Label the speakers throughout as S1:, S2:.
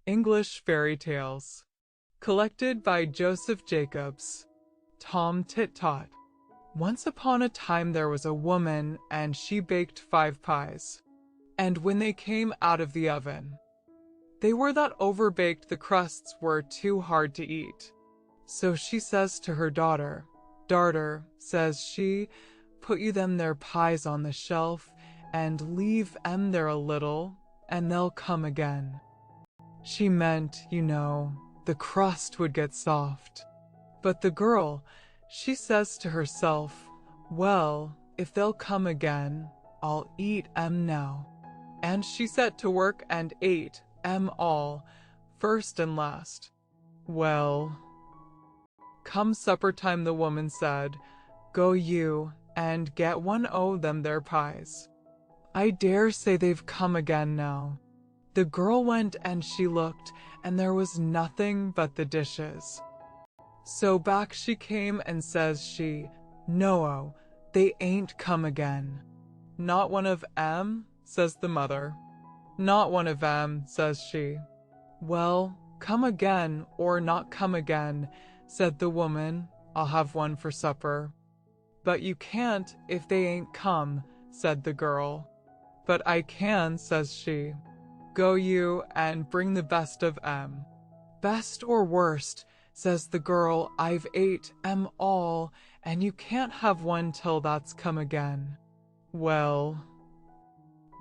S1: English Fairy Tales. Collected by Joseph Jacobs. Tom Tit-Tot. Once upon a time there was a woman, and she baked 5 pies. And when they came out of the oven, they were that overbaked the crusts were too hard to eat. So she says to her daughter, "Darter," says she, "put you them there pies on the shelf, and leave 'em there a little, and they'll come again." She meant, you know, the crust would get soft. But the girl, she says to herself, "Well, if they'll come again, I'll eat 'em now." And she set to work and ate 'em all, first and last. Well, come supper time, the woman said, "Go you, and get one o' them there pies. I dare say they've come again now." The girl went and she looked, and there was nothing but the dishes. So back she came and says she, "No, they ain't come again." "Not one of 'em?" says the mother. "Not one of 'em," says she. "Well, come again or not come again," said the woman, "I'll have one for supper." "But you can't if they ain't come," said the girl. "But I can," says she. "Go you and bring the best of 'em." "Best or worst," says the girl, "I've ate 'em all, and you can't have one till that's come again." Well,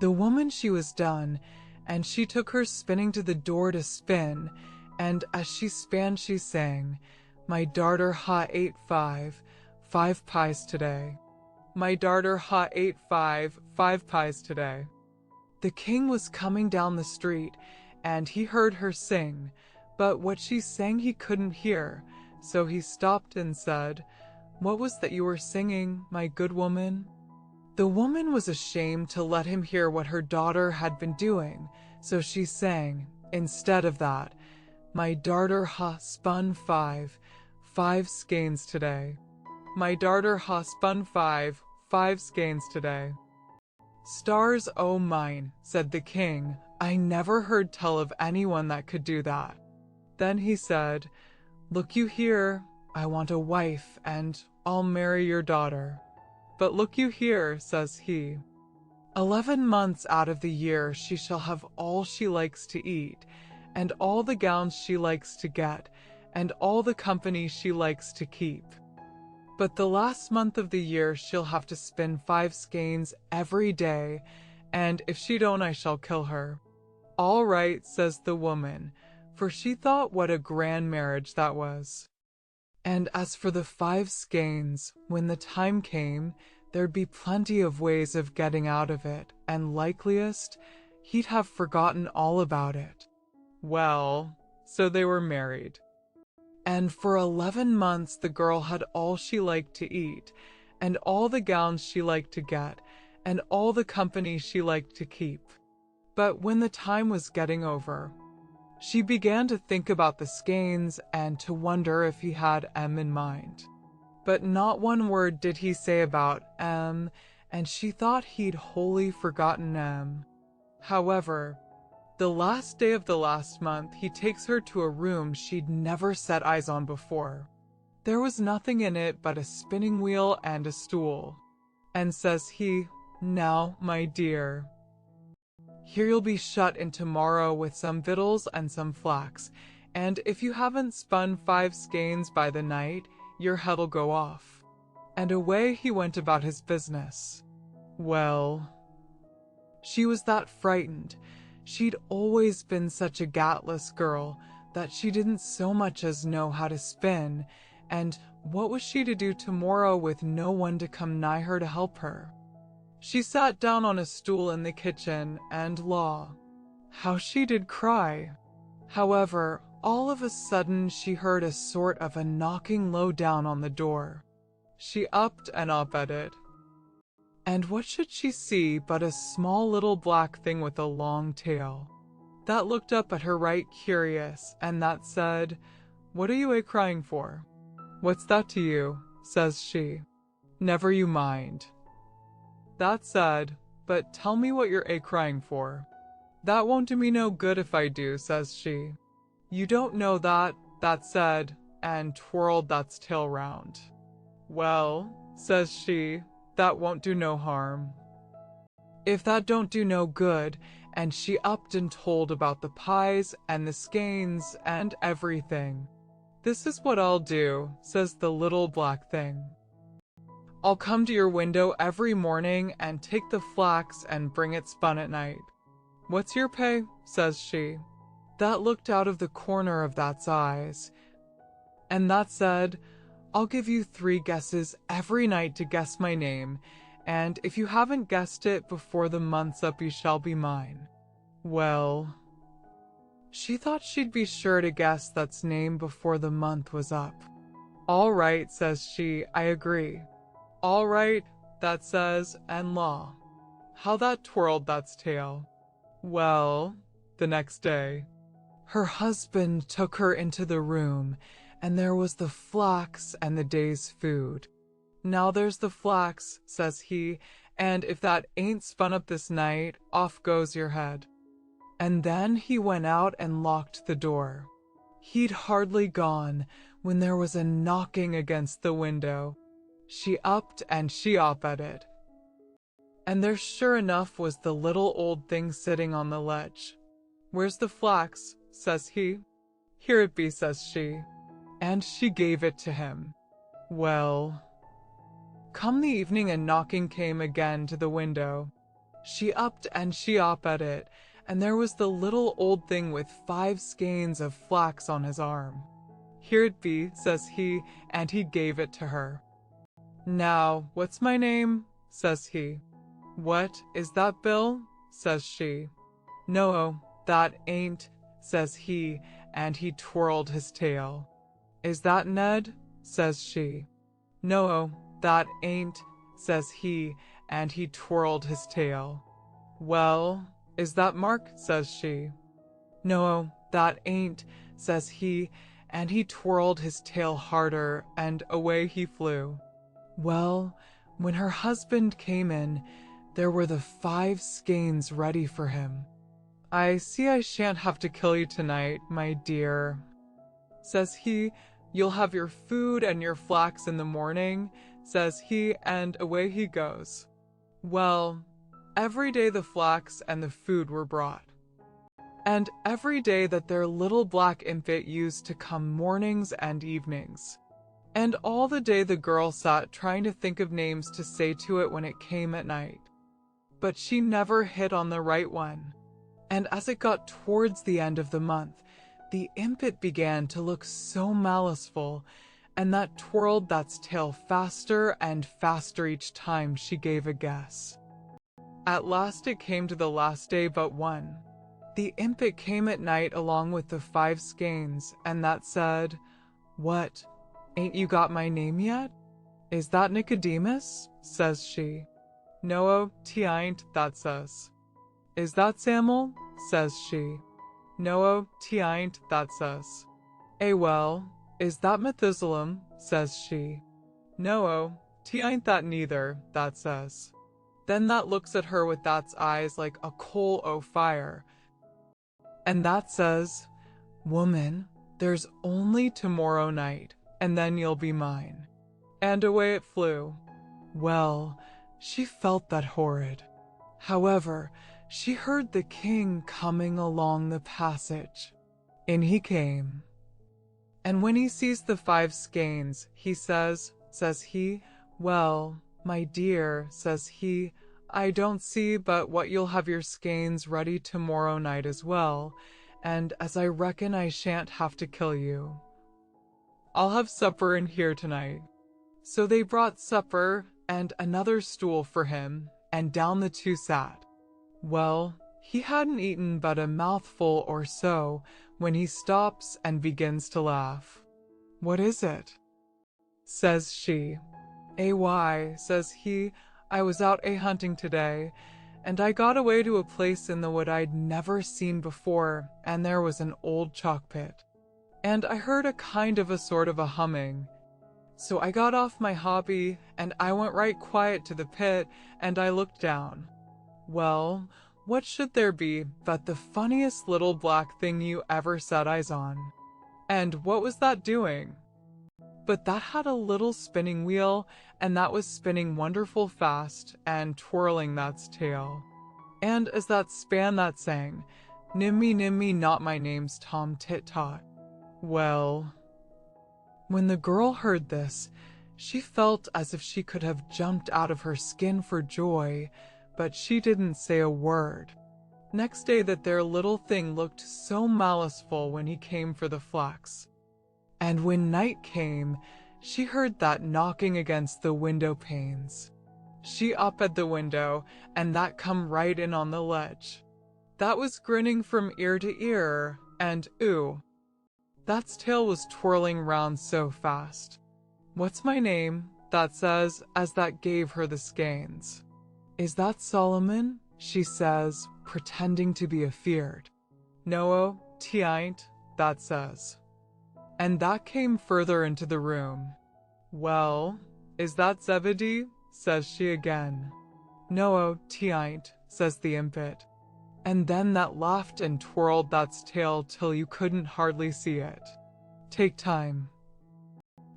S1: the woman she was done, and she took her spinning to the door to spin, and as she span she sang, "My darter ha ate 5 pies today. My darter ha ate 5 pies today." The king was coming down the street, and he heard her sing, but what she sang he couldn't hear, so he stopped and said, "What was that you were singing, my good woman?" The woman was ashamed to let him hear what her daughter had been doing, so she sang, instead of that, "My darter ha spun 5 skeins today. My darter ha spun 5 skeins today." "Stars o' mine," said the king, "I never heard tell of anyone that could do that." Then he said, "Look you here, I want a wife, and I'll marry your daughter. But look you here," says he, 11 months out of the year she shall have all she likes to eat, and all the gowns she likes to get, and all the company she likes to keep. But the last month of the year she'll have to spin 5 skeins every day, and if she don't I shall kill her." "All right," says the woman, for she thought what a grand marriage that was. And as for the 5 skeins, when the time came, there'd be plenty of ways of getting out of it, and likeliest, he'd have forgotten all about it. Well, so they were married. And for 11 months the girl had all she liked to eat, and all the gowns she liked to get, and all the company she liked to keep. But when the time was getting over, she began to think about the skeins and to wonder if he had 'em in mind. But not one word did he say about 'em, and she thought he'd wholly forgotten 'em. However, the last day of the last month he takes her to a room she'd never set eyes on before. There was nothing in it but a spinning wheel and a stool. And says he, "Now, my dear, here you'll be shut in tomorrow with some victuals and some flax, and if you haven't spun 5 skeins by the night, your head'll go off." And away he went about his business. Well, she was that frightened. She'd always been such a gatless girl that she didn't so much as know how to spin, and what was she to do tomorrow with no one to come nigh her to help her? She sat down on a stool in the kitchen, and law, how she did cry. However, all of a sudden she heard a sort of a knocking low down on the door. She upped and up at it. And what should she see but a small little black thing with a long tail, that looked up at her right curious, and that said, "What are you a-crying for?" "What's that to you?" says she. "Never you mind." That said, "But tell me what you're a-crying for." That won't do me no good if I do, says she. You don't know that, that said, and twirled that's tail round. Well, says she, that won't do no harm. If that don't do no good, and she upped and told about the pies and the skeins and everything. This is what I'll do, says the little black thing. I'll come to your window every morning and take the flax and bring it spun at night. What's your pay? Says she. That looked out of the corner of that's eyes. And that said, I'll give you 3 guesses every night to guess my name, and if you haven't guessed it before the month's up, you shall be mine. Well, she thought she'd be sure to guess that's name before the month was up. All right, says she, I agree. All right, that says, and law. How that twirled that's tail. Well, the next day, her husband took her into the room, and there was the flax and the day's food. Now there's the flax, says he, and if that ain't spun up this night, off goes your head. And then he went out and locked the door. He'd hardly gone when there was a knocking against the window. She upped and she op at it. And there sure enough was the little old thing sitting on the ledge. Where's the flax? Says he. Here it be, says she. And she gave it to him. Well, come the evening and knocking came again to the window. She upped and she op at it, and there was the little old thing with 5 skeins of flax on his arm. Here it be, says he, and he gave it to her. Now, what's my name? Says he. What, is that Bill? Says she. No, that ain't, says he, and he twirled his tail. Is that Ned? Says she. No, that ain't, says he, and he twirled his tail. Well, is that Mark? Says she. No, that ain't, says he, and he twirled his tail harder, and away he flew. Well, when her husband came in, there were the 5 skeins ready for him. I see I shan't have to kill you tonight, my dear. Says he, you'll have your food and your flax in the morning, says he, and away he goes. Well, every day the flax and the food were brought. And every day that their little black infant used to come mornings and evenings. And all the day the girl sat trying to think of names to say to it when it came at night. But she never hit on the right one. And as it got towards the end of the month, the impet began to look so maliceful, and that twirled that's tail faster and faster each time she gave a guess. At last it came to the last day but one. The impet came at night along with the 5 skeins, and that said, What, ain't you got my name yet? Is that Nicodemus? Says she. No, 't ain't, that says. Is that Samuel? Says she. No, 't ain't, that says. Well, is that Methuselah? Says she. No, 't ain't that neither, that says. Then that looks at her with that's eyes like a coal o' fire. And that says, Woman, there's only tomorrow night, and then you'll be mine. And away it flew. Well, she felt that horrid. However, she heard the king coming along the passage. In he came. And when he sees the 5 skeins, he says he, Well, my dear, says he, I don't see but what you'll have your skeins ready tomorrow night as well, and as I reckon I shan't have to kill you. I'll have supper in here tonight. So they brought supper and another stool for him, and down the 2 sat. Well, he hadn't eaten but a mouthful or so when he stops and begins to laugh. What is it? Says she. Why, says he, I was out hunting today, and I got away to a place in the wood I'd never seen before, and there was an old chalk pit. And I heard a kind of a sort of a humming. So I got off my hobby, and I went right quiet to the pit, and I looked down. Well, What should there be but the funniest little black thing you ever set eyes on? And what was that doing? But that had a little spinning wheel, and that was spinning wonderful fast and twirling that's tail. And as that span that sang, nimmy, not my name's Tom Tit Tot. Well, when the girl heard this, she felt as if she could have jumped out of her skin for joy, but she didn't say a word. Next day that their little thing looked so maliceful when he came for the flax. And when night came, she heard that knocking against the window panes. She up at the window, and that come right in on the ledge. That was grinning from ear to ear, and ooh, that's tail was twirling round so fast. What's my name? That says, as that gave her the skeins. Is that Solomon? She says, pretending to be afeard. No, 'tain't, that says. And that came further into the room. Well, is that Zebedee? Says she again. No, 'tain't, says the impet. And then that laughed and twirled that's tail till you couldn't hardly see it. Take time.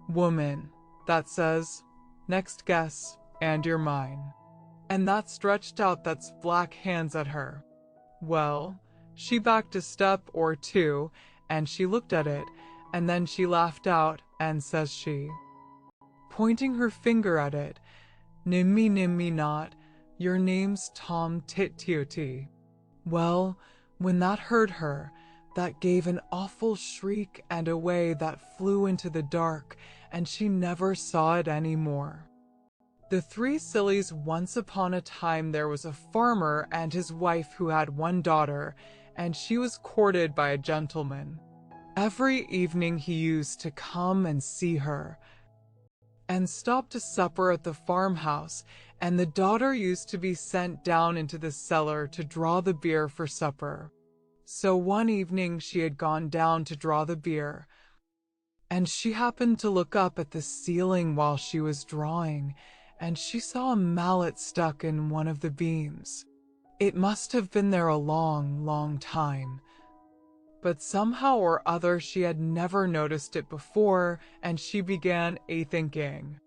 S1: Woman, that says, next guess, and you're mine. And that stretched out that's black hands at her. Well, she backed a step or two, and she looked at it, and then she laughed out, and says she, pointing her finger at it, nimmy not, your name's Tom Tit Tot. Well, when that heard her, that gave an awful shriek and away that flew into the dark, and she never saw it any more. The three sillies. Once upon a time there was a farmer and his wife who had one daughter, and she was courted by a gentleman. Every evening he used to come and see her, and stop to supper at the farmhouse, and the daughter used to be sent down into the cellar to draw the beer for supper. So one evening she had gone down to draw the beer, and she happened to look up at the ceiling while she was drawing, and she saw a mallet stuck in one of the beams. It must have been there a long time, but somehow or other she had never noticed it before, and she began a-thinking.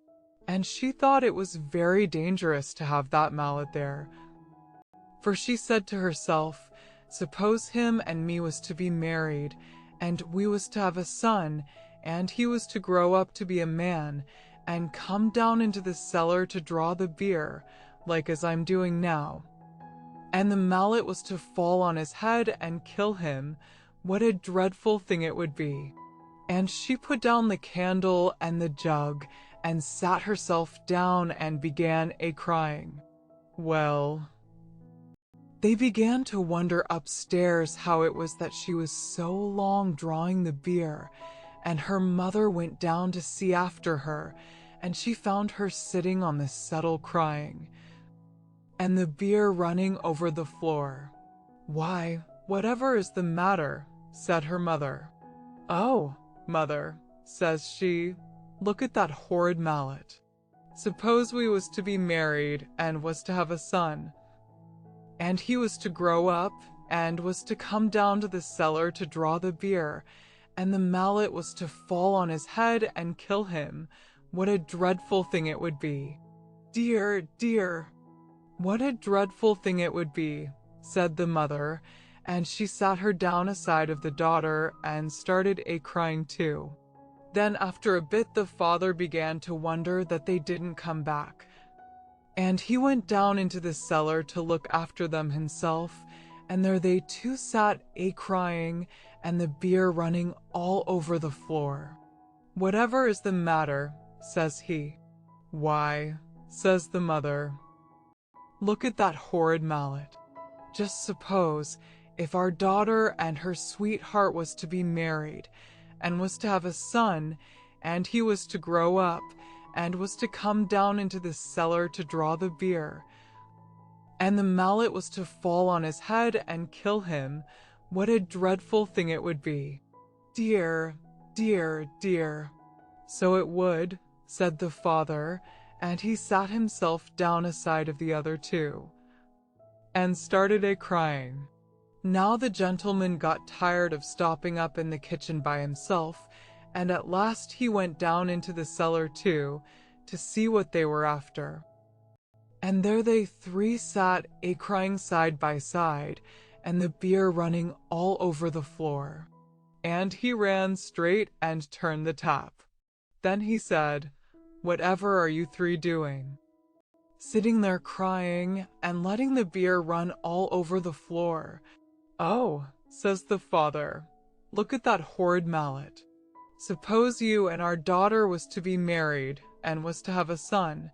S1: And she thought it was very dangerous to have that mallet there. For she said to herself, suppose him and me was to be married, and we was to have a son, and he was to grow up to be a man, and come down into the cellar to draw the beer, like as I'm doing now. And the mallet was to fall on his head and kill him. What a dreadful thing it would be. And she put down the candle and the jug, and sat herself down and began a-crying. Well, they began to wonder upstairs how it was that she was so long drawing the beer, and her mother went down to see after her, and she found her sitting on the settle crying, and the beer running over the floor. Why, whatever is the matter? Said her mother. Oh, mother, says she, look at that horrid mallet. Suppose we was to be married, and was to have a son, and he was to grow up, and was to come down to the cellar to draw the beer, and the mallet was to fall on his head and kill him. What a dreadful thing it would be. Dear, dear, what a dreadful thing it would be, said the mother, and she sat her down aside of the daughter and started a-crying too. Then after a bit the father began to wonder that they didn't come back, and he went down into the cellar to look after them himself, and there they two sat a-crying, and the beer running all over the floor. Whatever is the matter? Says he. Why, says the mother, look at that horrid mallet. Just suppose if our daughter and her sweetheart was to be married, and was to have a son, and he was to grow up, and was to come down into the cellar to draw the beer, and the mallet was to fall on his head and kill him. What a dreadful thing it would be. Dear, dear, dear. So it would, said the father, and he sat himself down aside of the other two. and started a-crying. Now the gentleman got tired of stopping up in the kitchen by himself, and at last he went down into the cellar too, to see what they were after. And there they three sat a-crying side by side, and the beer running all over the floor. And he ran straight and turned the tap. Then he said, "Whatever are you three doing?" "Sitting there crying and letting the beer run all over the floor." "Oh," says the father, "look at that horrid mallet. Suppose you and our daughter was to be married and was to have a son,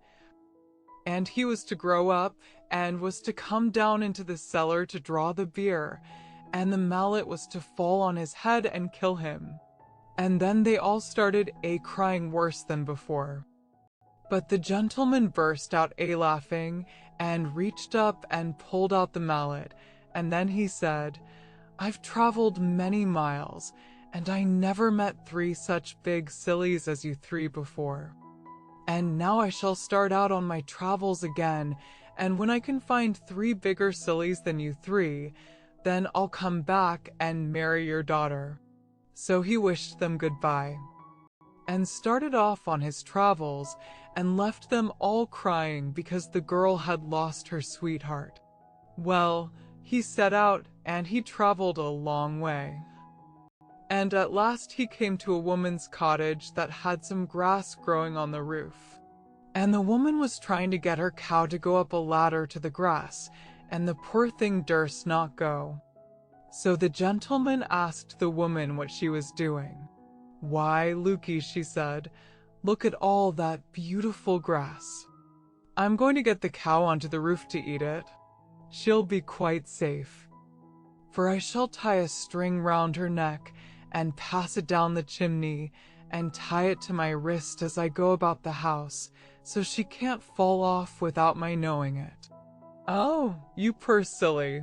S1: and he was to grow up and was to come down into the cellar to draw the beer, and the mallet was to fall on his head and kill him." And then they all started a-crying worse than before. But the gentleman burst out a-laughing and reached up and pulled out the mallet, and then he said, "I've traveled many miles, and I never met three such big sillies as you three before. And now I shall start out on my travels again, and when I can find three bigger sillies than you three, then I'll come back and marry your daughter." So he wished them goodbye, and started off on his travels, and left them all crying because the girl had lost her sweetheart. Well, he set out, and he traveled a long way. And at last he came to a woman's cottage that had some grass growing on the roof. And the woman was trying to get her cow to go up a ladder to the grass, and the poor thing durst not go. So the gentleman asked the woman what she was doing. "Why, Lukey," she said, "look at all that beautiful grass. I'm going to get the cow onto the roof to eat it. She'll be quite safe. For I shall tie a string round her neck and pass it down the chimney and tie it to my wrist as I go about the house, so she can't fall off without my knowing it." "Oh, you poor silly,"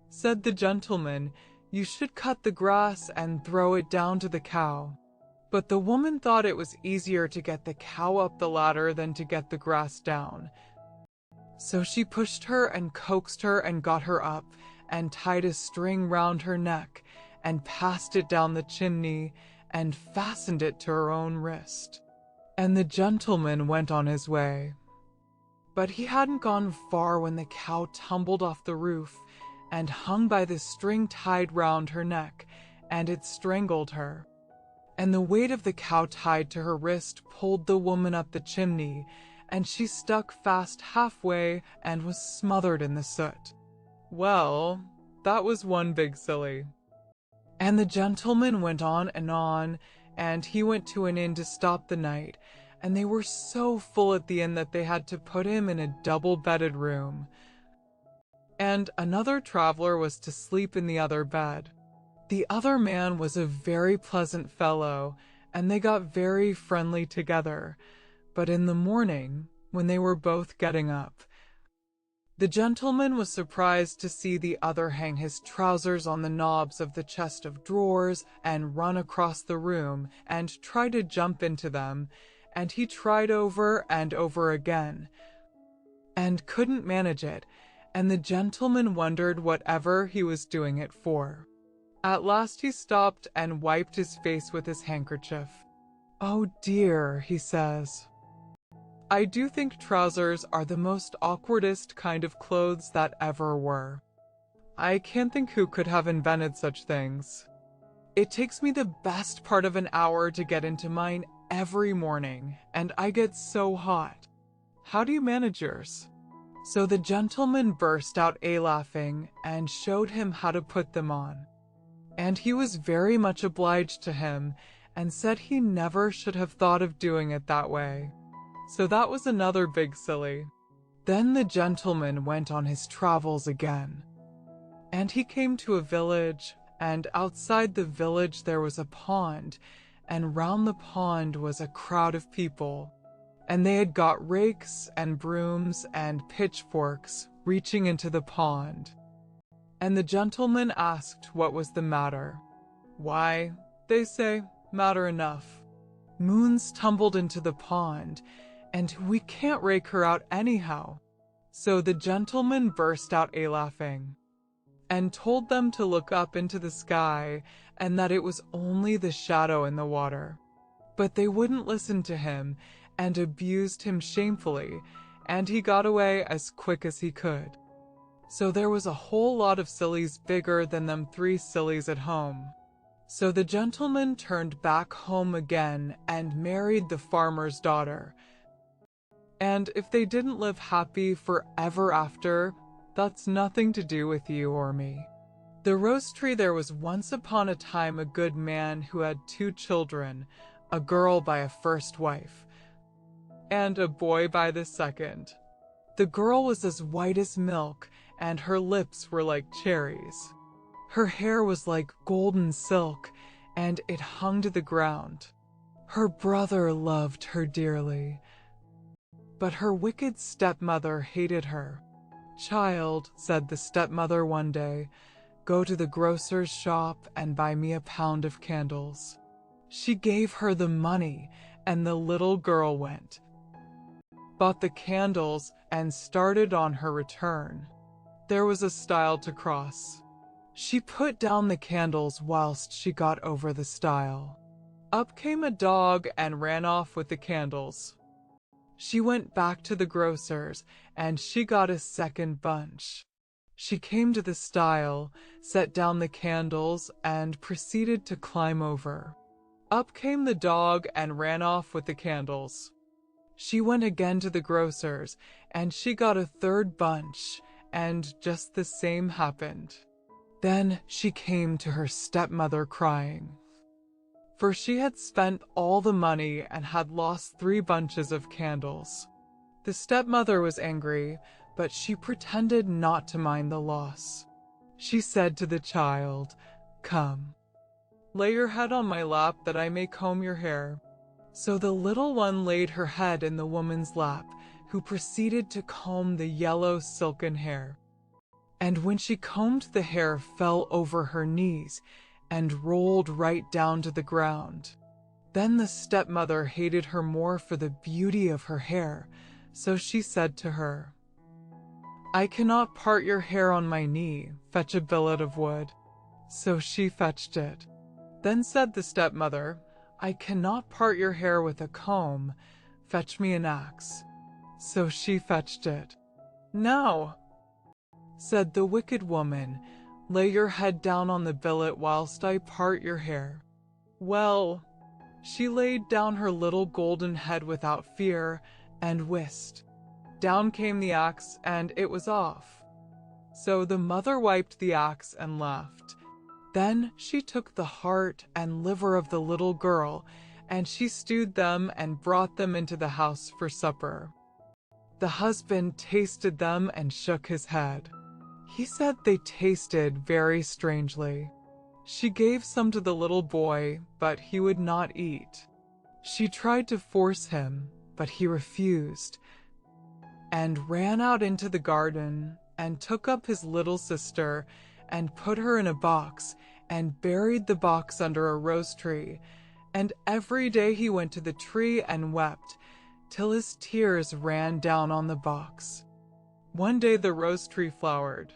S1: said the gentleman, "you should cut the grass and throw it down to the cow." But the woman thought it was easier to get the cow up the ladder than to get the grass down. So she pushed her and coaxed her and got her up, and tied a string round her neck, and passed it down the chimney, and fastened it to her own wrist. And the gentleman went on his way. But he hadn't gone far when the cow tumbled off the roof, and hung by the string tied round her neck, and it strangled her. And the weight of the cow tied to her wrist pulled the woman up the chimney, and she stuck fast halfway and was smothered in the soot. Well, that was one big silly. And the gentleman went on, and he went to an inn to stop the night, and they were so full at the inn that they had to put him in a double-bedded room. And another traveler was to sleep in the other bed. The other man was a very pleasant fellow, and they got very friendly together. But in the morning, when they were both getting up, the gentleman was surprised to see the other hang his trousers on the knobs of the chest of drawers and run across the room and try to jump into them, and he tried over and over again, and couldn't manage it, and the gentleman wondered whatever he was doing it for. At last he stopped and wiped his face with his handkerchief. "Oh dear," he says, "I do think trousers are the most awkwardest kind of clothes that ever were. I can't think who could have invented such things. It takes me the best part of an hour to get into mine every morning, and I get so hot. How do you manage yours?" So the gentleman burst out a-laughing and showed him how to put them on. And he was very much obliged to him, and said he never should have thought of doing it that way. So that was another big silly. Then the gentleman went on his travels again. And he came to a village, and outside the village there was a pond, and round the pond was a crowd of people. And they had got rakes and brooms and pitchforks reaching into the pond. And the gentleman asked what was the matter. "Why," they say, "matter enough. Moon's tumbled into the pond, and we can't rake her out anyhow. So the gentleman burst out a-laughing, and told them to look up into the sky and that it was only the shadow in the water. But they wouldn't listen to him and abused him shamefully, and he got away as quick as he could. So there was a whole lot of sillies bigger than them 3 sillies at home. So the gentleman turned back home again and married the farmer's daughter. And if they didn't live happy forever after, that's nothing to do with you or me. The rose tree. There was once upon a time a good man who had 2 children, a girl by a first wife, and a boy by the second. The girl was as white as milk, and her lips were like cherries. Her hair was like golden silk, and it hung to the ground. Her brother loved her dearly, but her wicked stepmother hated her. "Child," said the stepmother one day, "go to the grocer's shop and buy me a pound of candles." She gave her the money, and the little girl went, bought the candles, and started on her return. There was a stile to cross. She put down the candles whilst she got over the stile. Up came a dog and ran off with the candles. She went back to the grocer's, and she got a second bunch. She came to the stile, set down the candles, and proceeded to climb over. Up came the dog and ran off with the candles. She went again to the grocer's, and she got a third bunch, and just the same happened. Then she came to her stepmother crying, for she had spent all the money and had lost 3 bunches of candles. The stepmother was angry, but she pretended not to mind the loss. She said to the child, "Come, lay your head on my lap that I may comb your hair." So the little one laid her head in the woman's lap, who proceeded to comb the yellow silken hair. And when she combed, the hair fell over her knees and rolled right down to the ground. Then the stepmother hated her more for the beauty of her hair, so she said to her, "I cannot part your hair on my knee, fetch a billet of wood." So she fetched it. Then said the stepmother, "I cannot part your hair with a comb, fetch me an axe." So she fetched it. "Now," said the wicked woman, "lay your head down on the billet whilst I part your hair." Well, she laid down her little golden head without fear, and whist, down came the axe, and it was off. So the mother wiped the axe and laughed. Then she took the heart and liver of the little girl, and she stewed them and brought them into the house for supper. The husband tasted them and shook his head. He said they tasted very strangely. She gave some to the little boy, but he would not eat. She tried to force him, but he refused, and ran out into the garden and took up his little sister and put her in a box and buried the box under a rose tree. And every day he went to the tree and wept, till his tears ran down on the box. One day the rose tree flowered.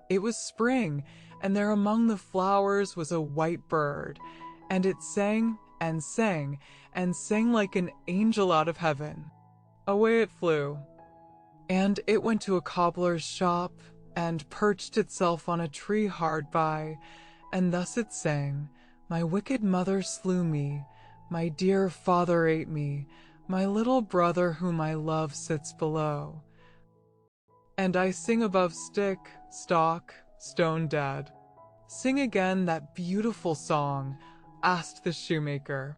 S1: It was spring, and there among the flowers was a white bird, and it sang and sang and sang like an angel out of heaven. Away it flew, and it went to a cobbler's shop and perched itself on a tree hard by, and thus it sang, "My wicked mother slew me, my dear father ate me, my little brother whom I love sits below. And I sing above stick, stock, stone dead." "Sing again that beautiful song," asked the shoemaker,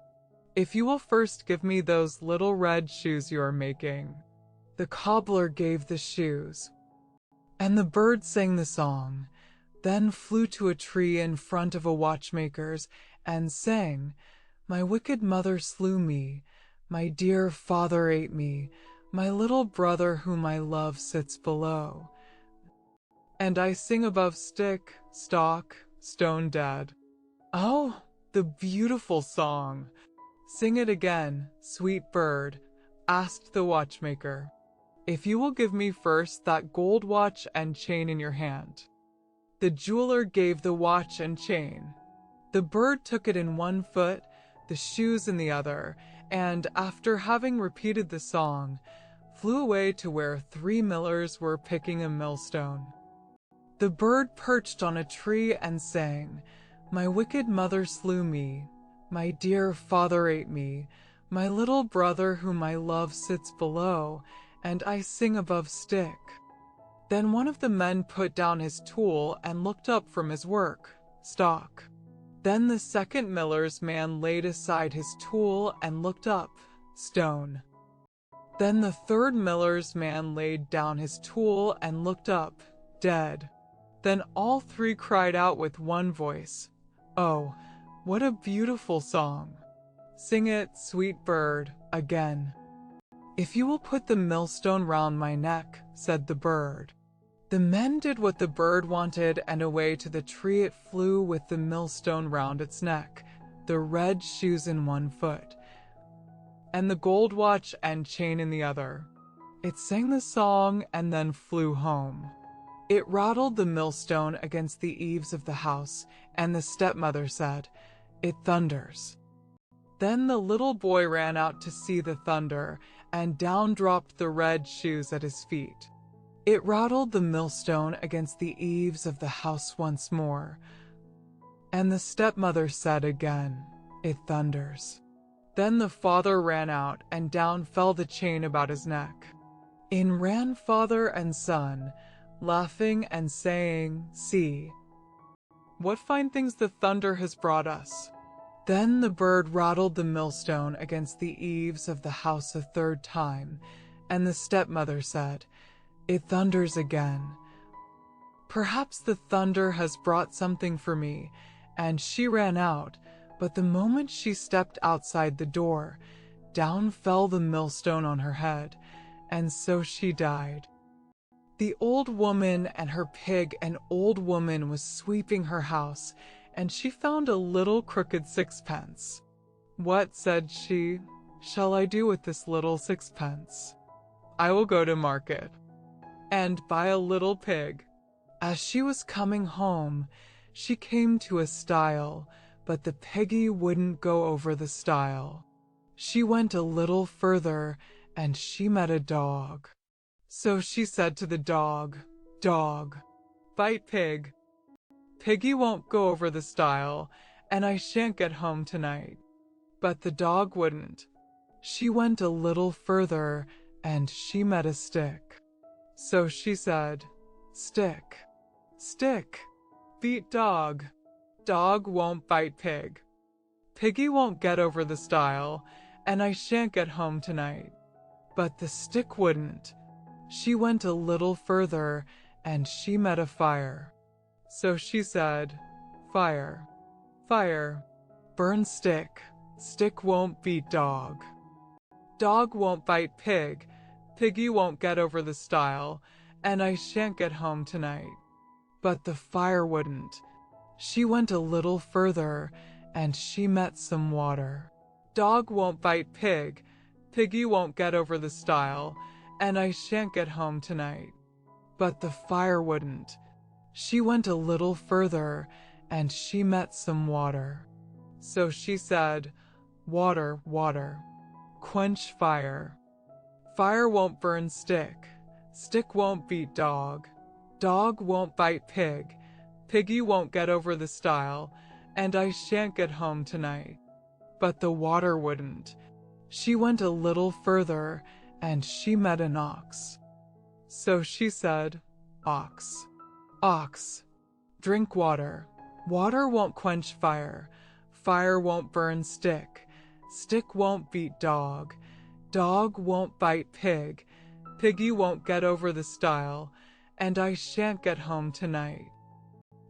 S1: "if you will first give me those little red shoes you are making." The cobbler gave the shoes, and the bird sang the song, then flew to a tree in front of a watchmaker's and sang, "My wicked mother slew me, my dear father ate me, my little brother whom I love sits below. And I sing above stick, stock, stone dead." "Oh, the beautiful song! Sing it again, sweet bird," asked the watchmaker. if you will give me first that gold watch and chain in your hand." The jeweler gave the watch and chain. The bird took it in one foot, the shoes in the other, and after having repeated the song, flew away to where 3 millers were picking a millstone. The bird perched on a tree and sang, "My wicked mother slew me, my dear father ate me, my little brother whom I love sits below, and I sing above stick." Then one of the men put down his tool and looked up from his work, stock. Then the second miller's man laid aside his tool and looked up, stone. Then the third miller's man laid down his tool and looked up, dead. Then all 3 cried out with one voice, "Oh, what a beautiful song! Sing it, sweet bird, again." "If you will put the millstone round my neck," said the bird. The men did what the bird wanted, and away to the tree it flew with the millstone round its neck, the red shoes in one foot, and the gold watch and chain in the other. It sang the song and then flew home. It rattled the millstone against the eaves of the house, and the stepmother said, "It thunders." Then the little boy ran out to see the thunder, and down dropped the red shoes at his feet. It rattled the millstone against the eaves of the house once more, and the stepmother said again, "It thunders." Then the father ran out, and down fell the chain about his neck. In ran father and son, laughing and saying, "See, what fine things the thunder has brought us." Then the bird rattled the millstone against the eaves of the house a 3rd time, and the stepmother said, "It thunders again. Perhaps the thunder has brought something for me," and she ran out, but the moment she stepped outside the door, down fell the millstone on her head, and so she died. The old woman and her pig. An old woman was sweeping her house, and she found a little crooked 6pence. "What," said she, "shall I do with this little 6pence? I will go to market and buy a little pig." As she was coming home, she came to a stile, but the piggy wouldn't go over the stile. She went a little further, and she met a dog. So she said to the dog, "Dog, bite pig. Piggy won't go over the stile, and I shan't get home tonight." But the dog wouldn't. She went a little further, and she met a stick. So she said, "Stick, stick, beat dog. Dog won't bite pig. Piggy won't get over the stile, and I shan't get home tonight." But the stick wouldn't. She went a little further, and she met a fire. So she said, "Fire, fire, burn stick. Stick won't beat dog. Dog won't bite pig. Piggy won't get over the stile, and I shan't get home tonight." But the fire wouldn't. She went a little further, and she met some water. "Dog won't bite pig. Piggy won't get over the stile, and I shan't get home tonight." But the fire wouldn't. She went a little further, and she met some water. So she said, "Water, water, quench fire. Fire won't burn stick. Stick won't beat dog. Dog won't bite pig. Piggy won't get over the stile, and I shan't get home tonight." But the water wouldn't. She went a little further, and she met an ox. So she said, "Ox, ox, drink water. Water won't quench fire. Fire won't burn stick. Stick won't beat dog. Dog won't bite pig. Piggy won't get over the stile, and I shan't get home tonight."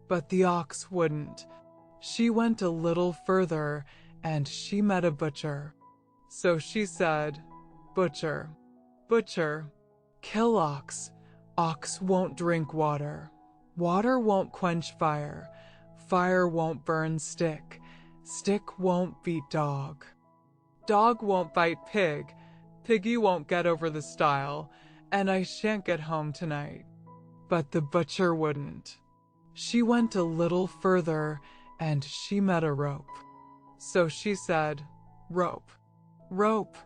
S1: But the ox wouldn't. She went a little further, and she met a butcher. So she said, "Butcher, butcher, kill ox. Ox won't drink water. Water won't quench fire. Fire won't burn stick. Stick won't beat dog. Dog won't bite pig. Piggy won't get over the stile, and I shan't get home tonight." But the butcher wouldn't. She went a little further, and she met a rope. So she said, "Rope, rope,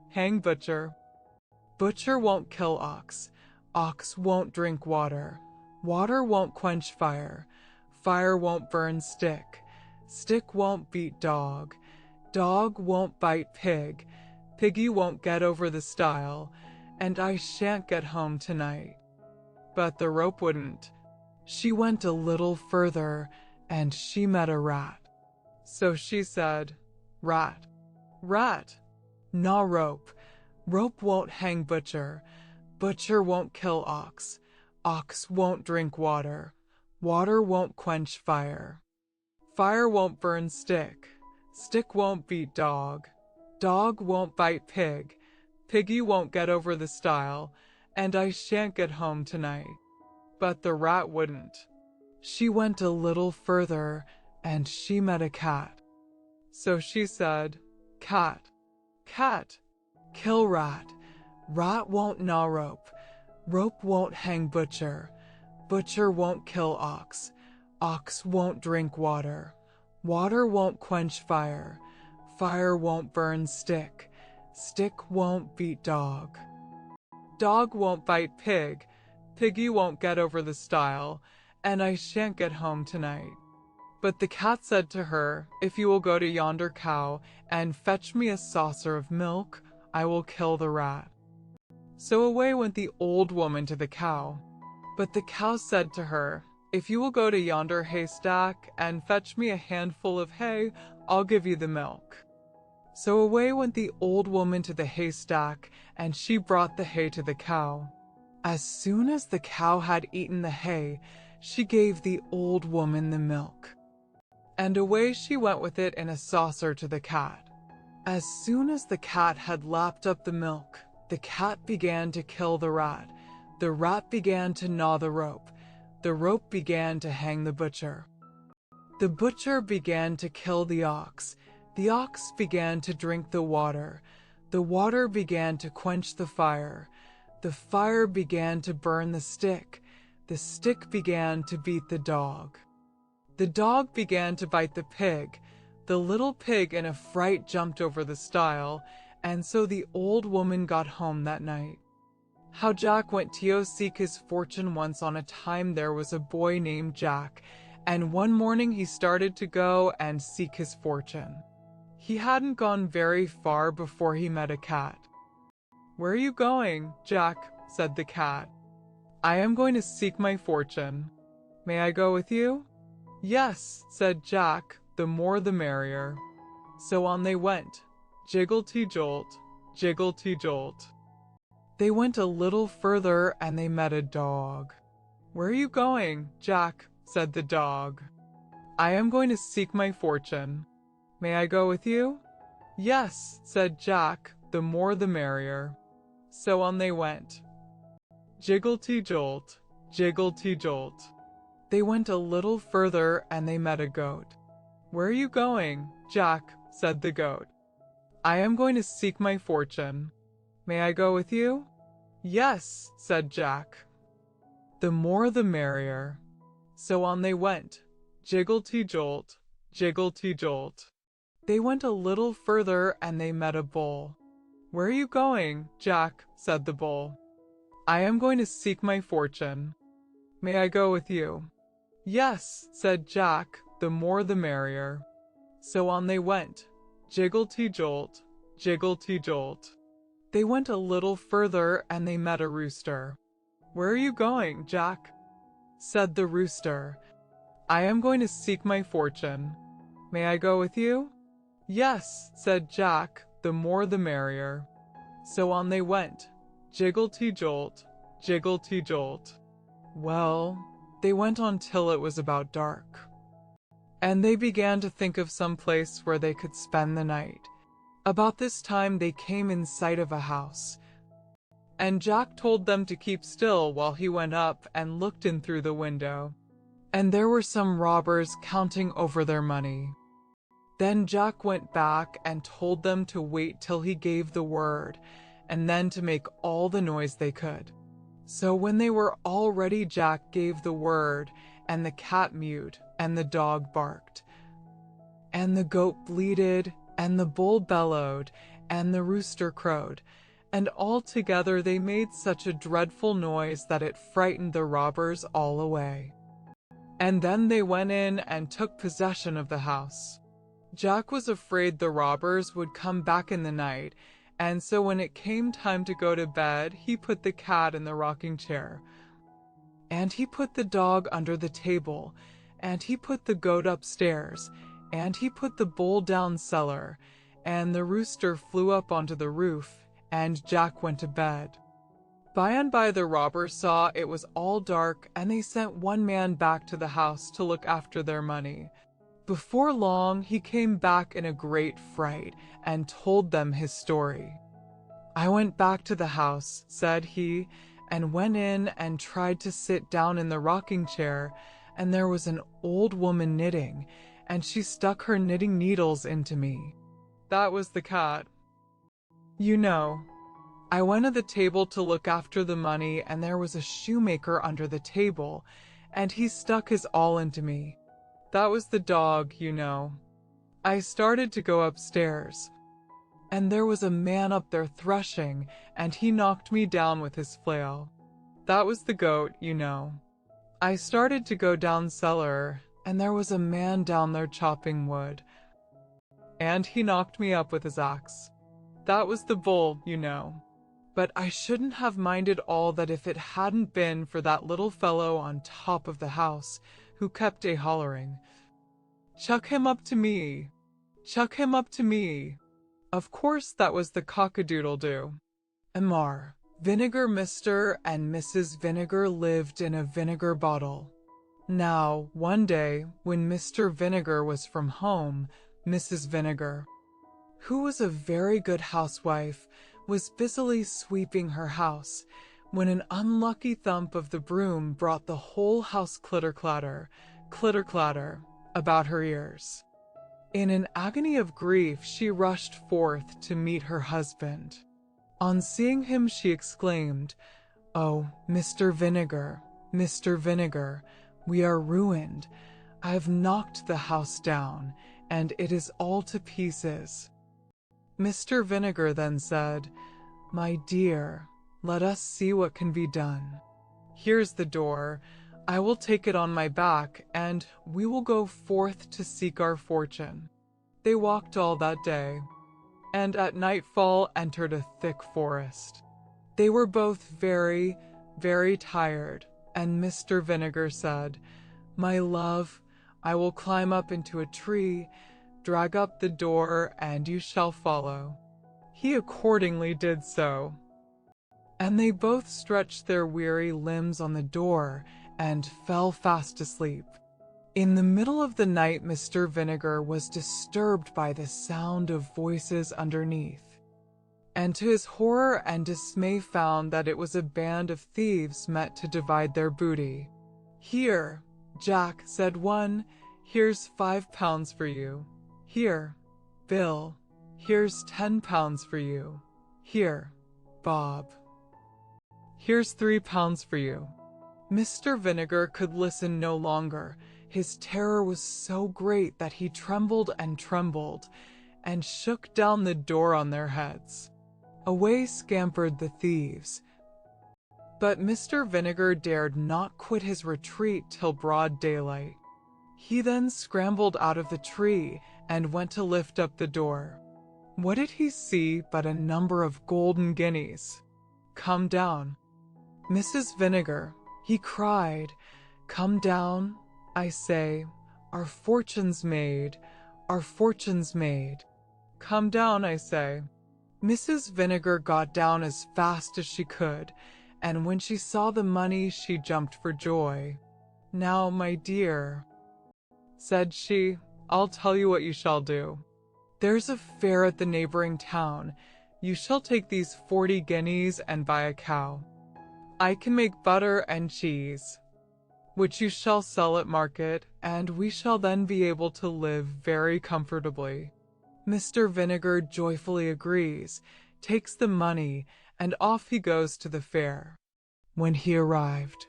S1: hang butcher. Butcher won't kill ox, ox won't drink water, water won't quench fire, fire won't burn stick, stick won't beat dog, dog won't bite pig, piggy won't get over the stile, and I shan't get home tonight." But the rope wouldn't. She went a little further, and she met a rat. So she said, "Rat, rat, gnaw rope. Rope won't hang butcher, butcher won't kill ox, ox won't drink water, water won't quench fire, fire won't burn stick, stick won't beat dog, dog won't bite pig, piggy won't get over the stile, and I shan't get home tonight." But the rat wouldn't. She went a little further, and she met a cat. So she said, "Cat, cat, kill rat. Rat won't gnaw rope, rope won't hang butcher, butcher won't kill ox, ox won't drink water, water won't quench fire, fire won't burn stick, stick won't beat dog, dog won't bite pig, piggy won't get over the stile, and I shan't get home tonight." But the cat said to her, "If you will go to yonder cow and fetch me a saucer of milk, I will kill the rat." So away went the old woman to the cow. But the cow said to her, "If you will go to yonder haystack and fetch me a handful of hay, I'll give you the milk." So away went the old woman to the haystack, and she brought the hay to the cow. As soon as the cow had eaten the hay, she gave the old woman the milk. And away she went with it in a saucer to the cat. As soon as the cat had lapped up the milk, the cat began to kill the rat began to gnaw the rope began to hang the butcher began to kill the ox began to drink the water began to quench the fire began to burn the stick began to beat the dog began to bite the pig. The little pig in a fright jumped over the stile, and so the old woman got home that night. How Jack went to seek his fortune. Once on a time there was a boy named Jack, and one morning he started to go and seek his fortune. He hadn't gone very far before he met a cat. "Where are you going, Jack?" said the cat. "I am going to seek my fortune. May I go with you?" "Yes," said Jack, "the more the merrier." So on they went, jiggle-ty-jolt, jiggle-ty-jolt. They went a little further and they met a dog. "Where are you going, Jack?" said the dog. "I am going to seek my fortune. May I go with you?" "Yes," said Jack, "the more the merrier." So on they went, jiggle-ty-jolt, jiggle-ty-jolt. They went a little further and they met a goat. "Where are you going, Jack?" said the goat. "I am going to seek my fortune. May I go with you?" "Yes," said Jack. "The more the merrier." So on they went, jiggle-ty-jolt, jiggle-ty-jolt. They went a little further and they met a bull. "Where are you going, Jack?" said the bull. "I am going to seek my fortune. May I go with you?" "Yes," said Jack, "the more the merrier." So on they went, jiggle-ty-jolt, jiggle-ty-jolt. They went a little further and they met a rooster. "Where are you going, Jack?" said the rooster. "I am going to seek my fortune. May I go with you?" "Yes," said Jack, "the more the merrier." So on they went, jiggle-ty-jolt, jiggle-ty-jolt. Well, they went on till it was about dark, and they began to think of some place where they could spend the night. About this time they came in sight of a house, and Jack told them to keep still while he went up and looked in through the window. And there were some robbers counting over their money. Then Jack went back and told them to wait till he gave the word, and then to make all the noise they could. So when they were all ready, Jack gave the word, and the cat mewed, and the dog barked, and the goat bleated, and the bull bellowed, and the rooster crowed, and all together they made such a dreadful noise that it frightened the robbers all away. And then they went in and took possession of the house. Jack was afraid the robbers would come back in the night, and so when it came time to go to bed, he put the cat in the rocking chair, and he put the dog under the table, and he put the goat upstairs, and he put the bull down cellar, and the rooster flew up onto the roof, and Jack went to bed. By and by the robbers saw it was all dark, and they sent one man back to the house to look after their money. Before long, he came back in a great fright and told them his story. "I went back to the house," said he, "and went in and tried to sit down in the rocking chair, and there was an old woman knitting, and she stuck her knitting needles into me." That was the cat. You know, I went to the table to look after the money, and there was a shoemaker under the table, and he stuck his awl into me. That was the dog, you know. I started to go upstairs, and there was a man up there threshing, and he knocked me down with his flail. That was the goat, you know. I started to go down cellar, and there was a man down there chopping wood, and he knocked me up with his axe. That was the bull, you know. But I shouldn't have minded all that if it hadn't been for that little fellow on top of the house, who kept a-hollering, "Chuck him up to me! Chuck him up to me!" Of course that was the cock-a-doodle-doo. Amar, Vinegar Mr. and Mrs. Vinegar lived in a vinegar bottle. Now, one day, when Mr. Vinegar was from home, Mrs. Vinegar, who was a very good housewife, was busily sweeping her house, when an unlucky thump of the broom brought the whole house clitter-clatter, about her ears. In an agony of grief, she rushed forth to meet her husband. On seeing him, she exclaimed, "Oh, Mr. Vinegar, Mr. Vinegar, we are ruined. I have knocked the house down, and it is all to pieces." Mr. Vinegar then said, "My dear, let us see what can be done. Here's the door. I will take it on my back, and we will go forth to seek our fortune." They walked all that day, and at nightfall entered a thick forest. They were both very, very tired, and Mr. Vinegar said, "My love, I will climb up into a tree, drag up the door, and you shall follow." He accordingly did so, and they both stretched their weary limbs on the door and fell fast asleep. In the middle of the night, Mr. Vinegar was disturbed by the sound of voices underneath, and to his horror and dismay found that it was a band of thieves met to divide their booty. "Here, Jack," said one, "here's 5 pounds for you. Here, Bill, here's 10 pounds for you. Here, Bob, here's 3 pounds for you." Mr. Vinegar could listen no longer. His terror was so great that he trembled and shook down the door on their heads. Away scampered the thieves. But Mr. Vinegar dared not quit his retreat till broad daylight. He then scrambled out of the tree and went to lift up the door. What did he see but a number of golden guineas? "Come down, Mrs. Vinegar," he cried. "Come down, I say, our fortune's made, our fortune's made. Come down, I say." Mrs. Vinegar got down as fast as she could, and when she saw the money, she jumped for joy. "Now, my dear," said she, "I'll tell you what you shall do. There's a fair at the neighboring town. You shall take these 40 guineas and buy a cow. I can make butter and cheese, which you shall sell at market, and we shall then be able to live very comfortably." Mr. Vinegar joyfully agrees. takes the money, and off he goes to the fair. When he arrived,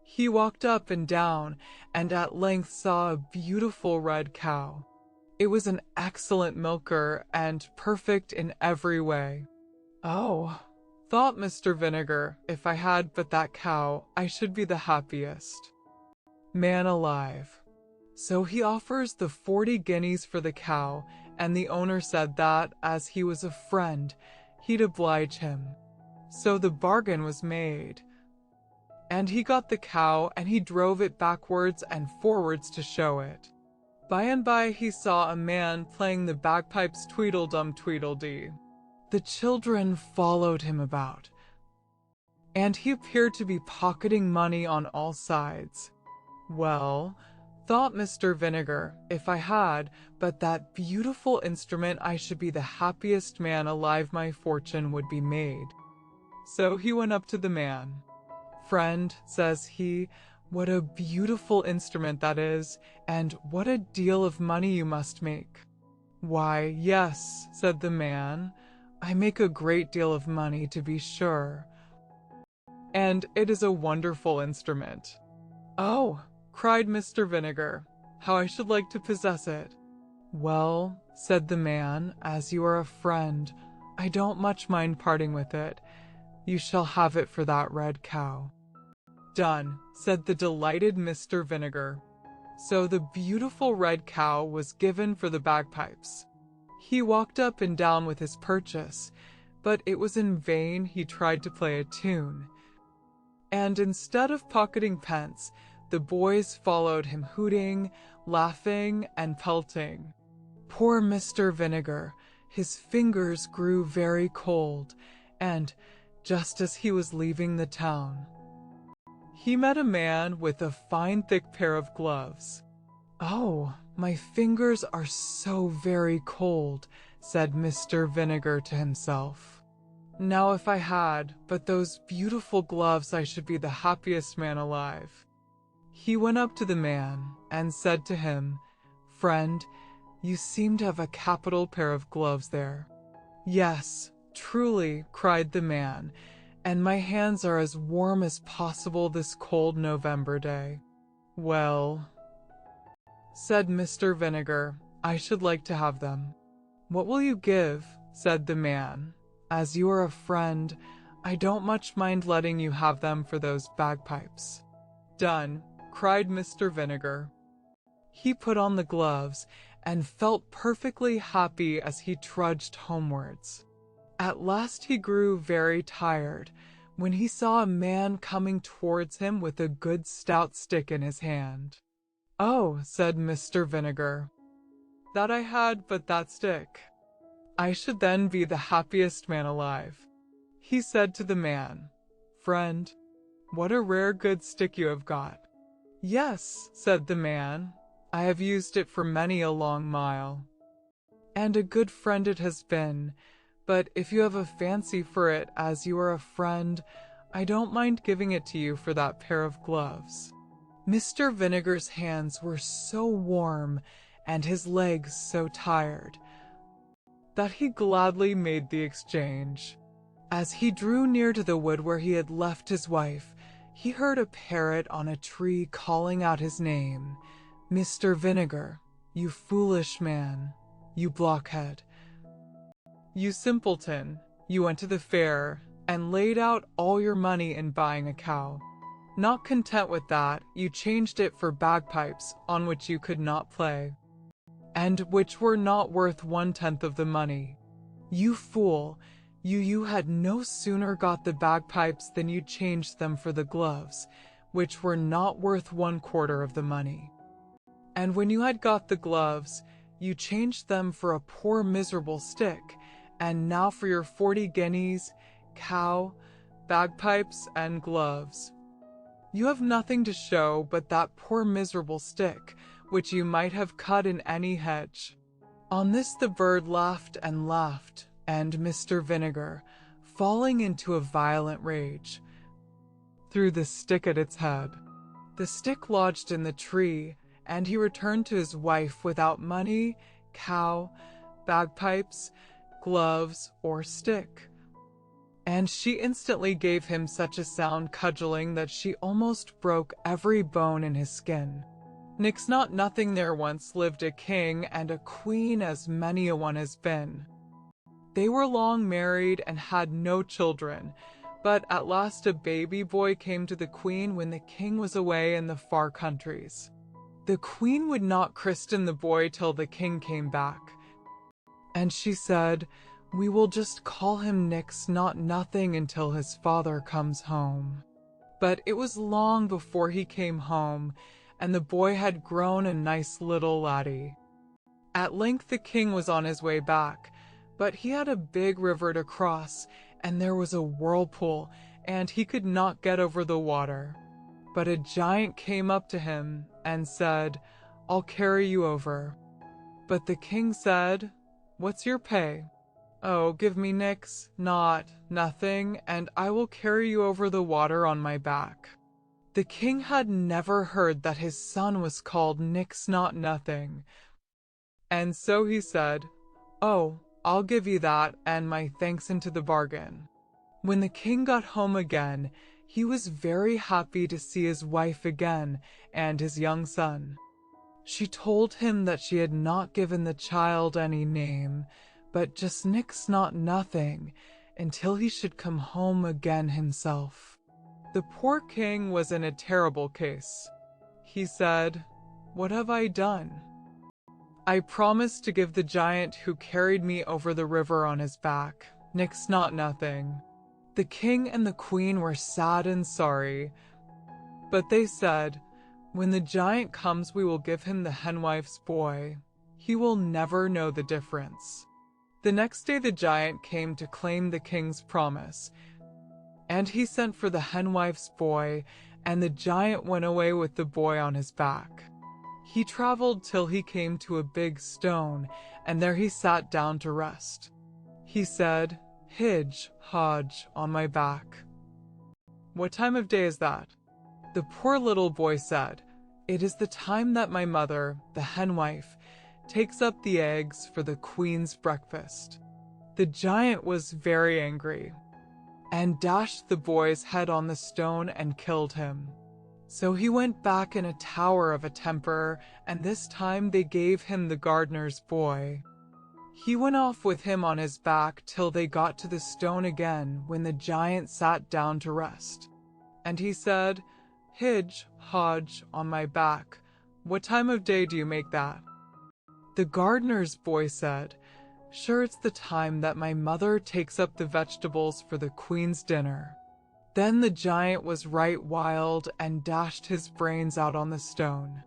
S1: he walked up and down and at length saw a beautiful red cow. It was an excellent milker and perfect in every way. "Oh," thought Mr. Vinegar, "if I had but that cow, I should be the happiest man alive." So he offers the 40 guineas for the cow, and the owner said that, as he was a friend, he'd oblige him. So the bargain was made, and he got the cow, and he drove it backwards and forwards to show it. By and by he saw a man playing the bagpipes Tweedledum Tweedledee. The children followed him about, and he appeared to be pocketing money on all sides. "Well," thought Mr. Vinegar, "if I had but that beautiful instrument, I should be the happiest man alive, my fortune would be made." So he went up to the man. "Friend," says he, "what a beautiful instrument that is, and what a deal of money you must make." "Why, yes," said the man, "I make a great deal of money, to be sure, and it is a wonderful instrument." "Oh," cried Mr. Vinegar, "how I should like to possess it." "Well," said the man, "as you are a friend, I don't much mind parting with it. You shall have it for that red cow." "Done," said the delighted Mr. Vinegar. So the beautiful red cow was given for the bagpipes. He walked up and down with his purchase, but it was in vain he tried to play a tune. And instead of pocketing pence, the boys followed him hooting, laughing, and pelting. Poor Mr. Vinegar, his fingers grew very cold, and just as he was leaving the town, he met a man with a fine thick pair of gloves. "Oh, my fingers are so very cold," said Mr. Vinegar to himself. "Now if I had but those beautiful gloves, I should be the happiest man alive." He went up to the man and said to him, "Friend, you seem to have a capital pair of gloves there." "Yes, truly," cried the man, "and my hands are as warm as possible this cold November day." "Well," said Mr. Vinegar, "I should like to have them." "What will you give?" said the man. "As you are a friend, I don't much mind letting you have them for those bagpipes." "Done," cried Mr. Vinegar. He put on the gloves and felt perfectly happy as he trudged homewards. At last he grew very tired when he saw a man coming towards him with a good stout stick in his hand. "Oh," said Mr. Vinegar, "that I had but that stick, I should then be the happiest man alive." He said to the man, "Friend, what a rare good stick you have got." "Yes," said the man, "I have used it for many a long mile, and a good friend it has been, but if you have a fancy for it, as you are a friend, I don't mind giving it to you for that pair of gloves." Mr. Vinegar's hands were so warm and his legs so tired that he gladly made the exchange. As he drew near to the wood where he had left his wife, he heard a parrot on a tree calling out his name, "Mr. Vinegar, you foolish man, you blockhead, you simpleton, you went to the fair and laid out all your money in buying a cow. Not content with that, you changed it for bagpipes on which you could not play, and which were not worth 1/10 of the money. You fool, you had no sooner got the bagpipes than you changed them for the gloves, which were not worth 1/4 of the money. And when you had got the gloves, you changed them for a poor miserable stick, and now for your 40 guineas, cow, bagpipes, and gloves, you have nothing to show but that poor miserable stick, which you might have cut in any hedge." On this the bird laughed and laughed, and Mr. Vinegar, falling into a violent rage, threw the stick at its head. The stick lodged in the tree, and he returned to his wife without money, cow, bagpipes, gloves, or stick. And she instantly gave him such a sound cudgeling that she almost broke every bone in his skin. Nix Not Nothing there once lived a king and a queen, as many a one has been. They were long married and had no children, but at last a baby boy came to the queen when the king was away in the far countries. The queen would not christen the boy till the king came back, and she said, "We will just call him Nix Not Nothing until his father comes home." But it was long before he came home, and the boy had grown a nice little laddie. At length the king was on his way back, but he had a big river to cross, and there was a whirlpool, and he could not get over the water. But a giant came up to him and said, "I'll carry you over." But the king said, "What's your pay?" "Oh, give me Nix Not Nothing, and I will carry you over the water on my back." The king had never heard that his son was called Nix Not Nothing, and so he said, "Oh, I'll give you that and my thanks into the bargain." When the king got home again, he was very happy to see his wife again and his young son. She told him that she had not given the child any name, but just Nix Not Nothing, until he should come home again himself. The poor king was in a terrible case. He said, "What have I done? I promised to give the giant who carried me over the river on his back Nix Not Nothing." The king and the queen were sad and sorry, but they said, "When the giant comes, we will give him the henwife's boy. He will never know the difference." The next day the giant came to claim the king's promise, and he sent for the henwife's boy, and the giant went away with the boy on his back. He traveled till he came to a big stone, and there he sat down to rest. He said, "Hidge, Hodge, on my back. What time of day is that?" The poor little boy said, "It is the time that my mother, the henwife, takes up the eggs for the queen's breakfast." The giant was very angry, and dashed the boy's head on the stone and killed him. So he went back in a tower of a temper, and this time they gave him the gardener's boy. He went off with him on his back till they got to the stone again, when the giant sat down to rest. And he said, "Hidge, Hodge, on my back. What time of day do you make that?" The gardener's boy said, "Sure, it's the time that my mother takes up the vegetables for the queen's dinner." Then the giant was right wild and dashed his brains out on the stone.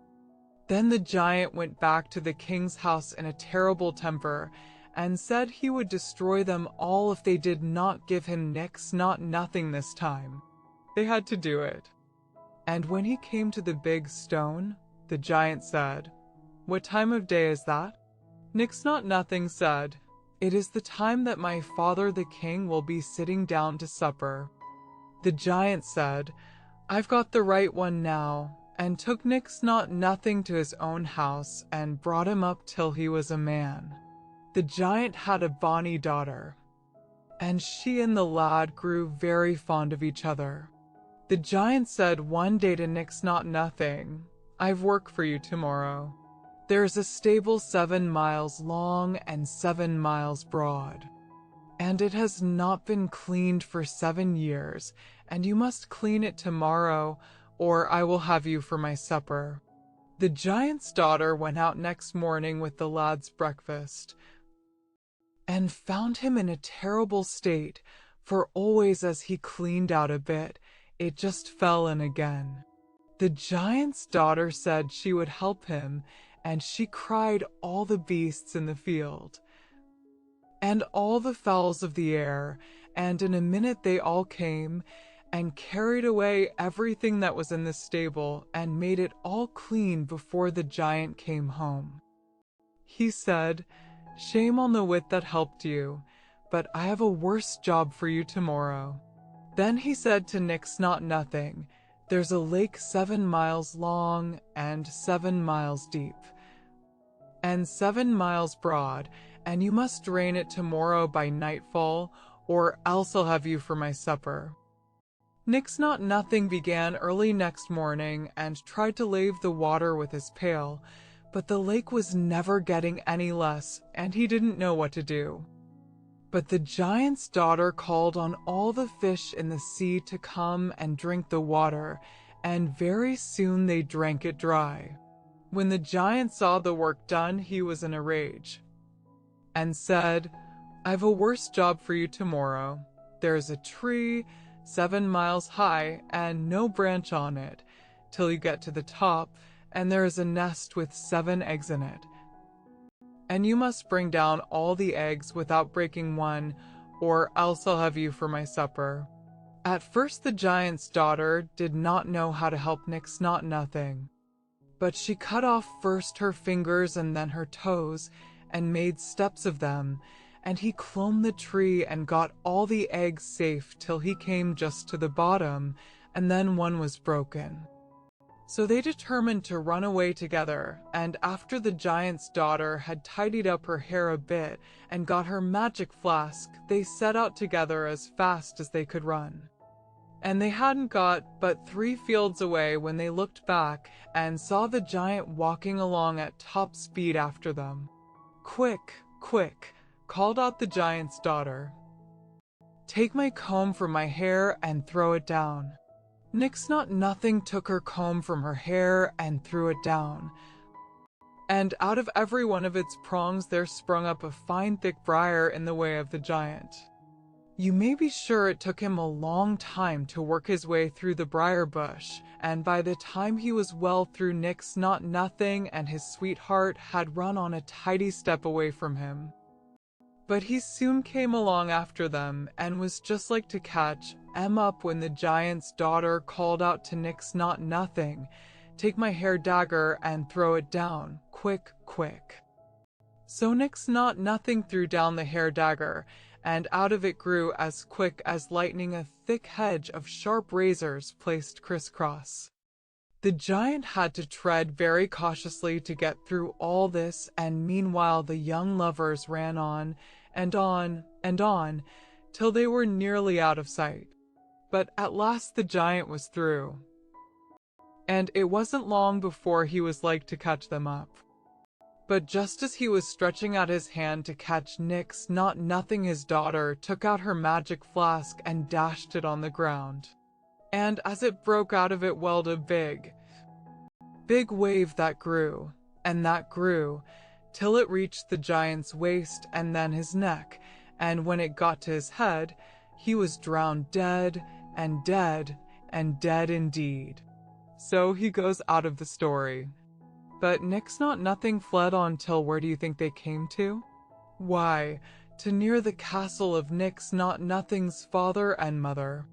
S1: Then the giant went back to the king's house in a terrible temper, and said he would destroy them all if they did not give him Nix Not Nothing this time. They had to do it. And when he came to the big stone, the giant said, "What time of day is that?" Nix Not Nothing said, "It is the time that my father the king will be sitting down to supper." The giant said, "I've got the right one now," and took Nix Not Nothing to his own house and brought him up till he was a man. The giant had a bonny daughter, and she and the lad grew very fond of each other. The giant said one day to Nix Not Nothing, "I've work for you tomorrow. There's a stable 7 miles long and 7 miles broad, and it has not been cleaned for 7 years, and you must clean it tomorrow, or I will have you for my supper." The giant's daughter went out next morning with the lad's breakfast, and found him in a terrible state, for always as he cleaned out a bit, it just fell in again. The giant's daughter said she would help him, and she cried all the beasts in the field, and all the fowls of the air, and in a minute they all came, and carried away everything that was in the stable, and made it all clean before the giant came home. He said, "Shame on the wit that helped you, but I have a worse job for you tomorrow." Then he said to Nix Not Nothing, "There's a lake 7 miles long and 7 miles deep, and 7 miles broad, and you must drain it tomorrow by nightfall, or else I'll have you for my supper." Nix Not Nothing began early next morning and tried to lave the water with his pail, but the lake was never getting any less, and he didn't know what to do. But the giant's daughter called on all the fish in the sea to come and drink the water, and very soon they drank it dry. When the giant saw the work done, he was in a rage, and said, "I've a worse job for you tomorrow. There's a tree 7 miles high and no branch on it, till you get to the top, and there is a nest with 7 eggs in it. And you must bring down all the eggs without breaking one, or else I'll have you for my supper." At first the giant's daughter did not know how to help Nix Not Nothing, but she cut off first her fingers and then her toes, and made steps of them, and he clomb the tree and got all the eggs safe till he came just to the bottom, and then one was broken. So they determined to run away together, and after the giant's daughter had tidied up her hair a bit and got her magic flask, they set out together as fast as they could run. And they hadn't got but 3 fields away when they looked back and saw the giant walking along at top speed after them. "Quick, quick," called out the giant's daughter. "Take my comb from my hair and throw it down." Nix Not Nothing took her comb from her hair and threw it down, and out of every one of its prongs there sprung up a fine thick briar in the way of the giant. You may be sure it took him a long time to work his way through the briar bush, and by the time he was well through, Nix Not Nothing and his sweetheart had run on a tidy step away from him. But he soon came along after them and was just like to catch Em up when the giant's daughter called out to Nix Not Nothing, "Take my hair dagger and throw it down, quick, quick." So Nix Not Nothing threw down the hair dagger, and out of it grew as quick as lightning a thick hedge of sharp razors placed crisscross. The giant had to tread very cautiously to get through all this, and meanwhile the young lovers ran on, and on, and on, till they were nearly out of sight. But at last the giant was through, and it wasn't long before he was like to catch them up. But just as he was stretching out his hand to catch Nix Not Nothing, his daughter took out her magic flask and dashed it on the ground. And as it broke out of it welled a big wave that grew, till it reached the giant's waist and then his neck, and when it got to his head, he was drowned dead, and dead, and dead indeed. So he goes out of the story. But Nix Not Nothing fled on till where do you think they came to? Why, to near the castle of Nix Not Nothing's father and mother.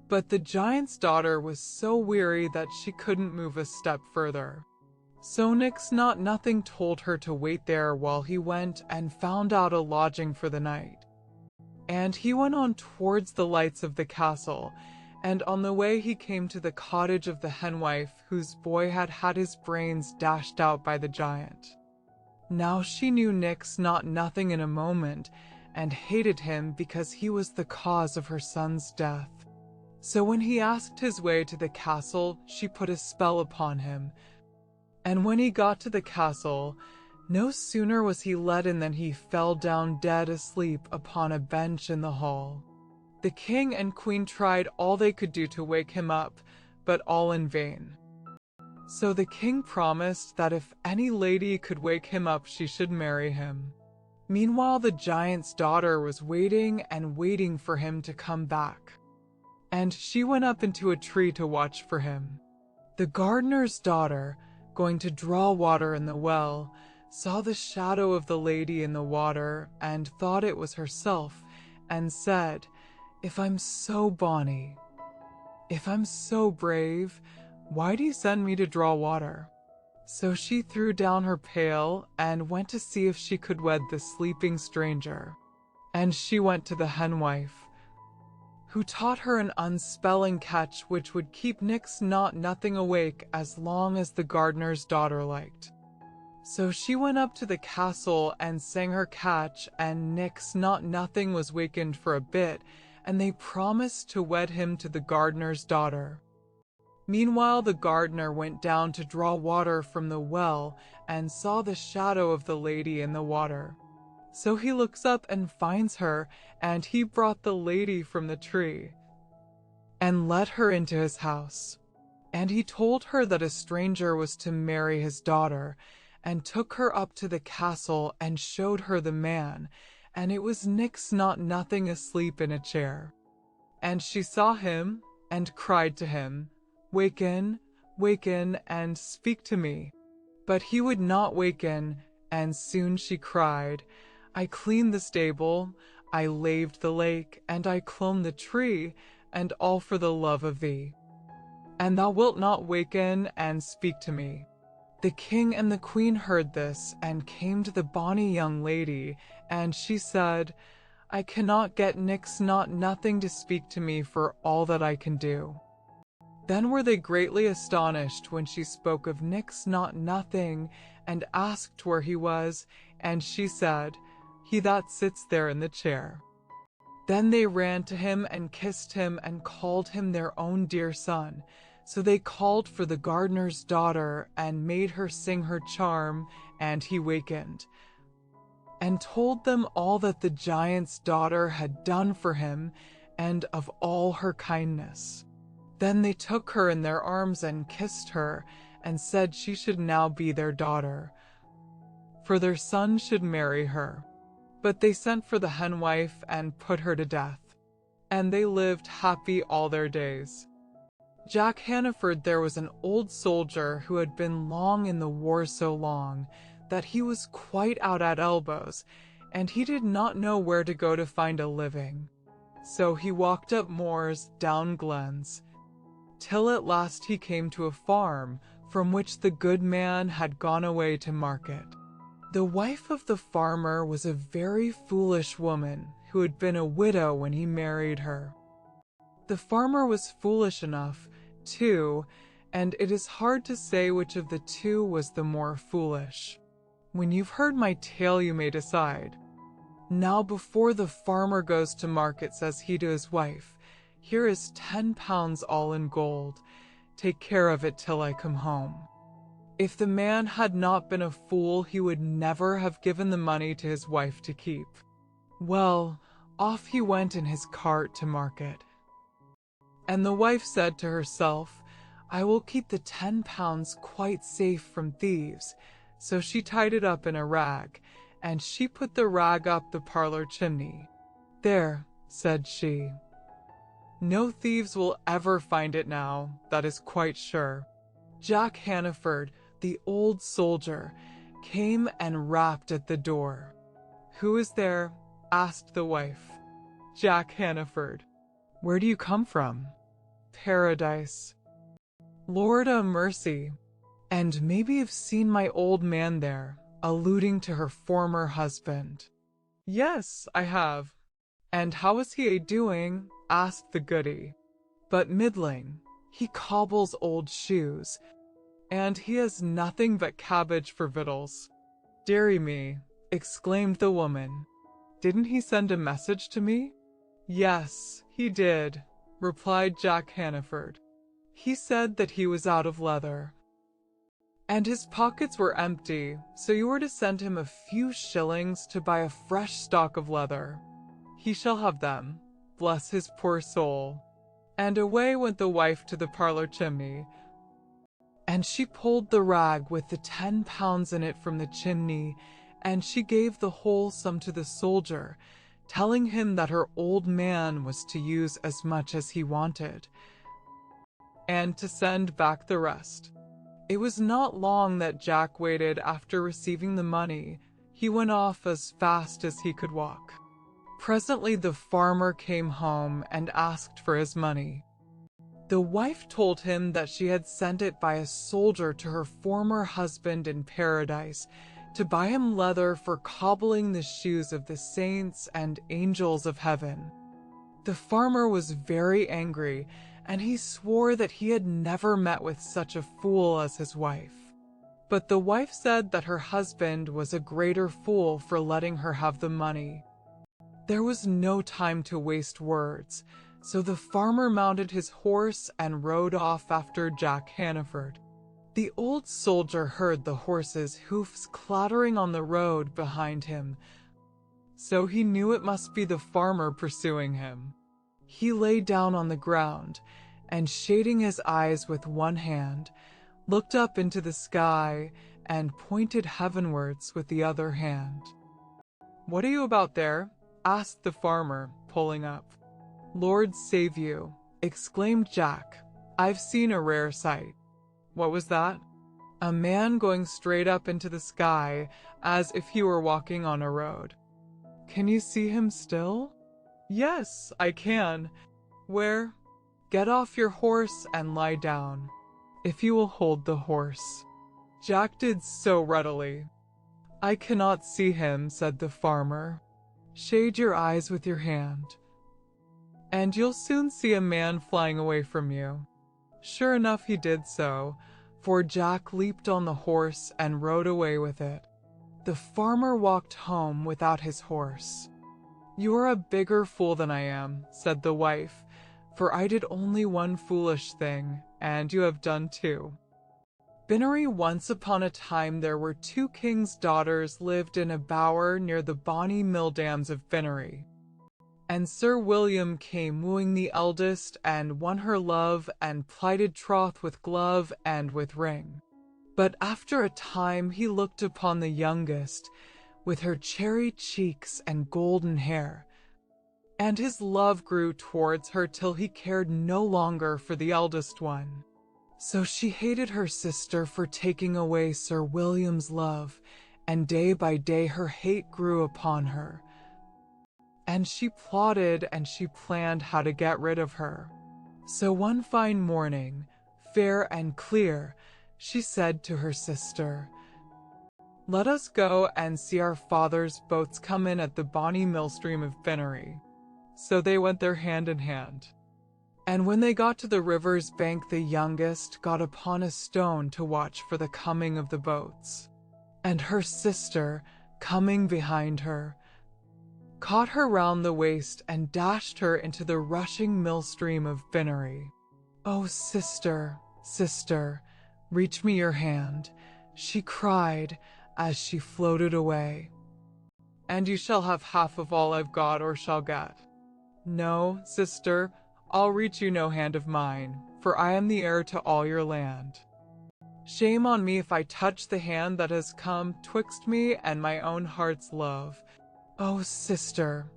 S1: But the giant's daughter was so weary that she couldn't move a step further. So Nix Not Nothing told her to wait there while he went and found out a lodging for the night. And he went on towards the lights of the castle, and on the way he came to the cottage of the henwife whose boy had had his brains dashed out by the giant. Now she knew Nix Not Nothing in a moment, and hated him because he was the cause of her son's death. So when he asked his way to the castle, she put a spell upon him. And when he got to the castle, no sooner was he let in than he fell down dead asleep upon a bench in the hall. The king and queen tried all they could do to wake him up, but all in vain. So the king promised that if any lady could wake him up, she should marry him. Meanwhile, the giant's daughter was waiting and waiting for him to come back, and she went up into a tree to watch for him. The gardener's daughter, going to draw water in the well, saw the shadow of the lady in the water, and thought it was herself, and said, "If I'm so bonny, if I'm so brave, why do you send me to draw water?" So she threw down her pail and went to see if she could wed the sleeping stranger. And she went to the henwife, who taught her an unspelling catch which would keep Nix Not Nothing awake as long as the gardener's daughter liked. So she went up to the castle and sang her catch, and Nix Not Nothing was wakened for a bit, and they promised to wed him to the gardener's daughter. Meanwhile, the gardener went down to draw water from the well and saw the shadow of the lady in the water. So he looks up and finds her, and he brought the lady from the tree and led her into his house. And he told her that a stranger was to marry his daughter, and took her up to the castle and showed her the man, and it was Nix Not Nothing asleep in a chair. And she saw him and cried to him, "Waken, waken, and speak to me." But he would not waken, and soon she cried, "I cleaned the stable, I laved the lake, and I clomb the tree, and all for the love of thee. And thou wilt not waken and speak to me." The king and the queen heard this, and came to the bonny young lady, and she said, "I cannot get Nix Not Nothing to speak to me for all that I can do." Then were they greatly astonished when she spoke of Nix Not Nothing, and asked where he was, and she said, "He that sits there in the chair." Then they ran to him and kissed him and called him their own dear son. So they called for the gardener's daughter and made her sing her charm, and he wakened, and told them all that the giant's daughter had done for him, and of all her kindness. Then they took her in their arms and kissed her, and said she should now be their daughter, for their son should marry her. But they sent for the henwife and put her to death, and they lived happy all their days. Jack Hannaford there was an old soldier who had been long in the war, so long that he was quite out at elbows, and he did not know where to go to find a living. So he walked up moors, down glens, till at last he came to a farm from which the good man had gone away to market. The wife of the farmer was a very foolish woman who had been a widow when he married her. The farmer was foolish enough, too, and it is hard to say which of the two was the more foolish. When you've heard my tale, you may decide. Now, before the farmer goes to market, says he to his wife, "Here is 10 pounds all in gold. Take care of it till I come home." If the man had not been a fool, he would never have given the money to his wife to keep. Well, off he went in his cart to market. And the wife said to herself, "I will keep the 10 pounds quite safe from thieves." So she tied it up in a rag, and she put the rag up the parlor chimney. "There," said she, "no thieves will ever find it now, that is quite sure." Jack Hannaford, the old soldier, came and rapped at the door. "Who is there?" asked the wife. "Jack Hannaford." "Where do you come from?" "Paradise." "Lord a mercy. And maybe you've seen my old man there," alluding to her former husband. "Yes, I have." "And how is he doing?" asked the goody. "But middling. He cobbles old shoes, and he has nothing but cabbage for victuals." "Dearie me," exclaimed the woman. "Didn't he send a message to me?" "Yes, he did," replied Jack Hannaford. "He said that he was out of leather, and his pockets were empty, so you were to send him a few shillings to buy a fresh stock of leather. He shall have them, bless his poor soul." And away went the wife to the parlor chimney, and she pulled the rag with the 10 pounds in it from the chimney, and she gave the whole sum to the soldier, telling him that her old man was to use as much as he wanted, and to send back the rest. It was not long that Jack waited. After receiving the money, he went off as fast as he could walk. Presently the farmer came home and asked for his money. The wife told him that she had sent it by a soldier to her former husband in Paradise to buy him leather for cobbling the shoes of the saints and angels of heaven. The farmer was very angry, and he swore that he had never met with such a fool as his wife. But the wife said that her husband was a greater fool for letting her have the money. There was no time to waste words, so the farmer mounted his horse and rode off after Jack Hannaford. The old soldier heard the horse's hoofs clattering on the road behind him, so he knew it must be the farmer pursuing him. He lay down on the ground, and shading his eyes with one hand, looked up into the sky and pointed heavenwards with the other hand. "What are you about there?" asked the farmer, pulling up. "Lord save you," exclaimed Jack. "I've seen a rare sight." "What was that?" "A man going straight up into the sky as if he were walking on a road." "Can you see him still?" "Yes, I can." "Where?" "Get off your horse and lie down, if you will hold the horse." Jack did so readily. "I cannot see him," said the farmer. "Shade your eyes with your hand, and you'll soon see a man flying away from you." Sure enough, he did so, for Jack leaped on the horse and rode away with it. The farmer walked home without his horse. "You are a bigger fool than I am," said the wife, "for I did only one foolish thing, and you have done two." Binnery. Once upon a time there were two kings' daughters lived in a bower near the bonny mill dams of Binnery. And Sir William came wooing the eldest, and won her love, and plighted troth with glove and with ring. But after a time he looked upon the youngest, with her cherry cheeks and golden hair, and his love grew towards her till he cared no longer for the eldest one. So she hated her sister for taking away Sir William's love, and day by day her hate grew upon her. And she plotted and she planned how to get rid of her. So one fine morning, fair and clear, she said to her sister, "Let us go and see our father's boats come in at the bonny millstream of Binnery." So they went there hand in hand. And when they got to the river's bank, the youngest got upon a stone to watch for the coming of the boats. And her sister, coming behind her, caught her round the waist and dashed her into the rushing millstream of Binnery. "Oh, sister, sister, reach me your hand," she cried as she floated away. "And you shall have half of all I've got or shall get." "No, sister, I'll reach you no hand of mine, for I am the heir to all your land. Shame on me if I touch the hand that has come twixt me and my own heart's love. Oh, sister,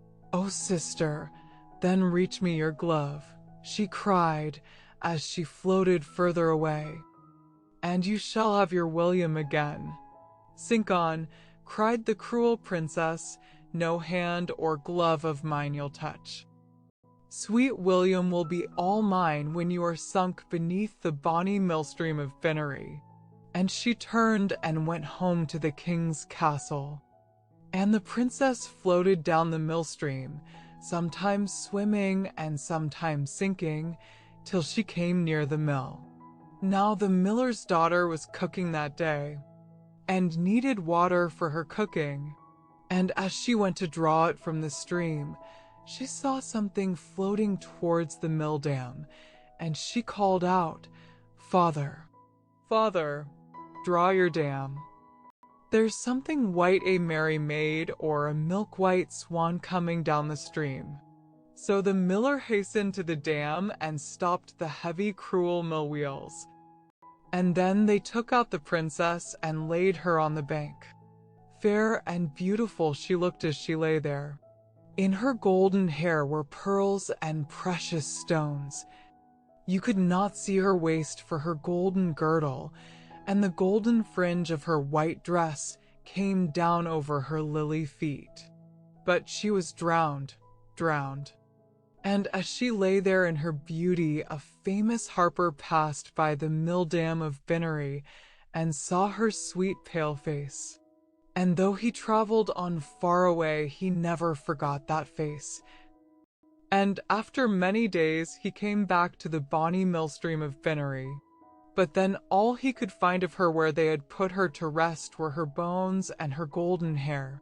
S1: then reach me your glove," she cried as she floated further away. "And you shall have your William again." "Sink on," cried the cruel princess, "no hand or glove of mine you'll touch. Sweet William will be all mine when you are sunk beneath the bonny millstream of Binnery." And she turned and went home to the king's castle. And the princess floated down the millstream, sometimes swimming and sometimes sinking, till she came near the mill. Now the miller's daughter was cooking that day, and needed water for her cooking. And as she went to draw it from the stream, she saw something floating towards the mill dam, and she called out, "Father, Father, draw your dam. There's something white, a merry maid, or a milk-white swan coming down the stream." So the miller hastened to the dam and stopped the heavy, cruel mill wheels. And then they took out the princess and laid her on the bank. Fair and beautiful she looked as she lay there. In her golden hair were pearls and precious stones. You could not see her waist for her golden girdle, and the golden fringe of her white dress came down over her lily feet. But she was drowned. And as she lay there in her beauty, a famous harper passed by the mill dam of Binnery and saw her sweet pale face. And though he traveled on far away, he never forgot that face. And after many days he came back to the bonny millstream of Binnery. But then all he could find of her where they had put her to rest were her bones and her golden hair.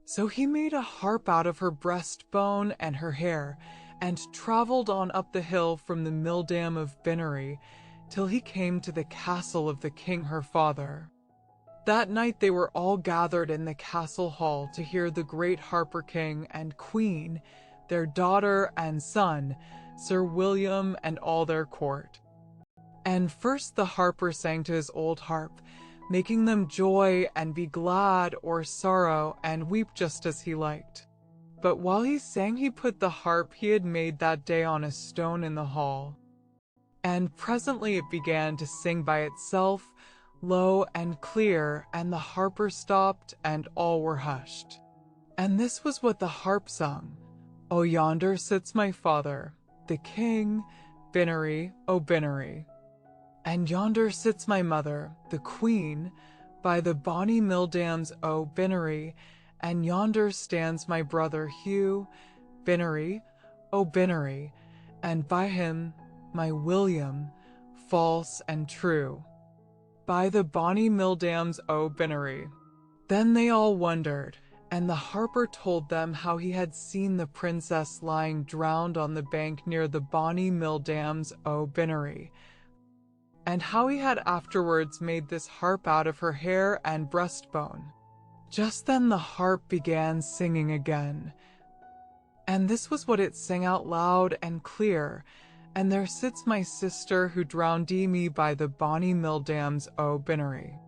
S1: So he made a harp out of her breastbone and her hair, and travelled on up the hill from the mill dam of Binnery, till he came to the castle of the king her father. That night they were all gathered in the castle hall to hear the great harper king and queen, their daughter and son, Sir William, and all their court. And first the harper sang to his old harp, making them joy and be glad or sorrow and weep just as he liked. But while he sang he put the harp he had made that day on a stone in the hall. And presently it began to sing by itself, low and clear, and the harper stopped, and all were hushed. And this was what the harp sung. O yonder sits my father, the king, Binnery, O Binnery. And yonder sits my mother, the queen, by the bonny mill dams o Binnery, and yonder stands my brother Hugh, Binnery, O Binnery, and by him my William, false and true, by the bonny mill dams o Binnery. Then they all wondered, and the harper told them how he had seen the princess lying drowned on the bank near the bonny mill dams o Binnery, and how he had afterwards made this harp out of her hair and breastbone. Just then the harp began singing again, and this was what it sang out loud and clear. And there sits my sister who drowned me by the bonny mill dams o Binnery.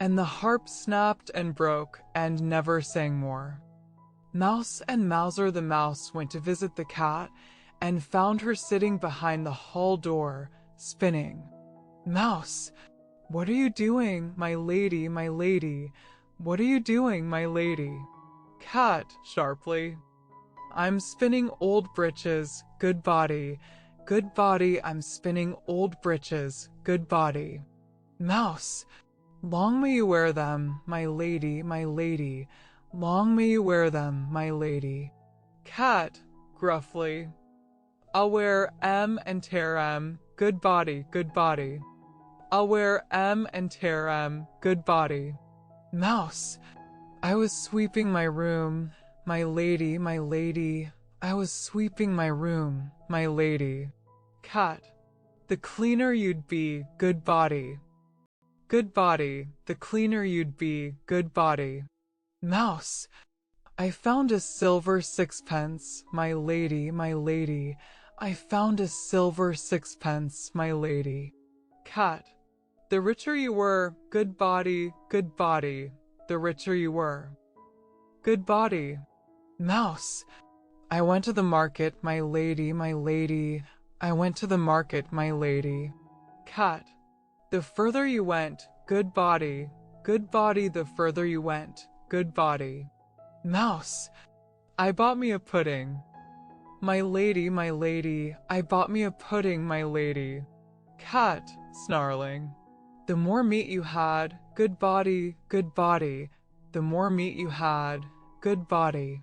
S1: And the harp snapped and broke, and never sang more. Mouse and Mouser the mouse went to visit the cat, and found her sitting behind the hall door, spinning. Mouse, what are you doing, my lady, my lady? What are you doing, my lady? Cat, sharply. I'm spinning old breeches, good body. Good body, I'm spinning old breeches, good body. Mouse, long may you wear them, my lady, my lady. Long may you wear them, my lady. Cat, gruffly. I'll wear M and tear M, good body, good body. I'll wear M and tear M, good body. Mouse, I was sweeping my room, my lady, my lady. I was sweeping my room, my lady. Cat, the cleaner you'd be, good body. Good body, the cleaner you'd be, good body. Mouse, I found a silver sixpence, my lady, my lady. I found a silver sixpence, my lady. Cat, the richer you were, good body, the richer you were. Good body. Mouse, I went to the market, my lady, my lady. I went to the market, my lady. Cat, the further you went, good body, the further you went, good body. Mouse, I bought me a pudding. My lady, I bought me a pudding, my lady. Cat, snarling. The more meat you had, good body, the more meat you had, good body.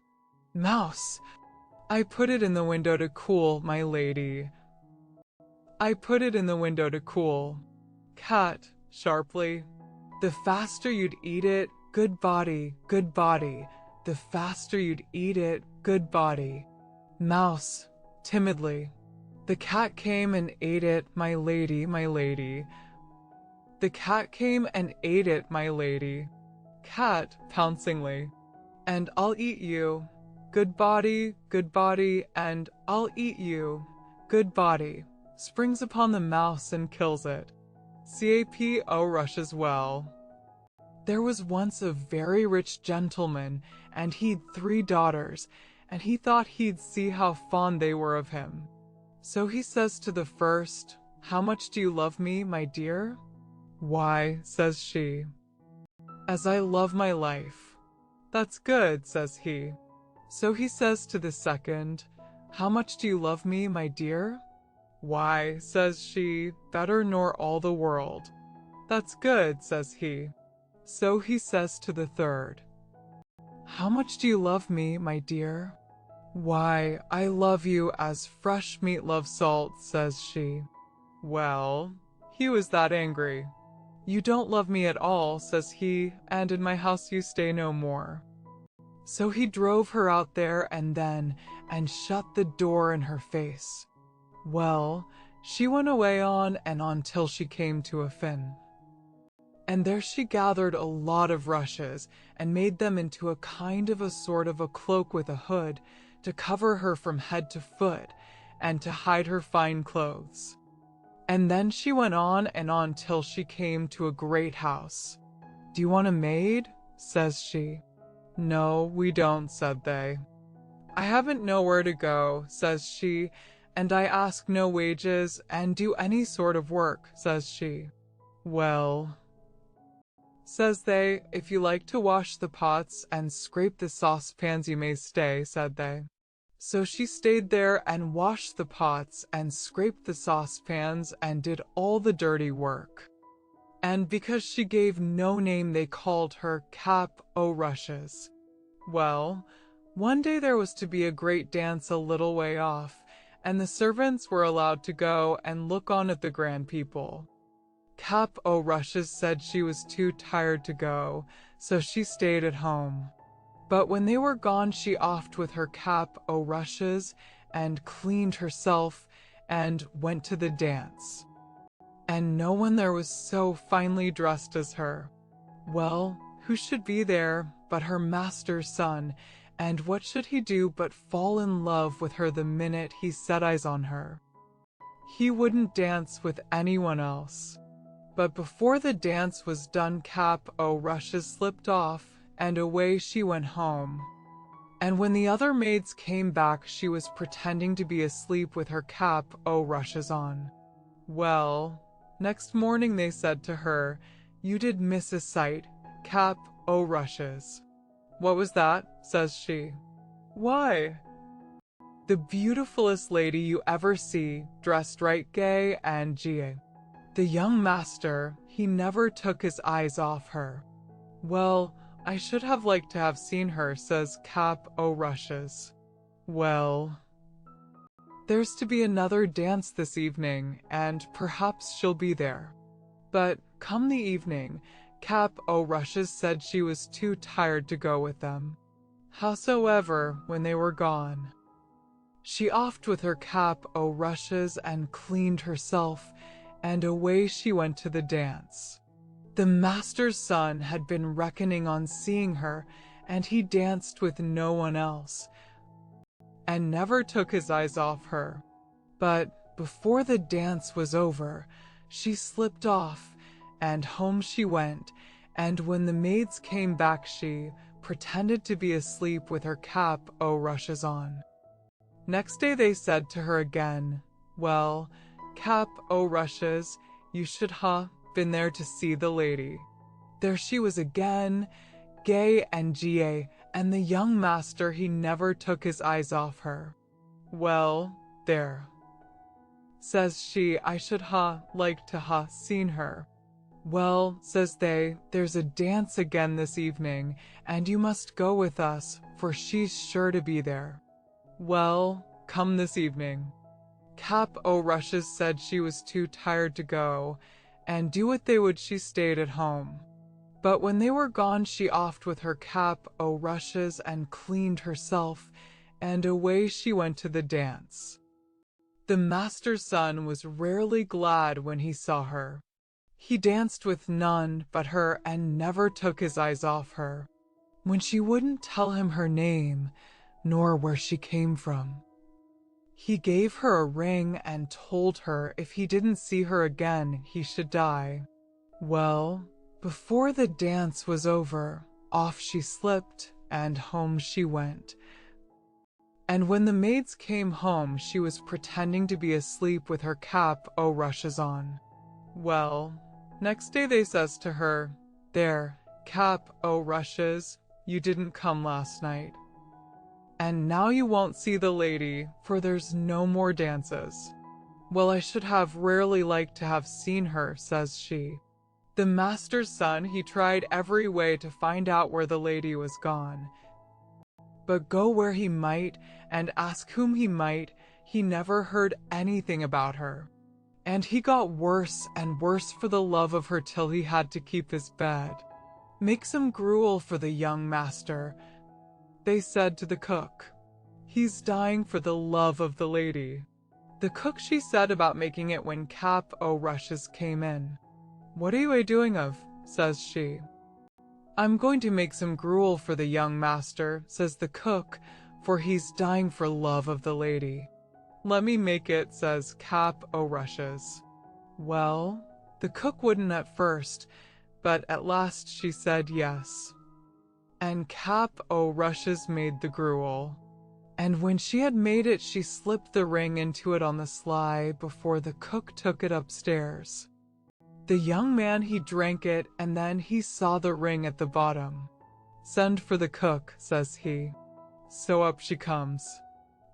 S1: Mouse, I put it in the window to cool, my lady. I put it in the window to cool. Cat, sharply. The faster you'd eat it, good body, the faster you'd eat it, good body. Mouse, timidly. The cat came and ate it, my lady, my lady. The cat came and ate it, my lady. Cat, pouncingly. And I'll eat you, good body, and I'll eat you, good body. Springs upon the mouse and kills it. Capo rushes well. There was once a very rich gentleman, and he'd 3 daughters, and he thought he'd see how fond they were of him. So he says to the first, "How much do you love me, my dear?" "Why," says she, "as I love my life." "That's good," says he. So he says to the second, "How much do you love me, my dear?" "Why," says she, "better nor all the world." "That's good," says he. So he says to the third, "How much do you love me, my dear?" "Why, I love you as fresh meat loves salt," says she. "Well," He was that angry. "You don't love me at all," says he, "and in my house you stay no more." So he drove her out there and shut the door in her face. Well, she went away on and on till she came to a fen. And there she gathered a lot of rushes and made them into a kind of a sort of a cloak with a hood to cover her from head to foot and to hide her fine clothes. And then she went on and on till she came to a great house. "Do you want a maid?" says she. "No, we don't," said they. "I haven't nowhere to go," says she, "and I ask no wages and do any sort of work," says she. "Well," says they, "if you like to wash the pots and scrape the saucepans you may stay," said they. So she stayed there and washed the pots and scraped the saucepans and did all the dirty work. And because she gave no name, they called her Cap o' Rushes. Well, one day there was to be a great dance a little way off, and the servants were allowed to go and look on at the grand people. Cap o' Rushes said she was too tired to go, so she stayed at home. But when they were gone, she offed with her cap o' rushes and cleaned herself and went to the dance. And no one there was so finely dressed as her. Well, who should be there but her master's son, and what should he do but fall in love with her the minute he set eyes on her? He wouldn't dance with anyone else. But before the dance was done, Cap o' Rushes slipped off, and away she went home. And when the other maids came back, she was pretending to be asleep with her cap o' rushes on. Well, next morning they said to her, "You did miss a sight, Cap o' Rushes." "What was that?" says she. "Why, the beautifulest lady you ever see, dressed right gay and gay. The young master, he never took his eyes off her." "Well, I should have liked to have seen her," says Cap o' Rushes. "Well, there's to be another dance this evening, and perhaps she'll be there." But come the evening, Cap o' Rushes said she was too tired to go with them. Howsoever, when they were gone, she offed with her cap o' rushes and cleaned herself, and away she went to the dance. The master's son had been reckoning on seeing her, and he danced with no one else, and never took his eyes off her. But before the dance was over, she slipped off, and home she went, and when the maids came back, she pretended to be asleep with her cap o' rushes on. Next day they said to her again, "Well, Cap o' Rushes, you should ha' been there to see the lady." There she was again, gay and ga, and the young master, he never took his eyes off her. "Well, there," says she, "I should ha' liked to ha' seen her." "Well," says they, "there's a dance again this evening, and you must go with us, for she's sure to be there." Well, come this evening. Cap o' Rushes said she was too tired to go, and do what they would, she stayed at home. But when they were gone, she offed with her cap o' rushes and cleaned herself, and away she went to the dance. The master's son was rarely glad when he saw her. He danced with none but her and never took his eyes off her. When she wouldn't tell him her name, nor where she came from, he gave her a ring and told her if he didn't see her again, he should die. Well, before the dance was over, off she slipped, and home she went. And when the maids came home, she was pretending to be asleep with her cap o' rushes on. Well, next day they says to her, "There, Cap o' Rushes, you didn't come last night. And now you won't see the lady, for there's no more dances." "Well, I should have rarely liked to have seen her," says she. The master's son, he tried every way to find out where the lady was gone. But go where he might, and ask whom he might, he never heard anything about her. And he got worse and worse for the love of her till he had to keep his bed. Make some gruel for the young master, they said to the cook. He's dying for the love of the lady. The cook she said about making it when Cap O'Rushes came in. What are you doing of? Says she. I'm going to make some gruel for the young master, says the cook, for he's dying for love of the lady. Let me make it, says Cap O'Rushes. Well, the cook wouldn't at first, but at last she said yes. And Cap O'Rushes made the gruel. And when she had made it, she slipped the ring into it on the sly before the cook took it upstairs. The young man, he drank it, and then he saw the ring at the bottom. Send for the cook, says he. So up she comes.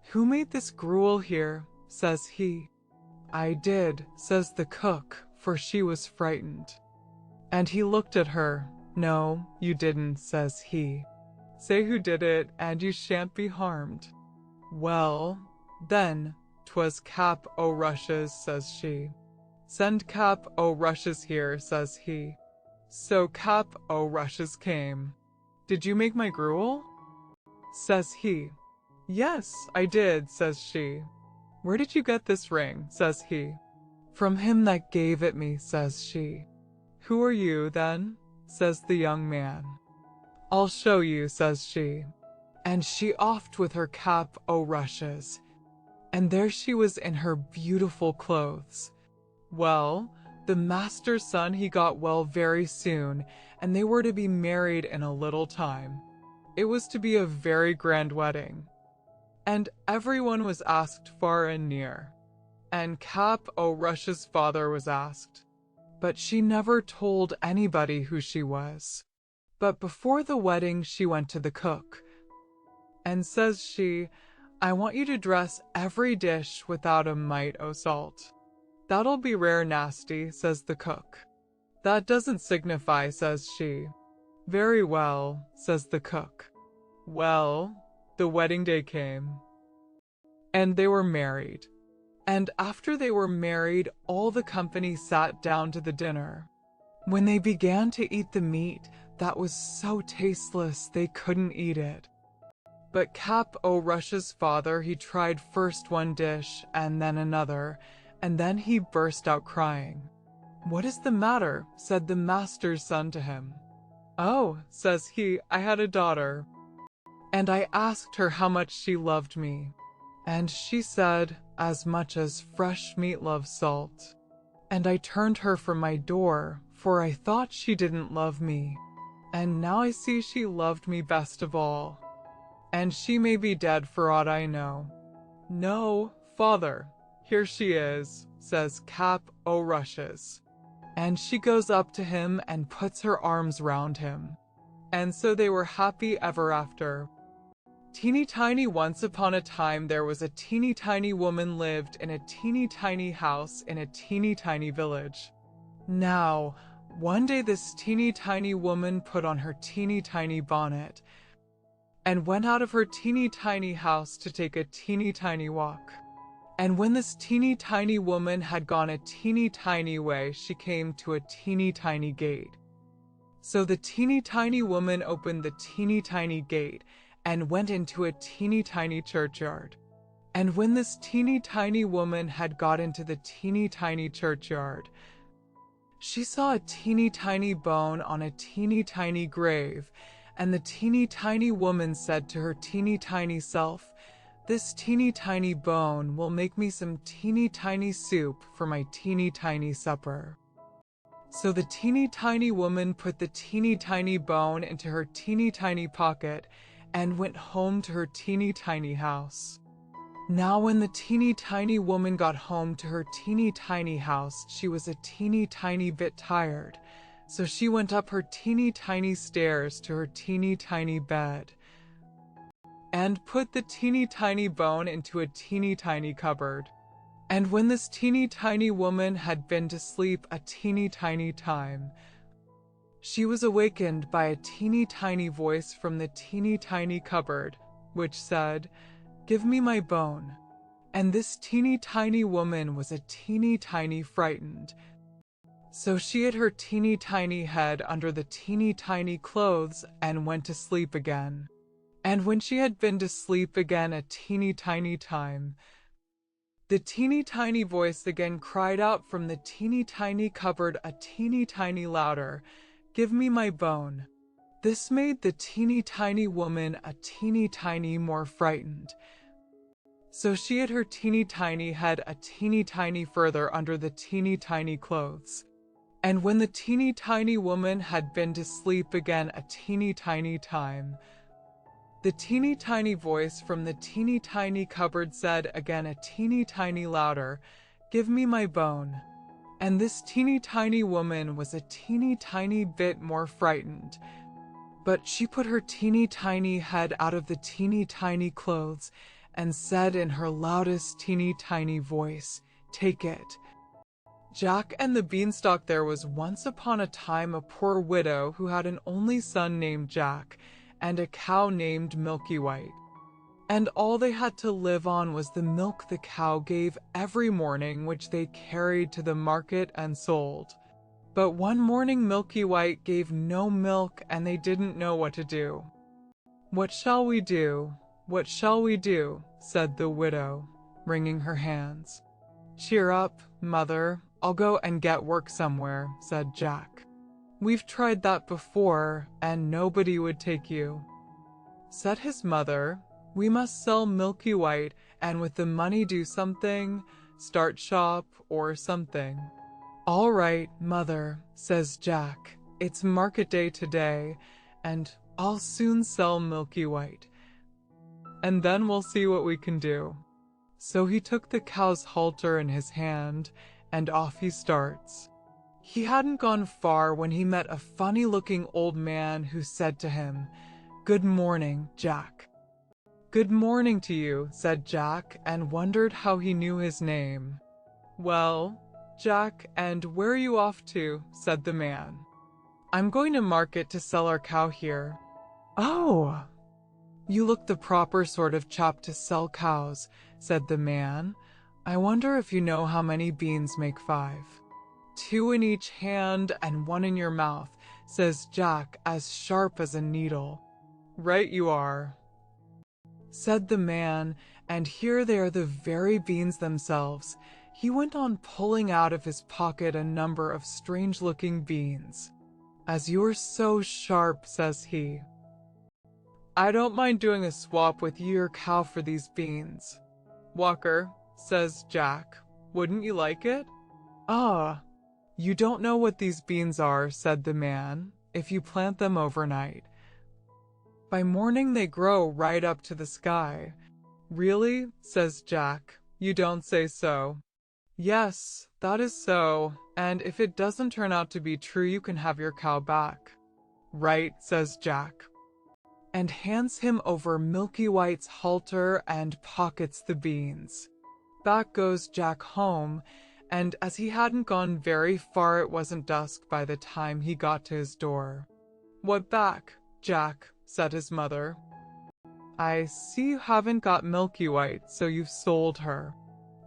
S1: Who made this gruel here? Says he. I did, says the cook, for she was frightened. And he looked at her. No, you didn't, says he. Say who did it, and you shan't be harmed. Well, then, 'twas Cap O'Rushes, says she. Send Cap O'Rushes here, says he. So Cap O'Rushes came. Did you make my gruel? Says he. Yes, I did, says she. Where did you get this ring? Says he. From him that gave it me, says she. Who are you, then? Says the young man. I'll show you, says she. And she offed with her Cap O'Rushes, and there she was in her beautiful clothes. Well, the master's son he got well very soon, and they were to be married in a little time. It was to be a very grand wedding, and everyone was asked far and near, and Cap O'Rush's father was asked, but she never told anybody who she was. But before the wedding she went to the cook, and says she, I want you to dress every dish without a mite o' salt. That'll be rare nasty, says the cook. That doesn't signify, says she. Very well, says the cook. Well, the wedding day came, and they were married. And after they were married, all the company sat down to the dinner. When they began to eat the meat, that was so tasteless they couldn't eat it. But Cap O'Rush's father, he tried first one dish and then another, and then he burst out crying. What is the matter? Said the master's son to him. Oh, says he, I had a daughter, and I asked her how much she loved me. And she said, as much as fresh meat loves salt. And I turned her from my door, for I thought she didn't love me. And now I see she loved me best of all. And she may be dead for aught I know. No, father, here she is, says Cap O'Rushes. And she goes up to him and puts her arms round him. And so they were happy ever after. Teeny tiny once upon a time there was a teeny tiny woman lived in a teeny tiny house in a teeny tiny village. Now, one day this teeny tiny woman put on her teeny tiny bonnet and went out of her teeny tiny house to take a teeny tiny walk. And when this teeny tiny woman had gone a teeny tiny way, she came to a teeny tiny gate. So the teeny tiny woman opened the teeny tiny gate and went into a teeny tiny churchyard. And when this teeny tiny woman had got into the teeny tiny churchyard, she saw a teeny tiny bone on a teeny tiny grave, and the teeny tiny woman said to her teeny tiny self, this teeny tiny bone will make me some teeny tiny soup for my teeny tiny supper. So the teeny tiny woman put the teeny tiny bone into her teeny tiny pocket and went home to her teeny tiny house. Now when the teeny tiny woman got home to her teeny tiny house, she was a teeny tiny bit tired, so she went up her teeny tiny stairs to her teeny tiny bed and put the teeny tiny bone into a teeny tiny cupboard. And when this teeny tiny woman had been to sleep a teeny tiny time, she was awakened by a teeny tiny voice from the teeny tiny cupboard, which said, give me my bone. and this teeny tiny woman was a teeny tiny frightened. So she hid her teeny tiny head under the teeny tiny clothes and went to sleep again. And when she had been to sleep again a teeny tiny time, the teeny tiny voice again cried out from the teeny tiny cupboard a teeny tiny louder, "Give me my bone." This made the teeny tiny woman a teeny tiny more frightened. So she hid her teeny tiny head a teeny tiny further under the teeny tiny clothes. And when the teeny tiny woman had been to sleep again a teeny tiny time, the teeny tiny voice from the teeny tiny cupboard said again a teeny tiny louder, "Give me my bone." And this teeny tiny woman was a teeny tiny bit more frightened. But she put her teeny tiny head out of the teeny tiny clothes and said in her loudest teeny tiny voice, "Take it." Jack and the Beanstalk. There was once upon a time a poor widow who had an only son named Jack and a cow named Milky White. And all they had to live on was the milk the cow gave every morning, which they carried to the market and sold. But one morning Milky White gave no milk and they didn't know what to do. "What shall we do? What shall we do?" said the widow, wringing her hands. "Cheer up, mother. I'll go and get work somewhere," said Jack. "We've tried that before, and nobody would take you." Said his mother, "We must sell Milky White, and with the money do something, start shop or something." "All right, mother," says Jack. "It's market day today, and I'll soon sell Milky White. And then we'll see what we can do." So he took the cow's halter in his hand, and off he starts. He hadn't gone far when he met a funny-looking old man who said to him, "Good morning, Jack." "Good morning to you," said Jack, and wondered how he knew his name. "Well, Jack, and where are you off to?" said the man. "I'm going to market to sell our cow here." "Oh, you look the proper sort of chap to sell cows," said the man. "I wonder if you know how many beans make 5. 2 in each hand and 1 in your mouth," says Jack, as sharp as a needle. "Right you are," said the man, "and here they are, the very beans themselves." He went on pulling out of his pocket a number of strange-looking beans. "As you're so sharp," says he, "I don't mind doing a swap with your cow for these beans." "Walker," says Jack, "wouldn't you like it?" "Ah, you don't know what these beans are," said the man, "if you plant them overnight. By morning they grow right up to the sky." "Really?" says Jack. "You don't say so." "Yes, that is so, and if it doesn't turn out to be true, you can have your cow back." "Right," says Jack, and hands him over Milky White's halter and pockets the beans. Back goes Jack home, and as he hadn't gone very far, it wasn't dusk by the time he got to his door. "What back, Jack?" said his mother. "I see you haven't got Milky White, so you've sold her.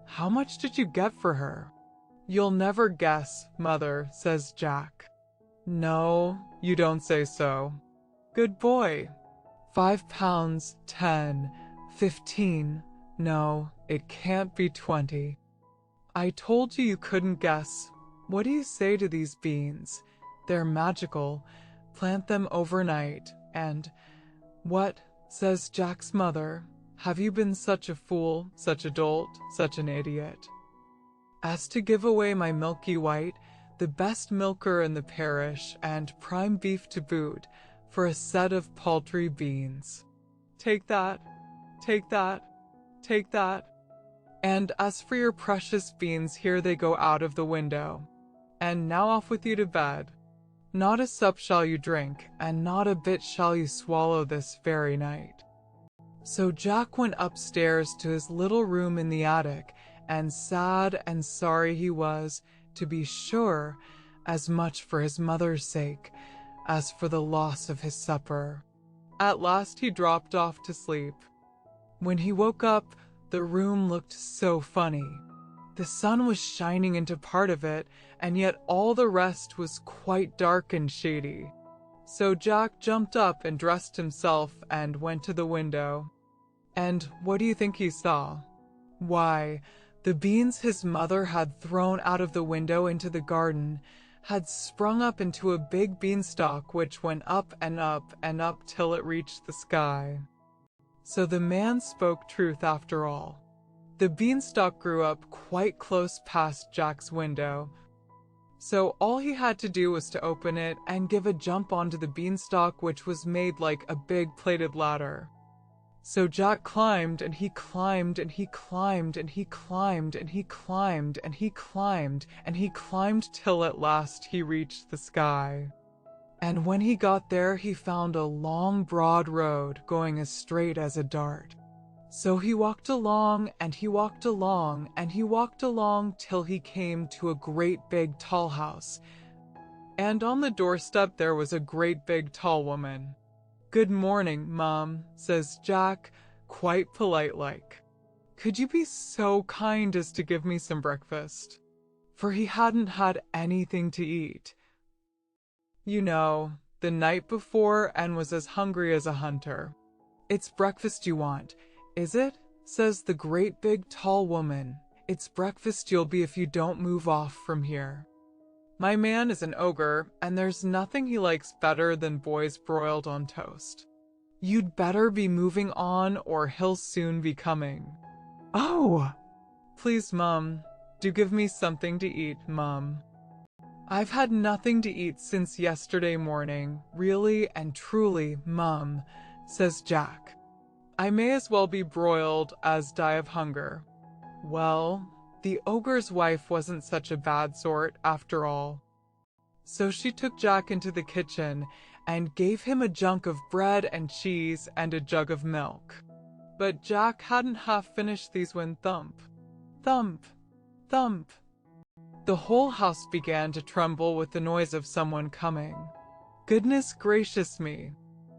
S1: How much did you get for her?" "You'll never guess, mother," says Jack. "No, you don't say so." "Good boy." £5, 10, 15, no, it can't be 20. "I told you you couldn't guess. What do you say to these beans? They're magical. Plant them overnight, and—" "What?" says Jack's mother. "Have you been such a fool, such a dolt, such an idiot, as to give away my Milky White, the best milker in the parish, and prime beef to boot, for a set of paltry beans? Take that, take that, take that. And as for your precious beans, here they go out of the window. And now off with you to bed. Not a sup shall you drink, and not a bit shall you swallow this very night." So Jack went upstairs to his little room in the attic, and sad and sorry he was, to be sure, as much for his mother's sake as for the loss of his supper. At last he dropped off to sleep. When he woke up, The room looked so funny. The sun was shining into part of it, and yet all the rest was quite dark and shady. So Jack jumped up and dressed himself and went to the window. And what do you think he saw? Why, the beans his mother had thrown out of the window into the garden had sprung up into a big beanstalk which went up and up and up till it reached the sky. So the man spoke truth after all. The beanstalk grew up quite close past Jack's window. So all he had to do was to open it and give a jump onto the beanstalk, which was made like a big plated ladder. So Jack climbed and he climbed and he climbed and he climbed and he climbed and he climbed and he climbed till at last he reached the sky. And when he got there, he found a long broad road going as straight as a dart. So he walked along and he walked along and he walked along till he came to a great big tall house. And on the doorstep there was a great big tall woman. "Good morning, Mum," says Jack, quite polite-like. "Could you be so kind as to give me some breakfast?" For he hadn't had anything to eat. You know, the night before, and was as hungry as a hunter. "It's breakfast you want, is it?" says the great big tall woman. "It's breakfast you'll be if you don't move off from here. My man is an ogre, and there's nothing he likes better than boys broiled on toast. You'd better be moving on or he'll soon be coming." "Oh! Please, Mum, do give me something to eat, Mum. I've had nothing to eat since yesterday morning, really and truly, Mum," says Jack. "I may as well be broiled as die of hunger." Well, the ogre's wife wasn't such a bad sort after all. So she took Jack into the kitchen and gave him a junk of bread and cheese and a jug of milk. But Jack hadn't half finished these when thump, thump, thump. The whole house began to tremble with the noise of someone coming. "Goodness gracious me!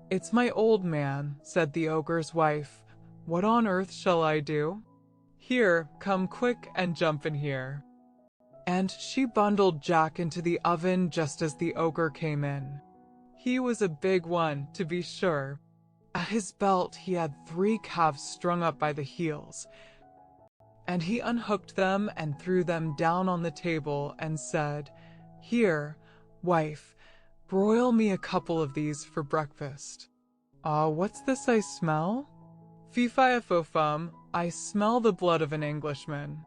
S1: It's my old man," said the ogre's wife. "What on earth shall I do? Here, come quick and jump in here." And she bundled Jack into the oven just as the ogre came in. He was a big one, to be sure. At his belt he had 3 calves strung up by the heels, and he unhooked them and threw them down on the table and said, "Here, wife, broil me a couple of these for breakfast." What's this I smell? Fee-fi-fo-fum, I smell the blood of an Englishman.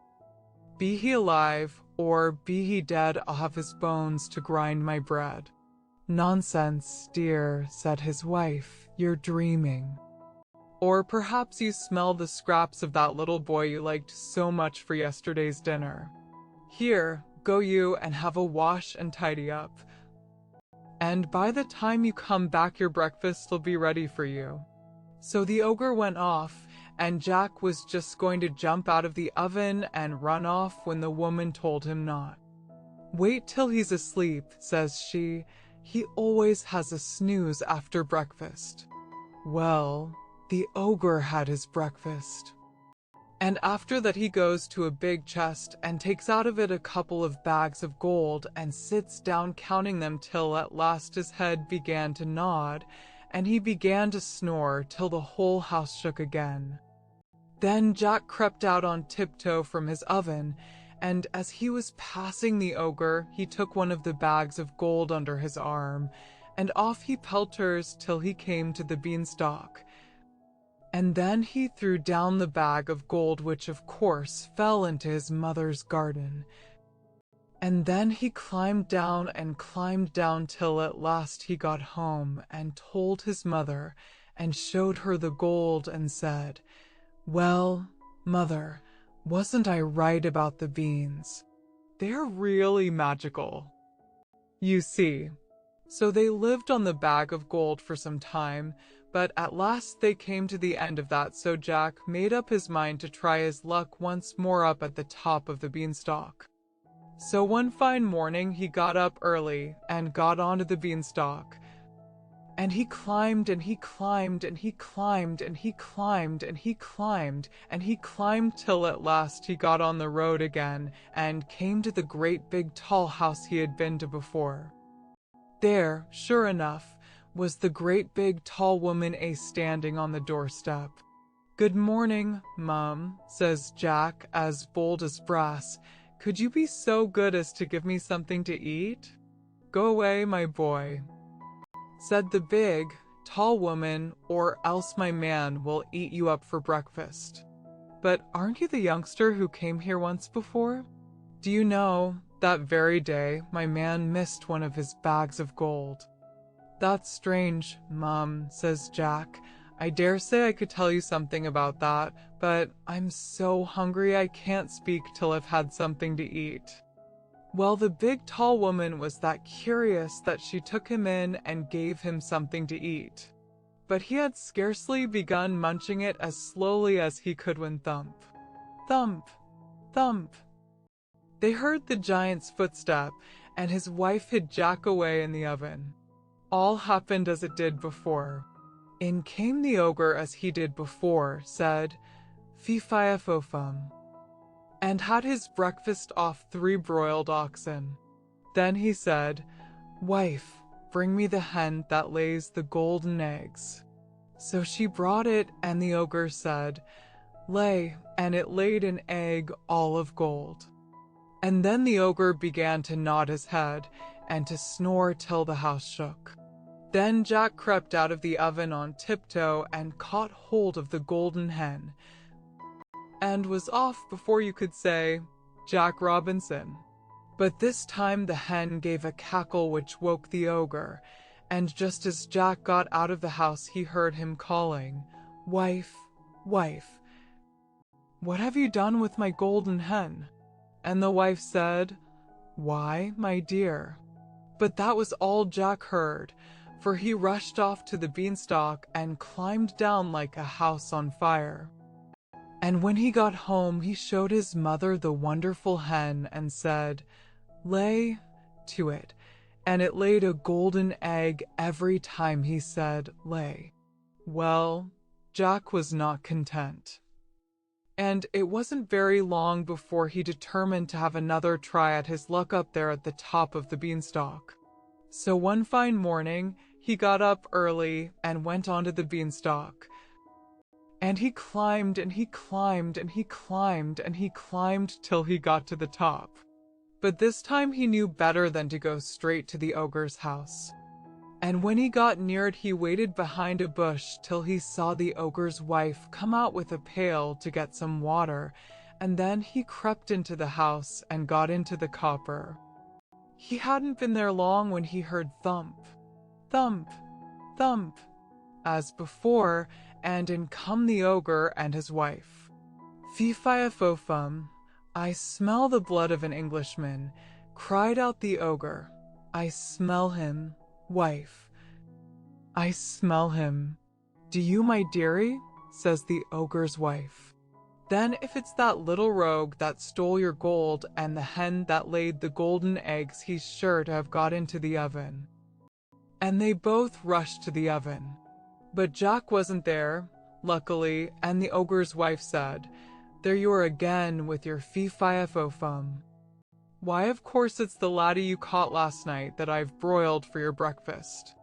S1: Be he alive, or be he dead, I'll have his bones to grind my bread." "Nonsense, dear," said his wife, "you're dreaming. Or perhaps you smell the scraps of that little boy you liked so much for yesterday's dinner. Here, go you and have a wash and tidy up. And by the time you come back your breakfast'll be ready for you." So the ogre went off, and Jack was just going to jump out of the oven and run off when the woman told him not. "Wait till he's asleep," says she. "He always has a snooze after breakfast." Well, the ogre had his breakfast. And after that he goes to a big chest and takes out of it a couple of bags of gold and sits down counting them till at last his head began to nod and he began to snore till the whole house shook again. Then Jack crept out on tiptoe from his oven, and as he was passing the ogre, he took one of the bags of gold under his arm, and off he pelters till he came to the beanstalk. And then he threw down the bag of gold, which of course fell into his mother's garden. And then he climbed down till at last he got home and told his mother and showed her the gold and said, "Well, Mother, wasn't I right about the beans? They're really magical." You see. So they lived on the bag of gold for some time, but at last they came to the end of that, so Jack made up his mind to try his luck once more up at the top of the beanstalk. So one fine morning he got up early and got onto the beanstalk. And he climbed and he climbed and he climbed and he climbed and he climbed and he climbed till at last he got on the road again and came to the great big tall house he had been to before. There, sure enough, was the great big tall woman standing on the doorstep. "Good morning, Mum," says Jack, as bold as brass. "Could you be so good as to give me something to eat?" "Go away, my boy," said the big, tall woman, "or else my man will eat you up for breakfast." "But aren't you the youngster who came here once before? Do you know, that very day my man missed one of his bags of gold." "That's strange, Mum," says Jack. "I dare say I could tell you something about that, but I'm so hungry I can't speak till I've had something to eat." Well, the big tall woman was that curious that she took him in and gave him something to eat. But he had scarcely begun munching it as slowly as he could when thump, thump, thump. They heard the giant's footstep, and his wife hid Jack away in the oven. All happened as it did before. In came the ogre as he did before, said, "Fee-fi-a-fo-fum," and had his breakfast off 3 broiled oxen. Then he said, "Wife, bring me the hen that lays the golden eggs." So she brought it, and the ogre said, "Lay," and it laid an egg all of gold. And then the ogre began to nod his head, and to snore till the house shook. Then Jack crept out of the oven on tiptoe and caught hold of the golden hen, and was off before you could say, Jack Robinson. But this time the hen gave a cackle which woke the ogre, and just as Jack got out of the house he heard him calling, "Wife, wife, what have you done with my golden hen?" And the wife said, "Why, my dear." But that was all Jack heard, for he rushed off to the beanstalk and climbed down like a house on fire. And when he got home, he showed his mother the wonderful hen and said, "Lay," to it, and it laid a golden egg every time he said, "Lay." Well, Jack was not content. And it wasn't very long before he determined to have another try at his luck up there at the top of the beanstalk. So one fine morning, he got up early and went onto the beanstalk. And he climbed and he climbed and he climbed and he climbed till he got to the top. But this time he knew better than to go straight to the ogre's house. And when he got near it, he waited behind a bush till he saw the ogre's wife come out with a pail to get some water, and then he crept into the house and got into the copper. He hadn't been there long when he heard thump, thump, thump, as before, and in come the ogre and his wife. "Fee-fi-a-fo-fum, I smell the blood of an Englishman," cried out the ogre. "I smell him, wife. I smell him." "Do you, my dearie?" says the ogre's wife. "Then if it's that little rogue that stole your gold and the hen that laid the golden eggs, he's sure to have got into the oven." And they both rushed to the oven. But Jack wasn't there, luckily, and the ogre's wife said, "There you are again with your fee-fi-a-fo-fum. Why, of course it's the laddie you caught last night that I've broiled for your breakfast.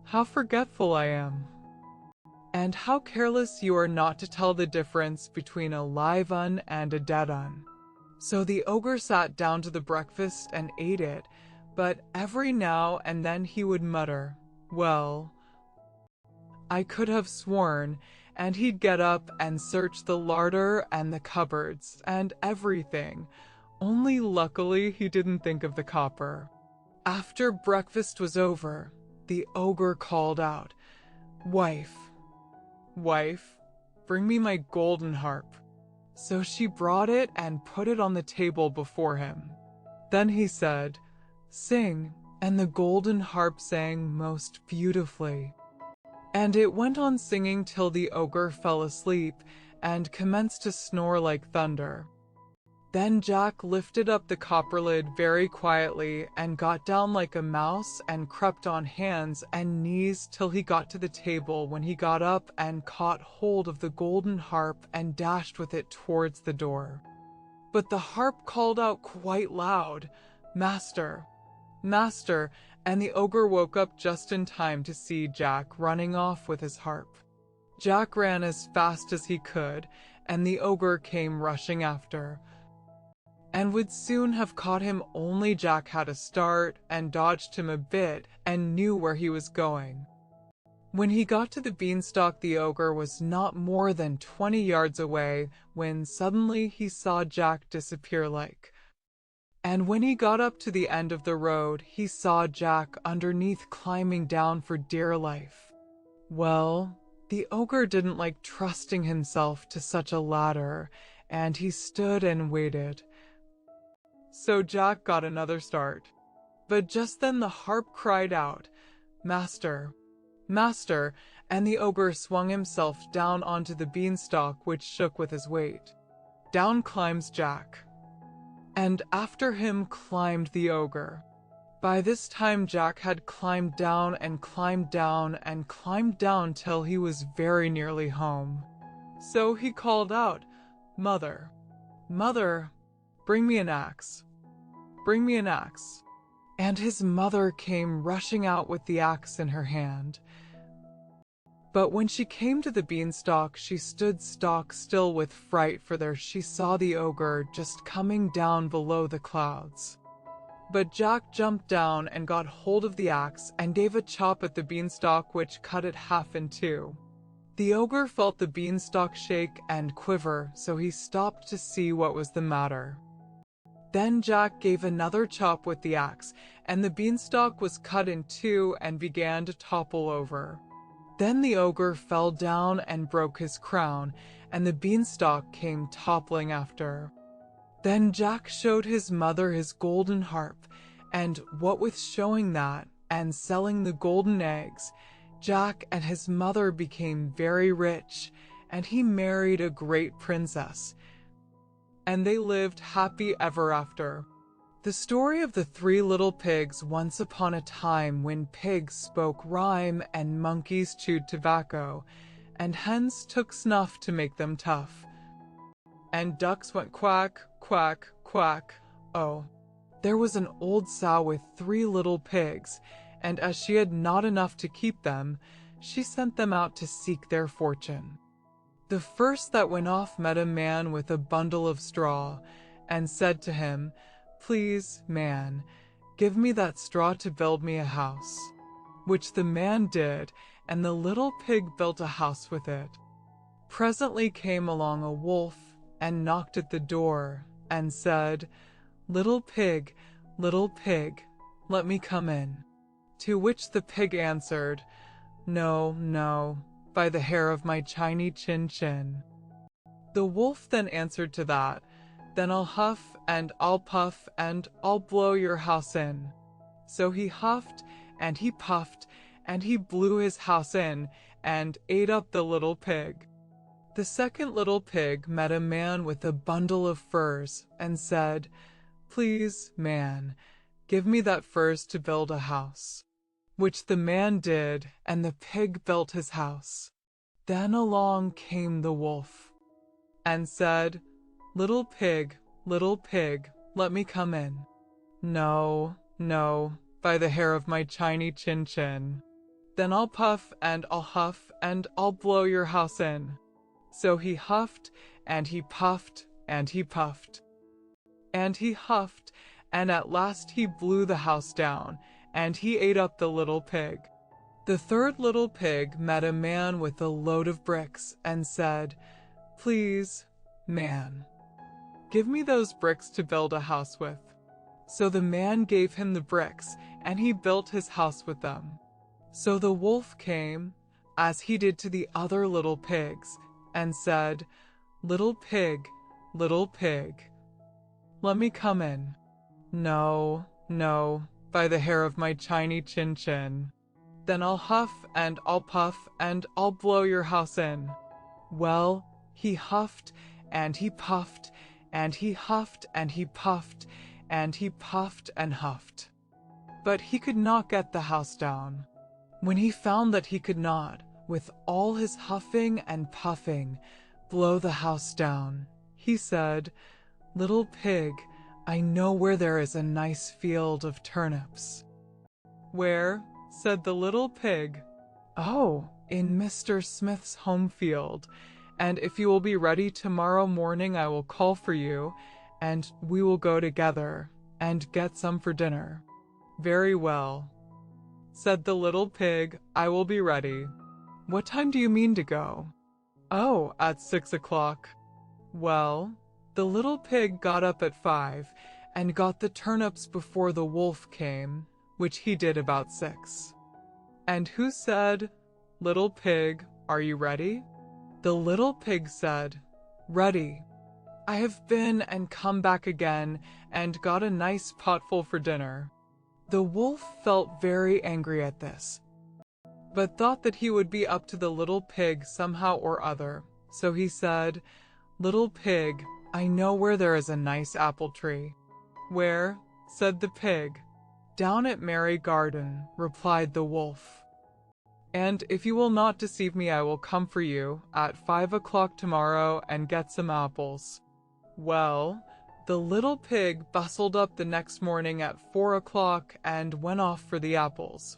S1: How forgetful I am. And how careless you are not to tell the difference between a live un and a dead un." So the ogre sat down to the breakfast and ate it, but every now and then he would mutter, "Well, I could have sworn," and he'd get up and search the larder and the cupboards and everything, only luckily he didn't think of the copper. After breakfast was over, the ogre called out, "Wife, wife, bring me my golden harp." So she brought it and put it on the table before him. Then he said, "Sing," and the golden harp sang most beautifully. And it went on singing till the ogre fell asleep and commenced to snore like thunder. Then Jack lifted up the copper lid very quietly and got down like a mouse and crept on hands and knees till he got to the table, when he got up and caught hold of the golden harp and dashed with it towards the door. But the harp called out quite loud, "Master, Master," and the ogre woke up just in time to see Jack running off with his harp. Jack ran as fast as he could, and the ogre came rushing after, and would soon have caught him, only Jack had a start and dodged him a bit and knew where he was going. When he got to the beanstalk, the ogre was not more than 20 yards away, when suddenly he saw Jack disappear and when he got up to the end of the road, he saw Jack underneath climbing down for dear life. Well, the ogre didn't like trusting himself to such a ladder, and he stood and waited. So Jack got another start. But just then the harp cried out, "Master, Master," and the ogre swung himself down onto the beanstalk, which shook with his weight. Down climbs Jack, and after him climbed the ogre. By this time Jack had climbed down and climbed down and climbed down till he was very nearly home. So he called out, "Mother, Mother, bring me an axe. Bring me an axe." And his mother came rushing out with the axe in her hand. But when she came to the beanstalk, she stood stock still with fright, for there she saw the ogre just coming down below the clouds. But Jack jumped down and got hold of the axe and gave a chop at the beanstalk, which cut it half in two. The ogre felt the beanstalk shake and quiver, so he stopped to see what was the matter. Then Jack gave another chop with the axe, and the beanstalk was cut in two and began to topple over. Then the ogre fell down and broke his crown, and the beanstalk came toppling after. Then Jack showed his mother his golden harp, and what with showing that and selling the golden eggs, Jack and his mother became very rich, and he married a great princess, and they lived happy ever after. The story of the three little pigs. Once upon a time, when pigs spoke rhyme and monkeys chewed tobacco, and hens took snuff to make them tough, and ducks went quack, quack, quack. Oh, there was an old sow with three little pigs, and as she had not enough to keep them, she sent them out to seek their fortune. The first that went off met a man with a bundle of straw, and said to him, "Please, man, give me that straw to build me a house." Which the man did, and the little pig built a house with it. Presently came along a wolf, and knocked at the door, and said, little pig, let me come in." To which the pig answered, "No, no, by the hair of my chiny chin." The wolf then answered to that, "Then I'll huff and I'll puff and I'll blow your house in." So he huffed and he puffed and he blew his house in and ate up the little pig. The second little pig met a man with a bundle of furs, and said, "Please, man, give me that furs to build a house." Which the man did, and the pig built his house. Then along came the wolf, and said, little pig, let me come in." "No, no, by the hair of my chiny chin." "Then I'll puff and I'll huff and I'll blow your house in." So he huffed and he puffed and he puffed and he huffed, and at last he blew the house down, and he ate up the little pig. The third little pig met a man with a load of bricks, and said, "Please, man, give me those bricks to build a house with." So the man gave him the bricks, and he built his house with them. So the wolf came, as he did to the other little pigs, and said, little pig, let me come in." "No, no, by the hair of my chiny chin." "Then I'll huff and I'll puff and I'll blow your house in." Well, he huffed and he puffed and he huffed and he puffed, and he puffed and huffed. But he could not get the house down. When he found that he could not, with all his huffing and puffing, blow the house down, he said, "Little pig, I know where there is a nice field of turnips." "Where?" said the little pig. "Oh, in Mr. Smith's home field, and if you will be ready tomorrow morning I will call for you, and we will go together, and get some for dinner." "Very well," said the little pig, "I will be ready." "What time do you mean to go?" "Oh, at 6 o'clock." Well, the little pig got up at 5, and got the turnips before the wolf came, which he did about 6. And who said, "Little pig, are you ready?" The little pig said, "Ready. I have been and come back again, and got a nice potful for dinner." The wolf felt very angry at this, but thought that he would be up to the little pig somehow or other. So he said, "Little pig, I know where there is a nice apple tree." "Where?" said the pig. "Down at Mary Garden," replied the wolf. "And if you will not deceive me, I will come for you at 5 o'clock tomorrow and get some apples." Well, the little pig bustled up the next morning at 4 o'clock and went off for the apples,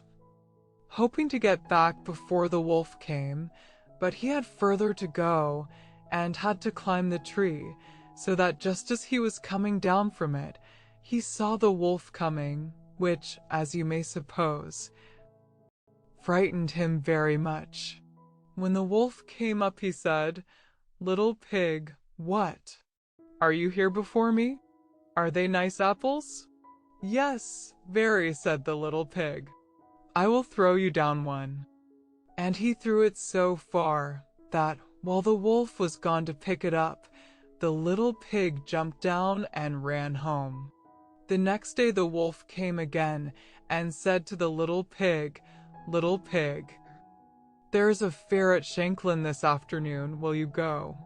S1: hoping to get back before the wolf came, but he had further to go and had to climb the tree, so that just as he was coming down from it, he saw the wolf coming, which, as you may suppose, frightened him very much. When the wolf came up, he said, "Little pig, what? Are you here before me? Are they nice apples?" "Yes, very," said the little pig. "I will throw you down one." And he threw it so far that, while the wolf was gone to pick it up, the little pig jumped down and ran home. The next day the wolf came again and said to the little pig, "Little pig, there is a fair at Shanklin this afternoon. Will you go?"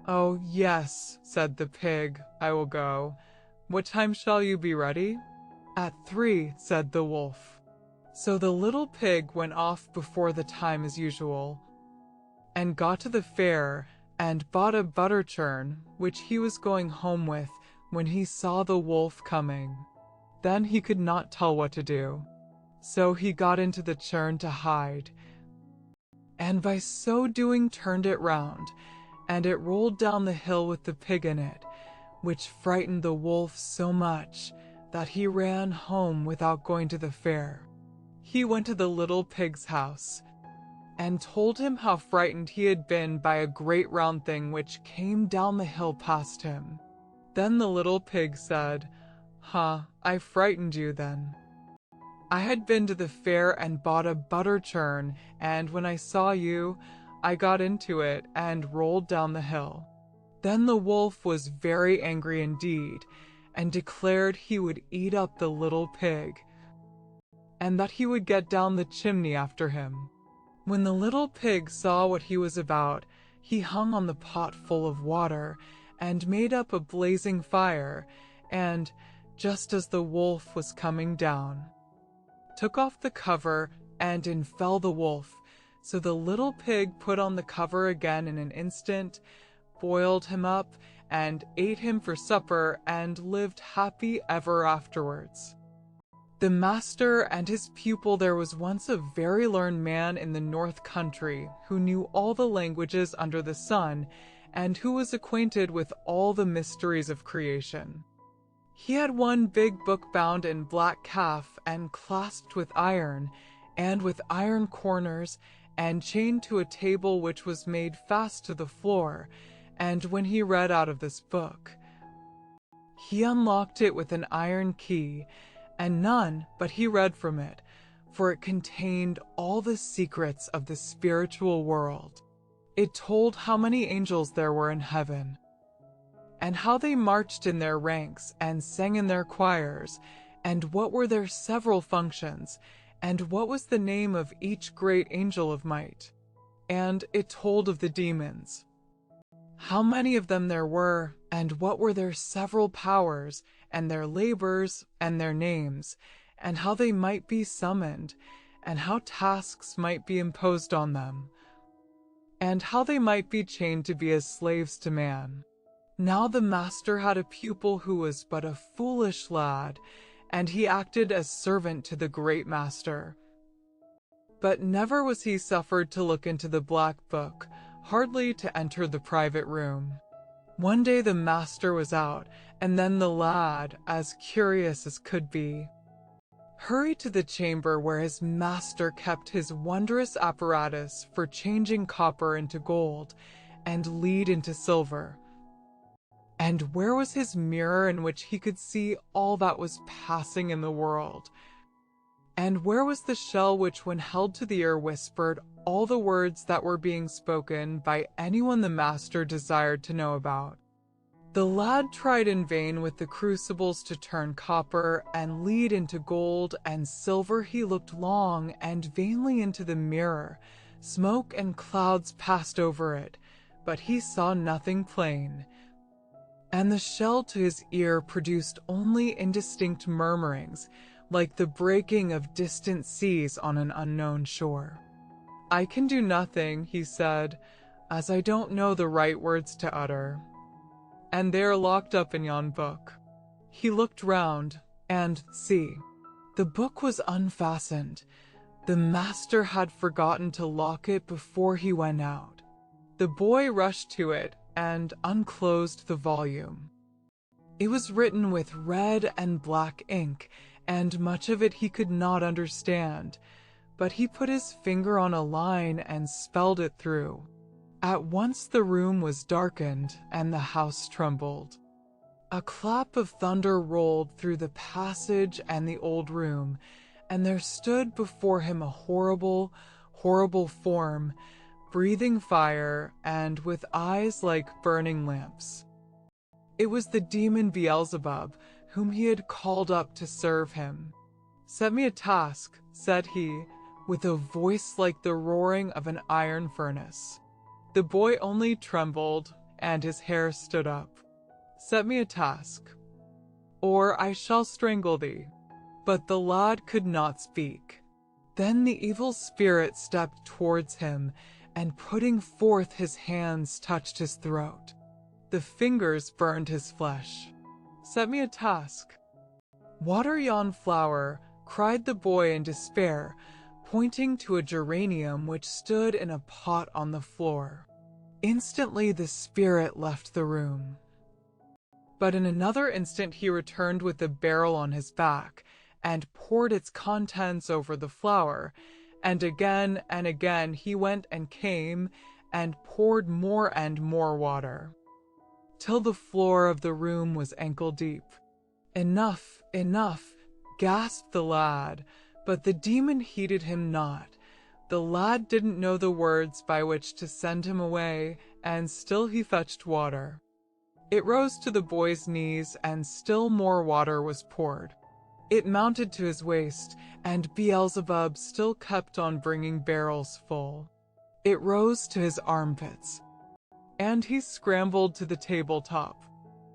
S1: "Oh, yes," said the pig, "I will go. What time shall you be ready?" "At 3, said the wolf. So the little pig went off before the time as usual, and got to the fair and bought a butter churn, which he was going home with when he saw the wolf coming. Then he could not tell what to do, so he got into the churn to hide, and by so doing turned it round, and it rolled down the hill with the pig in it, which frightened the wolf so much that he ran home without going to the fair. He went to the little pig's house, and told him how frightened he had been by a great round thing which came down the hill past him. Then the little pig said, I frightened you then. I had been to the fair and bought a butter churn, and when I saw you, I got into it and rolled down the hill." Then the wolf was very angry indeed, and declared he would eat up the little pig, and that he would get down the chimney after him. When the little pig saw what he was about, he hung on the pot full of water, and made up a blazing fire, and, just as the wolf was coming down, took off the cover, and in fell the wolf. So the little pig put on the cover again in an instant, boiled him up, and ate him for supper, and lived happy ever afterwards. The master and his pupil. There was once a very learned man in the north country, who knew all the languages under the sun, and who was acquainted with all the mysteries of creation. He had one big book bound in black calf, and clasped with iron, and with iron corners, and chained to a table which was made fast to the floor. And when he read out of this book, he unlocked it with an iron key, and none but he read from it, for it contained all the secrets of the spiritual world. It told how many angels there were in heaven, and how they marched in their ranks and sang in their choirs, and what were their several functions, and what was the name of each great angel of might. And it told of the demons, how many of them there were, and what were their several powers, and their labors, and their names, and how they might be summoned, and how tasks might be imposed on them, and how they might be chained to be as slaves to man. Now the master had a pupil who was but a foolish lad, and he acted as servant to the great master. But never was he suffered to look into the black book, hardly to enter the private room. One day the master was out, and then the lad, as curious as could be, hurried to the chamber where his master kept his wondrous apparatus for changing copper into gold, and lead into silver. And where was his mirror in which he could see all that was passing in the world? And where was the shell which, when held to the ear, whispered all the words that were being spoken by anyone the master desired to know about? The lad tried in vain with the crucibles to turn copper and lead into gold and silver. He looked long and vainly into the mirror. Smoke and clouds passed over it, but he saw nothing plain. And the shell to his ear produced only indistinct murmurings, like the breaking of distant seas on an unknown shore. "I can do nothing," he said, "as I don't know the right words to utter. And they are locked up in yon book." He looked round, and, see, the book was unfastened. The master had forgotten to lock it before he went out. The boy rushed to it and unclosed the volume. It was written with red and black ink, and much of it he could not understand, but he put his finger on a line and spelled it through. At once the room was darkened, and the house trembled. A clap of thunder rolled through the passage and the old room, and there stood before him a horrible, horrible form, breathing fire, and with eyes like burning lamps. It was the demon Beelzebub, whom he had called up to serve him. "Set me a task," said he, with a voice like the roaring of an iron furnace. The boy only trembled, and his hair stood up. "Set me a task, or I shall strangle thee." But the lad could not speak. Then the evil spirit stepped towards him, and putting forth his hands touched his throat. The fingers burned his flesh. "Set me a task." "Water yon flower," cried the boy in despair, pointing to a geranium which stood in a pot on the floor. Instantly the spirit left the room. But in another instant he returned with the barrel on his back, and poured its contents over the flower, and again he went and came, and poured more and more water, till the floor of the room was ankle deep. "Enough, enough," gasped the lad, but the demon heeded him not. The lad didn't know the words by which to send him away, and still he fetched water. It rose to the boy's knees, and still more water was poured. It mounted to his waist, and Beelzebub still kept on bringing barrels full. It rose to his armpits, and he scrambled to the tabletop.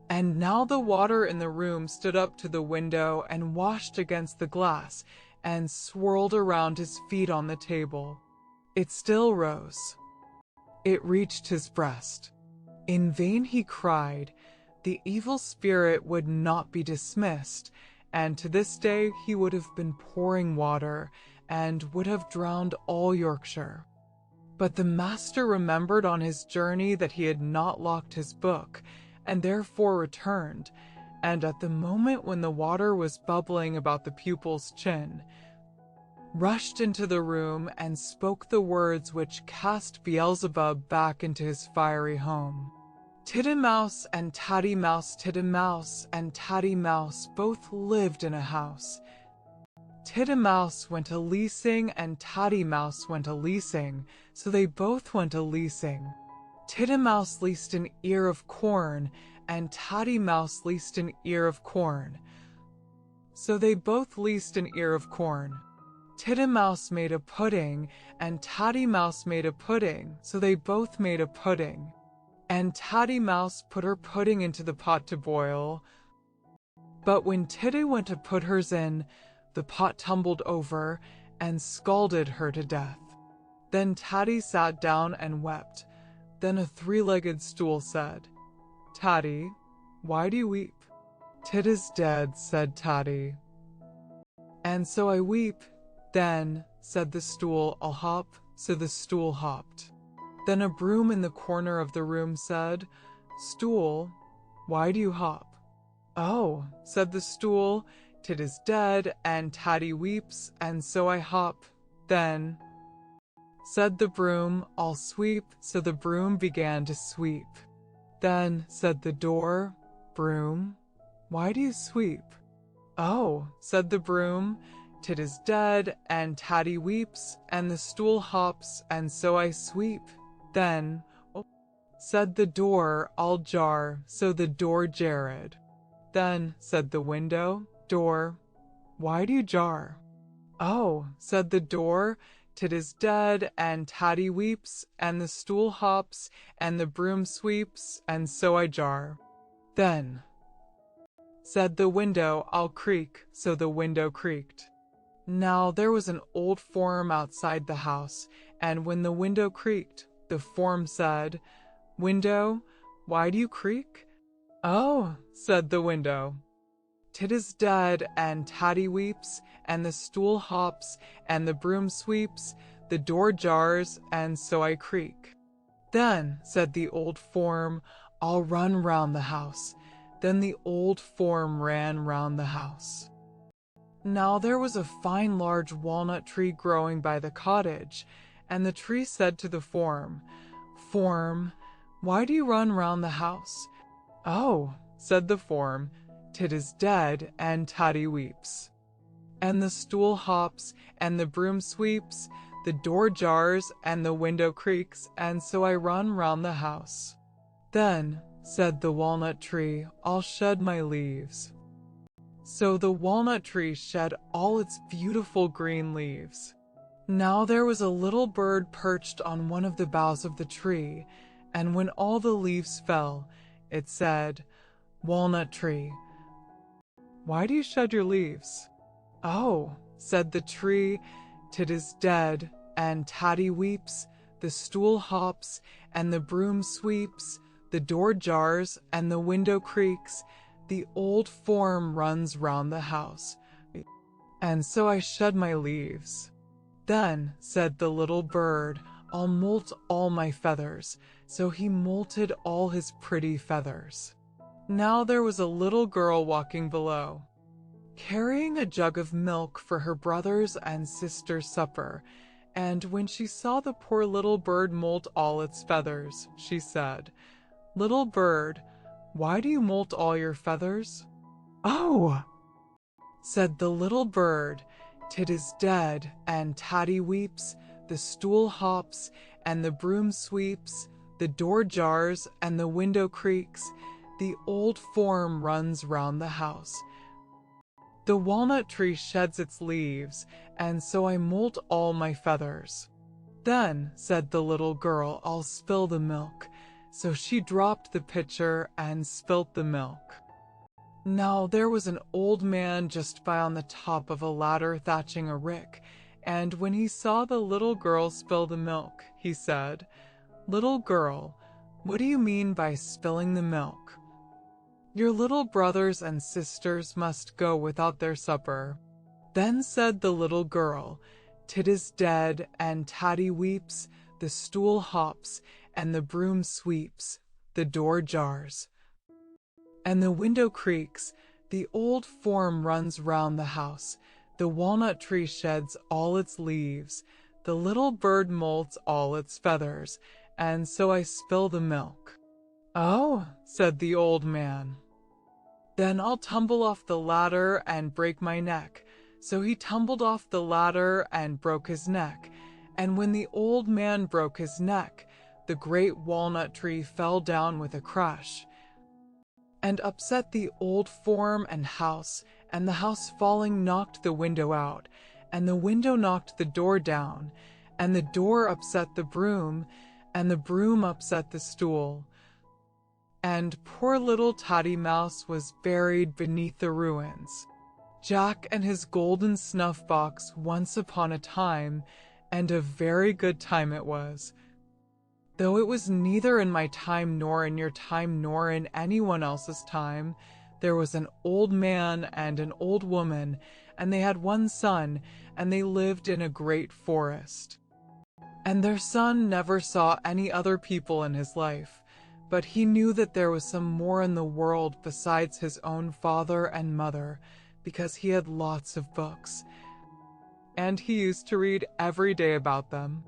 S1: And now the water in the room stood up to the window and washed against the glass, and swirled around his feet on the table. It still rose. It reached his breast. In vain he cried. The evil spirit would not be dismissed, and to this day he would have been pouring water, and would have drowned all Yorkshire. But the master remembered on his journey that he had not locked his book, and therefore returned, and at the moment when the water was bubbling about the pupil's chin, rushed into the room and spoke the words which cast Beelzebub back into his fiery home. Tittymouse and Tattymouse, Tittymouse and Tattymouse both lived in a house. Tittymouse went a-leasing and Tattymouse went a-leasing, so they both went a-leasing. Tittymouse leased an ear of corn, and Tattymouse leased an ear of corn, so they both leased an ear of corn. Tittymouse made a pudding, and Tattymouse made a pudding, so they both made a pudding. and Tatty Mouse put her pudding into the pot to boil. But when Titty went to put hers in, the pot tumbled over and scalded her to death. Then Tatty sat down and wept. Then a three-legged stool said, "Tatty, why do you weep?" "Tit is dead," said Tatty. "And so I weep." "Then," said the stool, "I'll hop." So the stool hopped. Then a broom in the corner of the room said, "Stool, why do you hop?" "Oh," said the stool, "Tit is dead, and Tatty weeps, and so I hop." "Then," said the broom, "I'll sweep." So the broom began to sweep. "Then," said the door, "Broom, why do you sweep?" "Oh," said the broom, "Tit is dead, and Tatty weeps, and the stool hops, and so I sweep." "Then," said the door, "I'll jar." So the door jarred. "Then," said the window, "Door, why do you jar?" "Oh," said the door, "Tit is dead, and Tatty weeps, and the stool hops, and the broom sweeps, and so I jar." "Then," said the window, "I'll creak." So the window creaked. Now there was an old form outside the house, and when the window creaked, the form said, "Window, why do you creak?" "Oh," said the window, "Tit is dead, and Tatty weeps, and the stool hops, and the broom sweeps, the door jars, and so I creak." "Then," said the old form, "I'll run round the house." Then the old form ran round the house. Now there was a fine large walnut tree growing by the cottage, and the tree said to the form, "Form, why do you run round the house?" "Oh," said the form, "Tit is dead, and Tatty weeps, and the stool hops, and the broom sweeps, the door jars, and the window creaks, and so I run round the house." "Then," said the walnut tree, "I'll shed my leaves." So the walnut tree shed all its beautiful green leaves. Now there was a little bird perched on one of the boughs of the tree, and when all the leaves fell, it said, "Walnut tree, why do you shed your leaves?" "Oh," said the tree, "Tit is dead, and Tatty weeps, the stool hops, and the broom sweeps, the door jars, and the window creaks, the old form runs round the house, and so I shed my leaves." "Then," said the little bird, "I'll molt all my feathers." So he molted all his pretty feathers. Now there was a little girl walking below, carrying a jug of milk for her brothers and sisters' supper, and when she saw the poor little bird molt all its feathers, she said, "Little bird, why do you molt all your feathers?" "Oh," said the little bird, "Tit is dead, and Tatty weeps, the stool hops, and the broom sweeps, the door jars, and the window creaks, the old form runs round the house. The walnut tree sheds its leaves, and so I molt all my feathers." "Then," said the little girl, "I'll spill the milk." So she dropped the pitcher and spilt the milk. Now there was an old man just by on the top of a ladder thatching a rick, and when he saw the little girl spill the milk, he said, "Little girl, what do you mean by spilling the milk? Your little brothers and sisters must go without their supper." Then said the little girl, "Tit is dead, and Tatty weeps, the stool hops, and the broom sweeps, the door jars, and the window creaks, the old form runs round the house, the walnut tree sheds all its leaves, the little bird molts all its feathers, and so I spill the milk." "Oh," said the old man, "then I'll tumble off the ladder and break my neck." So he tumbled off the ladder and broke his neck, and when the old man broke his neck, the great walnut tree fell down with a crash, and upset the old form and the house falling knocked the window out, and the window knocked the door down, and the door upset the broom, and the broom upset the stool. and poor little Tatty Mouse was buried beneath the ruins. Jack and his golden snuff box once upon a time, and a very good time it was. Though it was neither in my time nor in your time nor in anyone else's time, there was an old man and an old woman, and they had one son, and they lived in a great forest. And their son never saw any other people in his life, but he knew that there was some more in the world besides his own father and mother, because he had lots of books, and he used to read every day about them.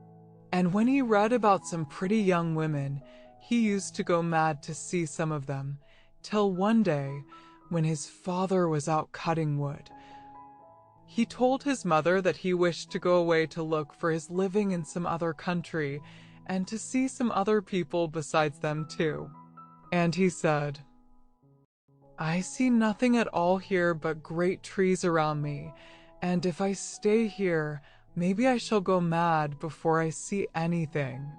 S1: And when he read about some pretty young women, he used to go mad to see some of them, till one day, when his father was out cutting wood, he told his mother that he wished to go away to look for his living in some other country, and to see some other people besides them too. And he said, "I see nothing at all here but great trees around me, and if I stay here, maybe I shall go mad before I see anything."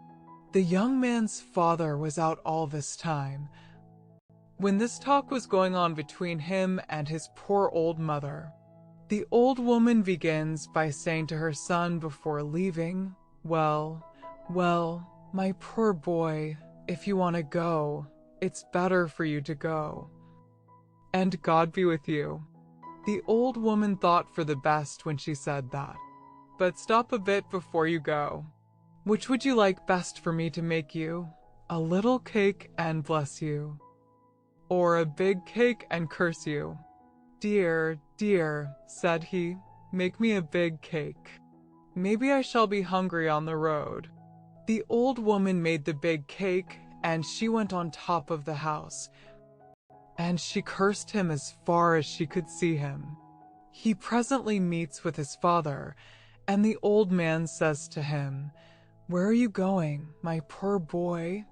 S1: The young man's father was out all this time. When this talk was going on between him and his poor old mother, the old woman begins by saying to her son before leaving, well, my poor boy, if you want to go, it's better for you to go. And God be with you." The old woman thought for the best when she said that. "But stop a bit before you go. Which would you like best for me to make you? A little cake and bless you, or a big cake and curse you?" "Dear, dear," said he, "make me a big cake. Maybe I shall be hungry on the road." The old woman made the big cake, and she went on top of the house, and she cursed him as far as she could see him. He presently meets with his father, and the old man says to him, "Where are you going, my poor boy?"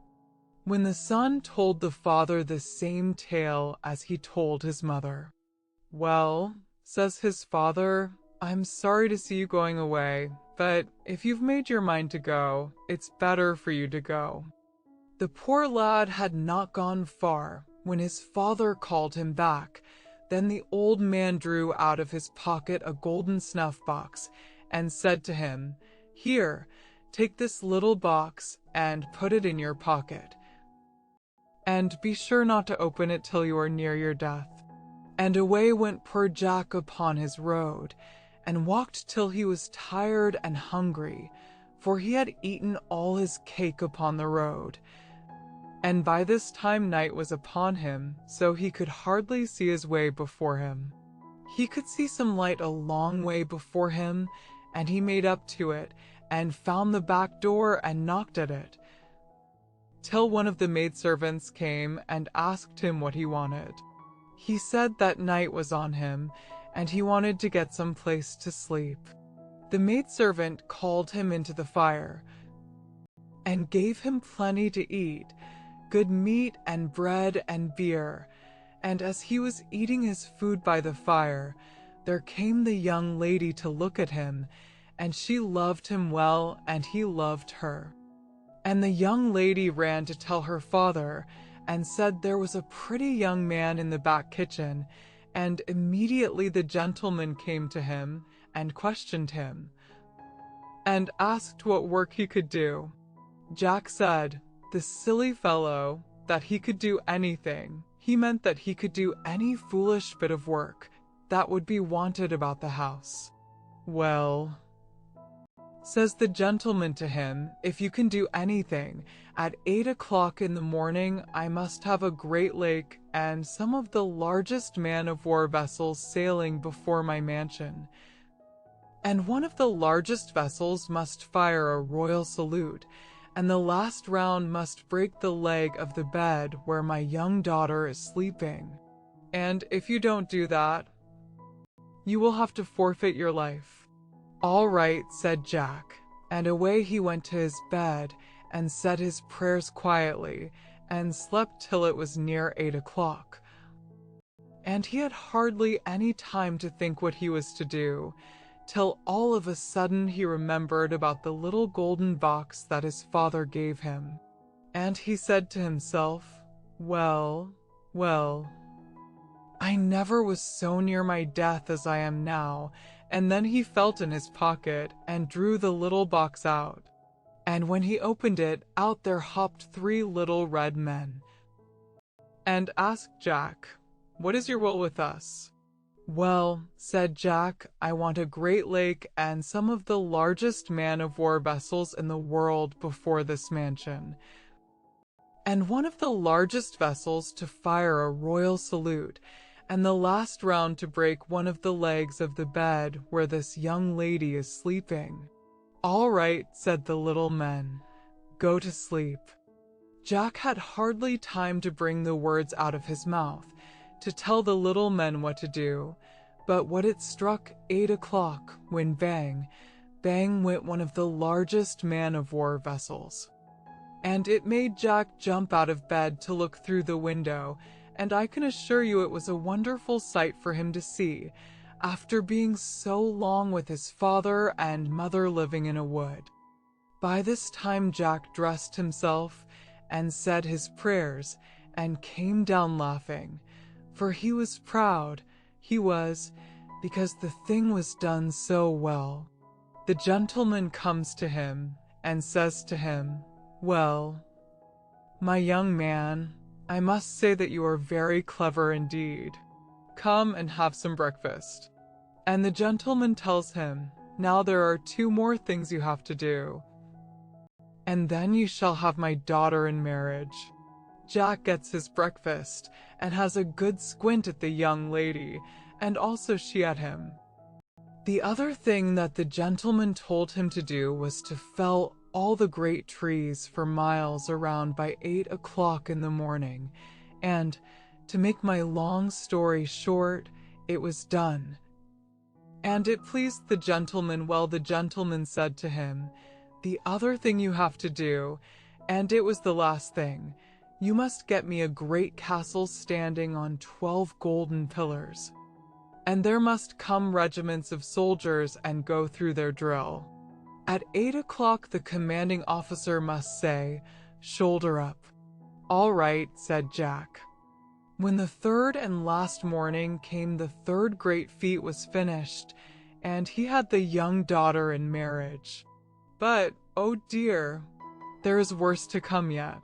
S1: When the son told the father the same tale as he told his mother. "Well," says his father, "I'm sorry to see you going away, but if you've made your mind to go, it's better for you to go." The poor lad had not gone far when his father called him back. Then the old man drew out of his pocket a golden snuff box and said to him, "Here, take this little box and put it in your pocket. And be sure not to open it till you are near your death." And away went poor Jack upon his road, and walked till he was tired and hungry, for he had eaten all his cake upon the road. And by this time night was upon him, so he could hardly see his way before him. He could see some light a long way before him, and he made up to it, and found the back door and knocked at it, till one of the maidservants came and asked him what he wanted. He said that night was on him, and he wanted to get some place to sleep. The maidservant called him into the fire, and gave him plenty to eat, good meat and bread and beer. And as he was eating his food by the fire, there came the young lady to look at him, and she loved him well, and he loved her. And the young lady ran to tell her father, and said there was a pretty young man in the back kitchen, and immediately the gentleman came to him, and questioned him, and asked what work he could do. Jack said, the silly fellow, that he could do anything. He meant that he could do any foolish bit of work that would be wanted about the house. "Well," says the gentleman to him, "if you can do anything, at 8 o'clock in the morning I must have a great lake and some of the largest man-of-war vessels sailing before my mansion. And one of the largest vessels must fire a royal salute, and the last round must break the leg of the bed where my young daughter is sleeping. And if you don't do that, you will have to forfeit your life." "All right," said Jack, and away he went to his bed and said his prayers quietly, and slept till it was near 8 o'clock. And he had hardly any time to think what he was to do, till all of a sudden he remembered about the little golden box that his father gave him. And he said to himself, Well, well, I never was so near my death as I am now. And then he felt in his pocket and drew the little box out. And when he opened it, out there hopped 3 little red men and asked Jack, "What is your will with us?" "Well," said Jack, "I want a great lake and some of the largest man-of-war vessels in the world before this mansion, and one of the largest vessels to fire a royal salute, and the last round to break one of the legs of the bed where this young lady is sleeping." "All right," said the little men, "go to sleep." Jack had hardly time to bring the words out of his mouth, to tell the little men what to do, but when it struck 8 o'clock, when bang, bang went one of the largest man-of-war vessels. And it made Jack jump out of bed to look through the window, and I can assure you it was a wonderful sight for him to see, after being so long with his father and mother living in a wood. By this time Jack dressed himself, and said his prayers, and came down laughing, for he was proud, he was, because the thing was done so well. The gentleman comes to him, and says to him, "Well, my young man, I must say that you are very clever indeed. Come and have some breakfast." And the gentleman tells him, "Now there are 2 more things you have to do, and then you shall have my daughter in marriage." Jack gets his breakfast, and has a good squint at the young lady, and also she at him. The other thing that the gentleman told him to do was to fell all the great trees for miles around by 8 o'clock in the morning, and, to make my long story short, it was done. And it pleased the gentleman well. The gentleman said to him, "The other thing you have to do," and it was the last thing, "you must get me a great castle standing on 12 golden pillars, and there must come regiments of soldiers and go through their drill. At 8 o'clock the commanding officer must say, 'Shoulder up.'" "All right," said Jack. When the 3rd and last morning came, the 3rd great feat was finished, and he had the young daughter in marriage. But, oh dear, there is worse to come yet.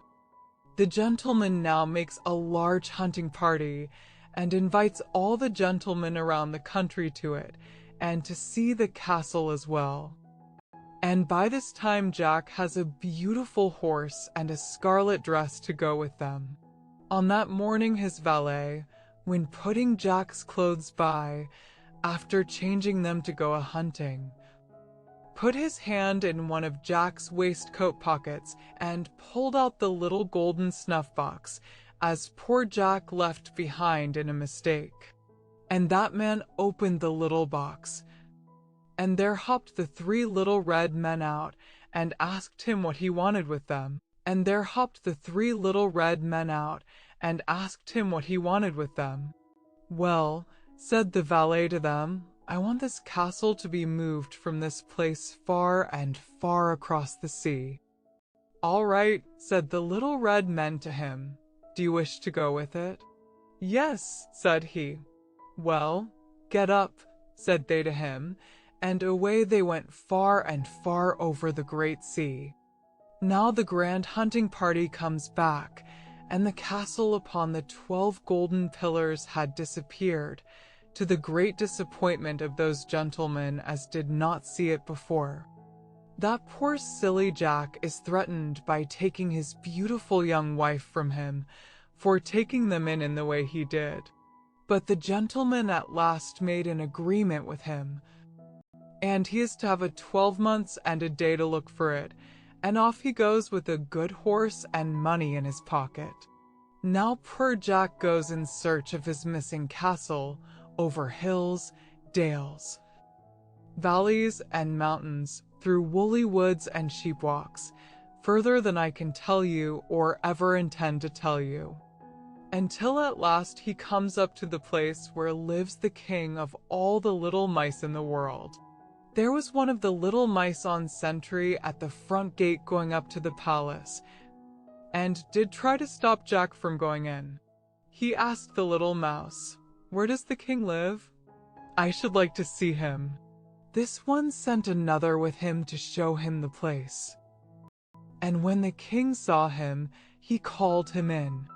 S1: The gentleman now makes a large hunting party, and invites all the gentlemen around the country to it, and to see the castle as well. And by this time Jack has a beautiful horse and a scarlet dress to go with them. On that morning his valet, when putting Jack's clothes by, after changing them to go a-hunting, put his hand in one of Jack's waistcoat pockets and pulled out the little golden snuff box, as poor Jack left behind in a mistake. And that man opened the little box, and there hopped the 3 little red men out, and asked him what he wanted with them. And there hopped the 3 little red men out, and asked him what he wanted with them. "Well," said the valet to them, "I want this castle to be moved from this place far and far across the sea." "All right," said the little red men to him. "Do you wish to go with it?" "Yes," said he. "Well, get up," said they to him, and away they went far and far over the great sea. Now the grand hunting party comes back, and the castle upon the 12 golden pillars had disappeared, to the great disappointment of those gentlemen as did not see it before. That poor silly Jack is threatened by taking his beautiful young wife from him, for taking them in the way he did. But the gentleman at last made an agreement with him, and he is to have a 12 months and a day to look for it, and off he goes with a good horse and money in his pocket. Now poor Jack goes in search of his missing castle, over hills, dales, valleys, and mountains, through woolly woods and sheep walks, further than I can tell you or ever intend to tell you, until at last he comes up to the place where lives the king of all the little mice in the world. There was one of the little mice on sentry at the front gate going up to the palace, and did try to stop Jack from going in. He asked the little mouse, "Where does the king live? I should like to see him." This one sent another with him to show him the place. And when the king saw him, he called him in.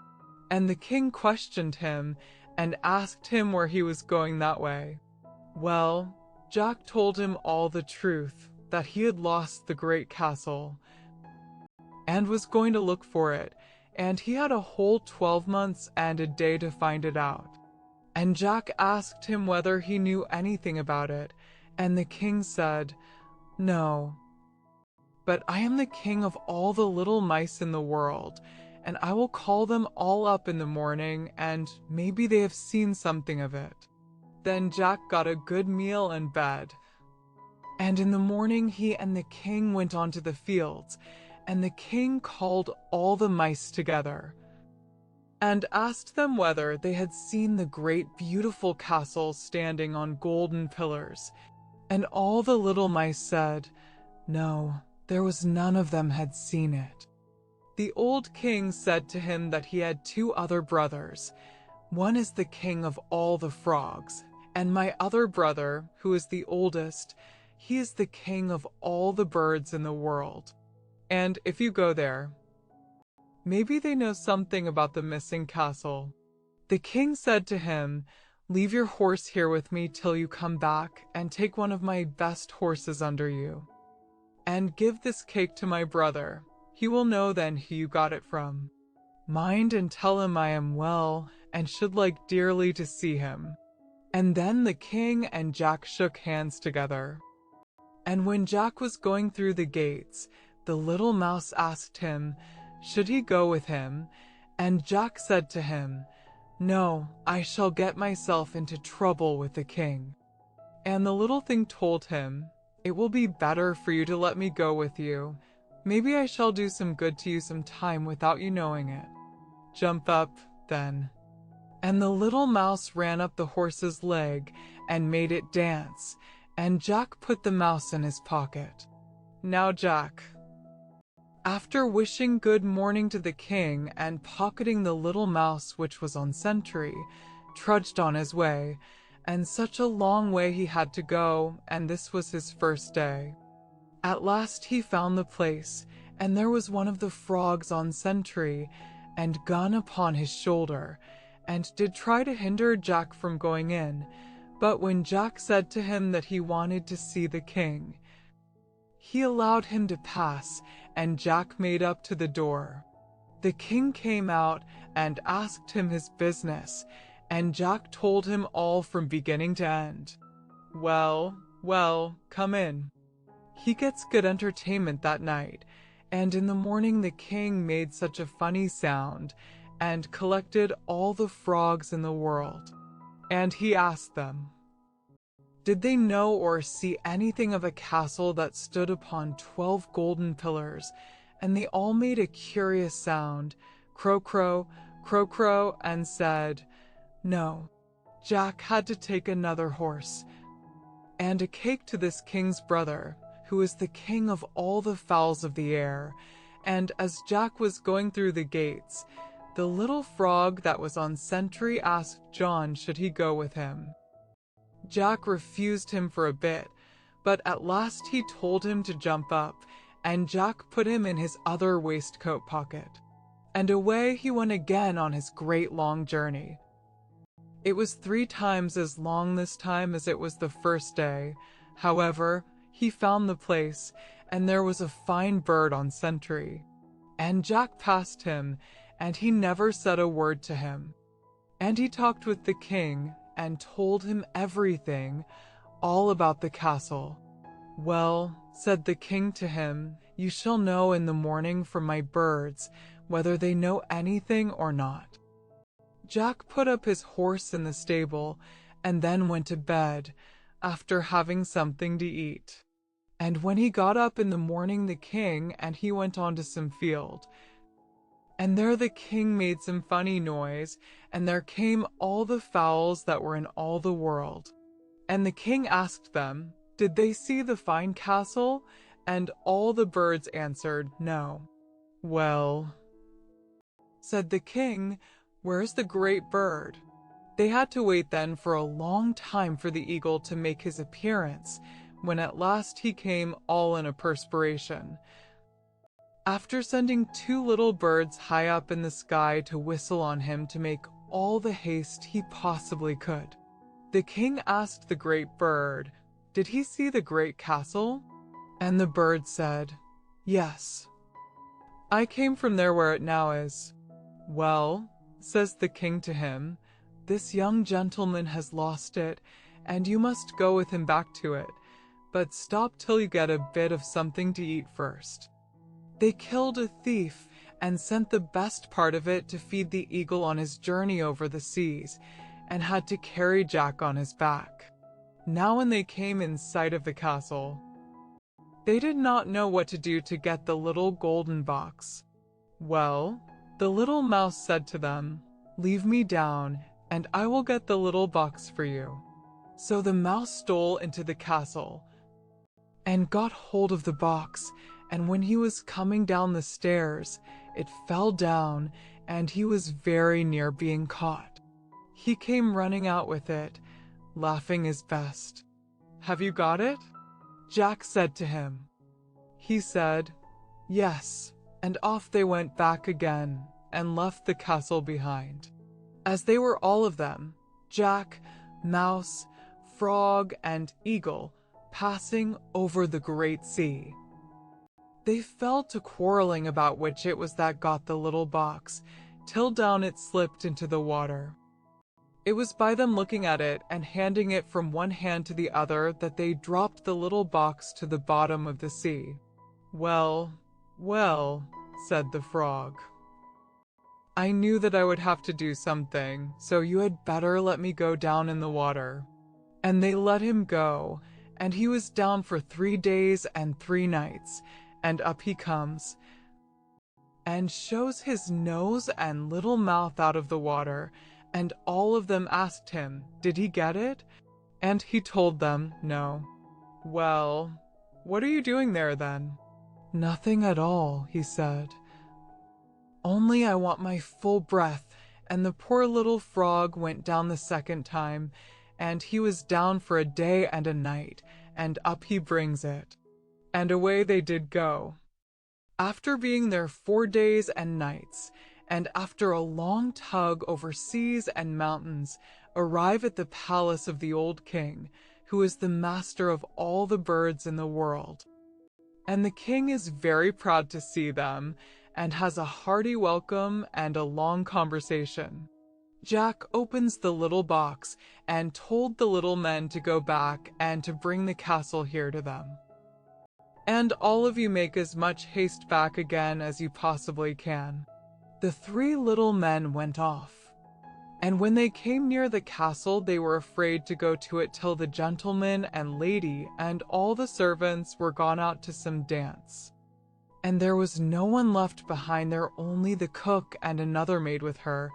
S1: And the king questioned him and asked him where he was going that way. Well, Jack told him all the truth, that he had lost the great castle and was going to look for it, and he had a whole 12 months and a day to find it out. And Jack asked him whether he knew anything about it, and the king said, "No, but I am the king of all the little mice in the world, and I will call them all up in the morning, and maybe they have seen something of it." Then Jack got a good meal and bed. And in the morning he and the king went on to the fields, and the king called all the mice together and asked them whether they had seen the great beautiful castle standing on golden pillars. And all the little mice said, no, there was none of them had seen it. The old king said to him that he had 2 other brothers. One is the king of all the frogs, and my other brother, who is the oldest, he is the king of all the birds in the world. And if you go there, maybe they know something about the missing castle. The king said to him, "Leave your horse here with me till you come back, and take one of my best horses under you. And give this cake to my brother. He will know then who you got it from. Mind and tell him I am well, and should like dearly to see him." And then the king and Jack shook hands together. And when Jack was going through the gates, the little mouse asked him, should he go with him? And Jack said to him, "No, I shall get myself into trouble with the king." And the little thing told him, "It will be better for you to let me go with you. Maybe I shall do some good to you some time without you knowing it. Jump up, then." And the little mouse ran up the horse's leg and made it dance, and Jack put the mouse in his pocket. Now Jack, after wishing good morning to the king and pocketing the little mouse which was on sentry, trudged on his way, and such a long way he had to go, and this was his first day. At last he found the place, and there was one of the frogs on sentry, and gun upon his shoulder, and did try to hinder Jack from going in. But when Jack said to him that he wanted to see the king, he allowed him to pass, and Jack made up to the door. The king came out and asked him his business, and Jack told him all from beginning to end. Well, well, come in. He gets good entertainment that night, and in the morning the king made such a funny sound, and collected all the frogs in the world. And he asked them, did they know or see anything of a castle that stood upon 12 golden pillars? And they all made a curious sound, crow, crow, crow, crow, and said, no. Jack had to take another horse, and a cake to this king's brother, who is the king of all the fowls of the air. And as Jack was going through the gates, the little frog that was on sentry asked John should he go with him. Jack refused him for a bit, but at last he told him to jump up, and Jack put him in his other waistcoat pocket. And away he went again on his great long journey. It was 3 times as long this time as it was the first day. However, he found the place, and there was a fine bird on sentry. And Jack passed him, and he never said a word to him. And he talked with the king, and told him everything, all about the castle. Well, said the king to him, you shall know in the morning from my birds whether they know anything or not. Jack put up his horse in the stable, and then went to bed, after having something to eat. And when he got up in the morning the king and he went on to some field. And there the king made some funny noise, and there came all the fowls that were in all the world. And the king asked them, did they see the fine castle? And all the birds answered, no. Well, Said the king, "Where's the great bird?" They had to wait then for a long time for the eagle to make his appearance, when at last he came all in a perspiration. After sending 2 little birds high up in the sky to whistle on him to make all the haste he possibly could, the king asked the great bird, did he see the great castle? And the bird said, "Yes. I came from there where it now is." "Well," says the king to him, "this young gentleman has lost it, and you must go with him back to it, but stop till you get a bit of something to eat first." They killed a thief and sent the best part of it to feed the eagle on his journey over the seas, and had to carry Jack on his back. Now when they came in sight of the castle, they did not know what to do to get the little golden box. Well, the little mouse said to them, "Leave me down, and I will get the little box for you." So the mouse stole into the castle and got hold of the box, and when he was coming down the stairs, it fell down, and he was very near being caught. He came running out with it, laughing his best. "Have you got it?" Jack said to him. He said, "Yes," and off they went back again, and left the castle behind. As they were all of them, Jack, Mouse, Frog, and Eagle, passing over the great sea, they fell to quarreling about which it was that got the little box, till down it slipped into the water. It was by them looking at it and handing it from one hand to the other that they dropped the little box to the bottom of the sea. "Well, well," said the frog, "I knew that I would have to do something, so you had better let me go down in the water." And they let him go, and he was down for 3 days and 3 nights, and up he comes, and shows his nose and little mouth out of the water, and all of them asked him, did he get it? And he told them, no. "Well, what are you doing there then?" "Nothing at all," he said. "Only I want my full breath." And the poor little frog went down the second time, and he was down for a day and a night, and up he brings it. And away they did go. After being there 4 days and nights, and after a long tug over seas and mountains, arrive at the palace of the old king, who is the master of all the birds in the world. And the king is very proud to see them, and has a hearty welcome and a long conversation. Jack opens the little box and told the little men to go back and to bring the castle here to them. "And all of you make as much haste back again as you possibly can." The 3 little men went off, and when they came near the castle they were afraid to go to it till the gentleman and lady and all the servants were gone out to some dance. And there was no one left behind there, only the cook and another maid with her,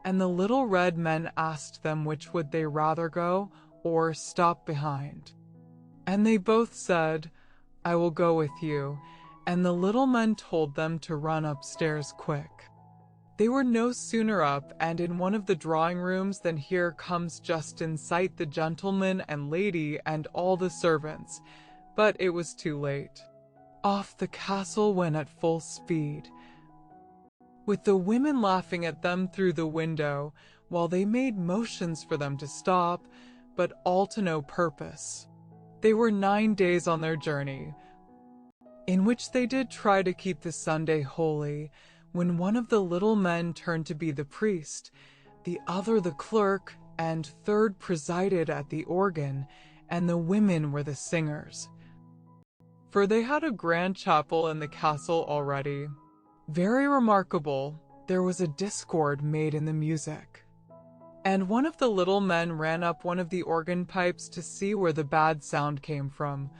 S1: and the little red men asked them which would they rather go or stop behind. And they both said, "I will go with you," and the little men told them to run upstairs quick. They were no sooner up and in one of the drawing rooms than here comes just in sight the gentleman and lady and all the servants, but it was too late. Off the castle went at full speed, with the women laughing at them through the window, while they made motions for them to stop, but all to no purpose. They were 9 days on their journey, in which they did try to keep the Sunday holy, when one of the little men turned to be the priest, the other the clerk, and third presided at the organ, and the women were the singers. For they had a grand chapel in the castle already. Very remarkable, there was a discord made in the music. And one of the little men ran up one of the organ pipes to see where the bad sound came from.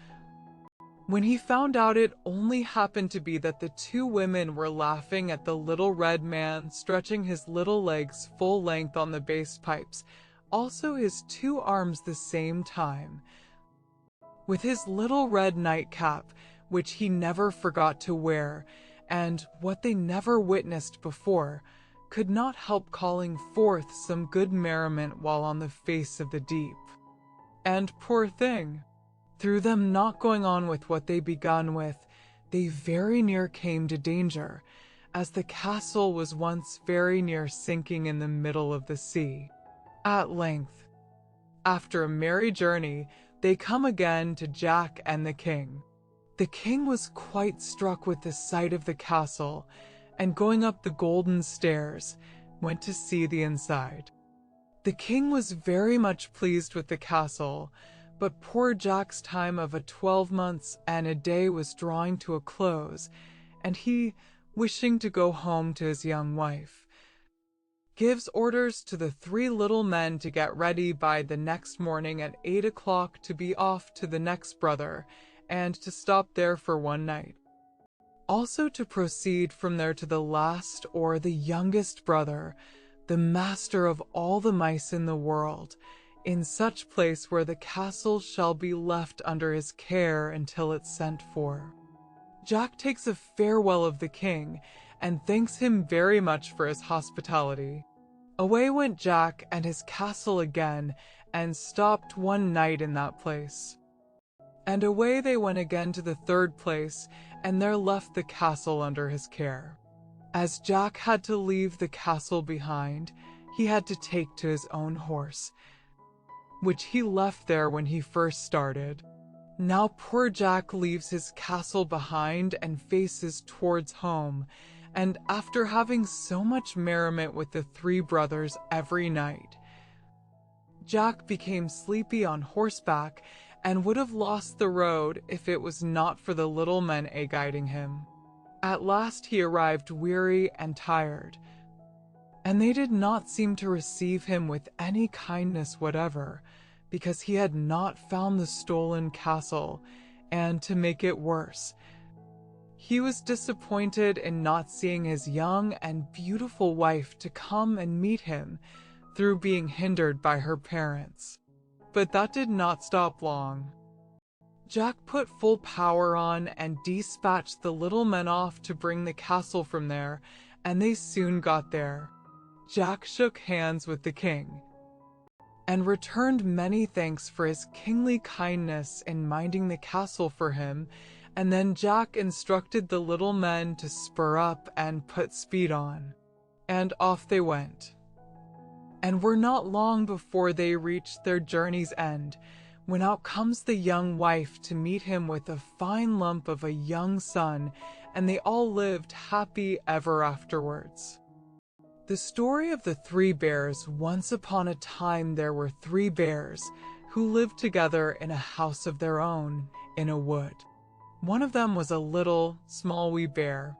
S1: When he found out, it only happened to be that the 2 women were laughing at the little red man stretching his little legs full length on the bass pipes, also his 2 arms the same time, with his little red nightcap, which he never forgot to wear, and what they never witnessed before, could not help calling forth some good merriment while on the face of the deep. And poor thing, through them not going on with what they begun with, they very near came to danger, as the castle was once very near sinking in the middle of the sea. At length, after a merry journey, they come again to Jack and the king. The king was quite struck with the sight of the castle, and going up the golden stairs, went to see the inside. The king was very much pleased with the castle, but poor Jack's time of 12 months and a day was drawing to a close, and he, wishing to go home to his young wife, gives orders to the 3 little men to get ready by the next morning at 8 o'clock to be off to the next brother, and to stop there for one night. Also to proceed from there to the last or the youngest brother, the master of all the mice in the world, in such place where the castle shall be left under his care until it's sent for. Jack takes a farewell of the king, and thanks him very much for his hospitality. Away went Jack and his castle again, and stopped one night in that place. And away they went again to the 3rd place, and there left the castle under his care. As Jack had to leave the castle behind, he had to take to his own horse, which he left there when he first started. Now poor Jack leaves his castle behind and faces towards home, and after having so much merriment with the 3 brothers every night, Jack became sleepy on horseback and would have lost the road if it was not for the little men guiding him. At last he arrived weary and tired, and they did not seem to receive him with any kindness whatever, because he had not found the stolen castle, and to make it worse, he was disappointed in not seeing his young and beautiful wife to come and meet him, through being hindered by her parents. But that did not stop long. Jack put full power on and dispatched the little men off to bring the castle from there, and they soon got there. Jack shook hands with the king, and returned many thanks for his kingly kindness in minding the castle for him, and then Jack instructed the little men to spur up and put speed on, and off they went, and were not long before they reached their journey's end, when out comes the young wife to meet him with a fine lump of a young son, and they all lived happy ever afterwards. The story of the 3 bears. Once upon a time there were 3 bears who lived together in a house of their own in a wood. One of them was a little, small wee bear,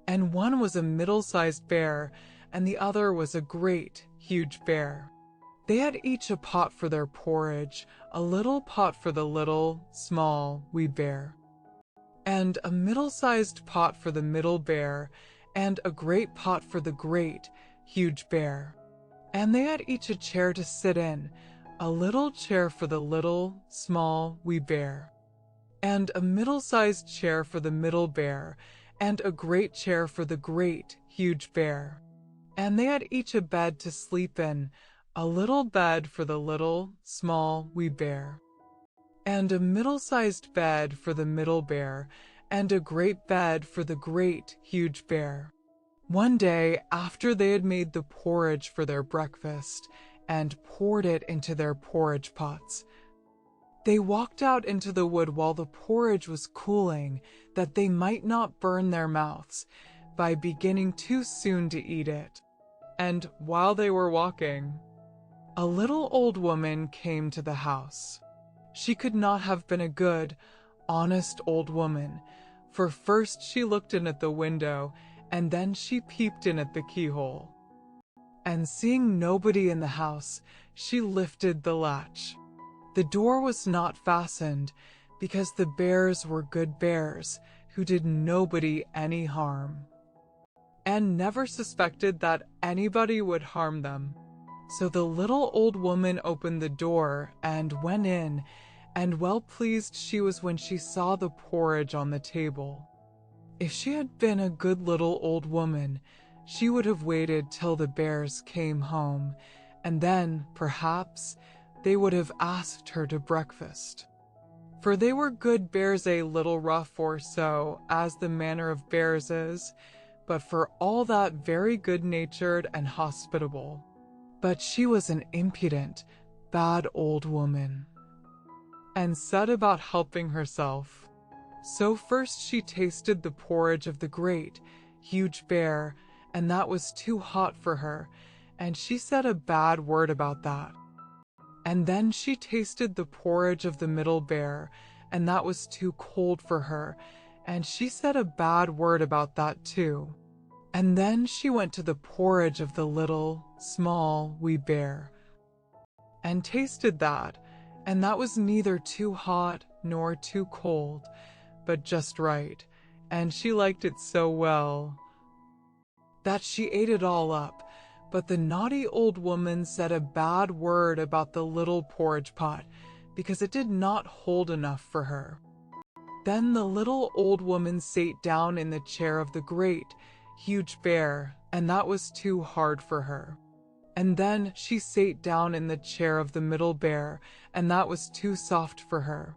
S1: and one was a middle-sized bear, and the other was a great, huge bear. They had each a pot for their porridge, a little pot for the little, small, wee bear, and a middle-sized pot for the middle bear, and a great pot for the great, huge bear. And they had each a chair to sit in, a little chair for the little, small, wee bear, and a middle-sized chair for the middle bear, and a great chair for the great, huge bear. And they had each a bed to sleep in, a little bed for the little, small, wee bear, and a middle-sized bed for the middle bear, and a great bed for the great, huge bear. One day, after they had made the porridge for their breakfast, and poured it into their porridge pots, they walked out into the wood while the porridge was cooling, that they might not burn their mouths by beginning too soon to eat it. And while they were walking, a little old woman came to the house. She could not have been a good, honest old woman, for first she looked in at the window, and then she peeped in at the keyhole. And seeing nobody in the house, she lifted the latch. The door was not fastened, because the bears were good bears, who did nobody any harm, and never suspected that anybody would harm them. So the little old woman opened the door and went in, and well pleased she was when she saw the porridge on the table. If she had been a good little old woman, she would have waited till the bears came home, and then, perhaps, they would have asked her to breakfast. For they were good bears, a little rough or so, as the manner of bears is, but for all that very good-natured and hospitable. But she was an impudent, bad old woman, and set about helping herself. So first she tasted the porridge of the great, huge bear, and that was too hot for her, and she said a bad word about that. And then she tasted the porridge of the middle bear, and that was too cold for her, and she said a bad word about that too. And then she went to the porridge of the little, small, wee bear, and tasted that, and that was neither too hot nor too cold, but just right, and she liked it so well that she ate it all up. But the naughty old woman said a bad word about the little porridge pot, because it did not hold enough for her. Then the little old woman sate down in the chair of the great, huge bear, and that was too hard for her. And then she sate down in the chair of the middle bear, and that was too soft for her.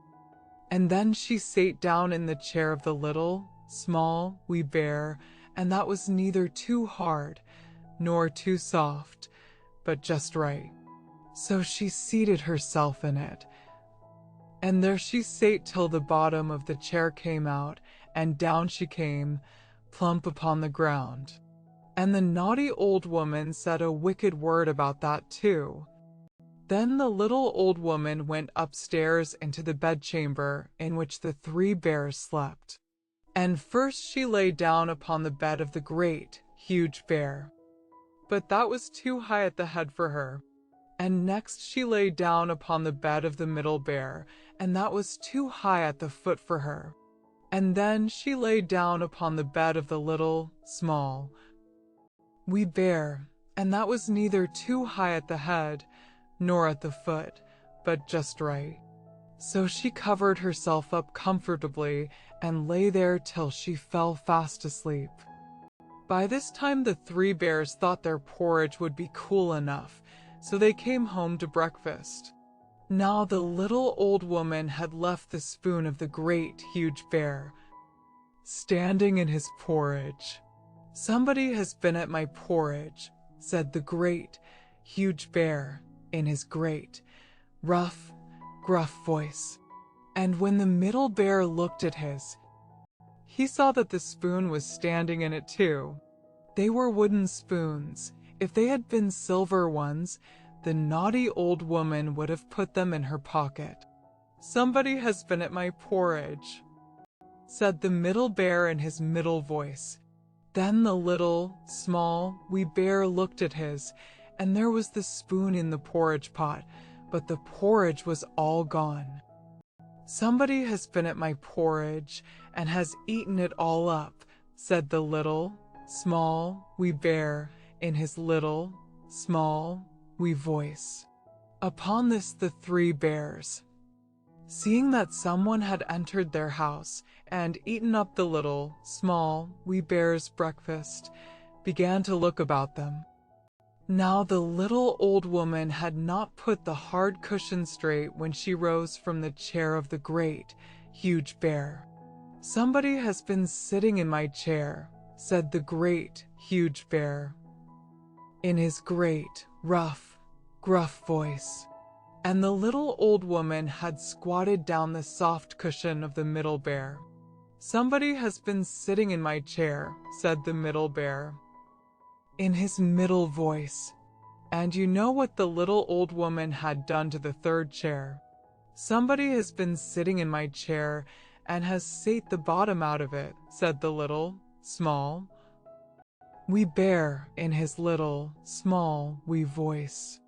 S1: And then she sate down in the chair of the little, small, wee bear, and that was neither too hard nor too soft, but just right. So she seated herself in it, and there she sate till the bottom of the chair came out, and down she came, plump upon the ground. And the naughty old woman said a wicked word about that too. Then the little old woman went upstairs into the bedchamber in which the three bears slept. And first she lay down upon the bed of the great, huge bear, but that was too high at the head for her. And next she lay down upon the bed of the middle bear, and that was too high at the foot for her. And then she lay down upon the bed of the little, small, wee bear, and that was neither too high at the head nor at the foot, but just right. So she covered herself up comfortably and lay there till she fell fast asleep. By this time the three bears thought their porridge would be cool enough, so they came home to breakfast. Now the little old woman had left the spoon of the great, huge bear standing in his porridge. "Somebody has been at my porridge," said the great, huge bear in his great, rough, gruff voice. And when the middle bear looked at his, he saw that the spoon was standing in it too. They were wooden spoons. If they had been silver ones, the naughty old woman would have put them in her pocket. "Somebody has been at my porridge," said the middle bear in his middle voice. Then the little, small, wee bear looked at his, and there was the spoon in the porridge pot, but the porridge was all gone. "Somebody has been at my porridge and has eaten it all up," said the little, small, wee bear in his little, small, wee voice. Upon this the three bears, seeing that someone had entered their house and eaten up the little, small, wee bear's breakfast, began to look about them. Now the little old woman had not put the hard cushion straight when she rose from the chair of the great, huge bear. "Somebody has been sitting in my chair," said the great, huge bear in his great, rough, gruff voice. And the little old woman had squatted down the soft cushion of the middle bear. "Somebody has been sitting in my chair," said the middle bear in his middle voice. And you know what the little old woman had done to the third chair. "Somebody has been sitting in my chair and has sate the bottom out of it," said the little, small, wee bear in his little, small, wee voice.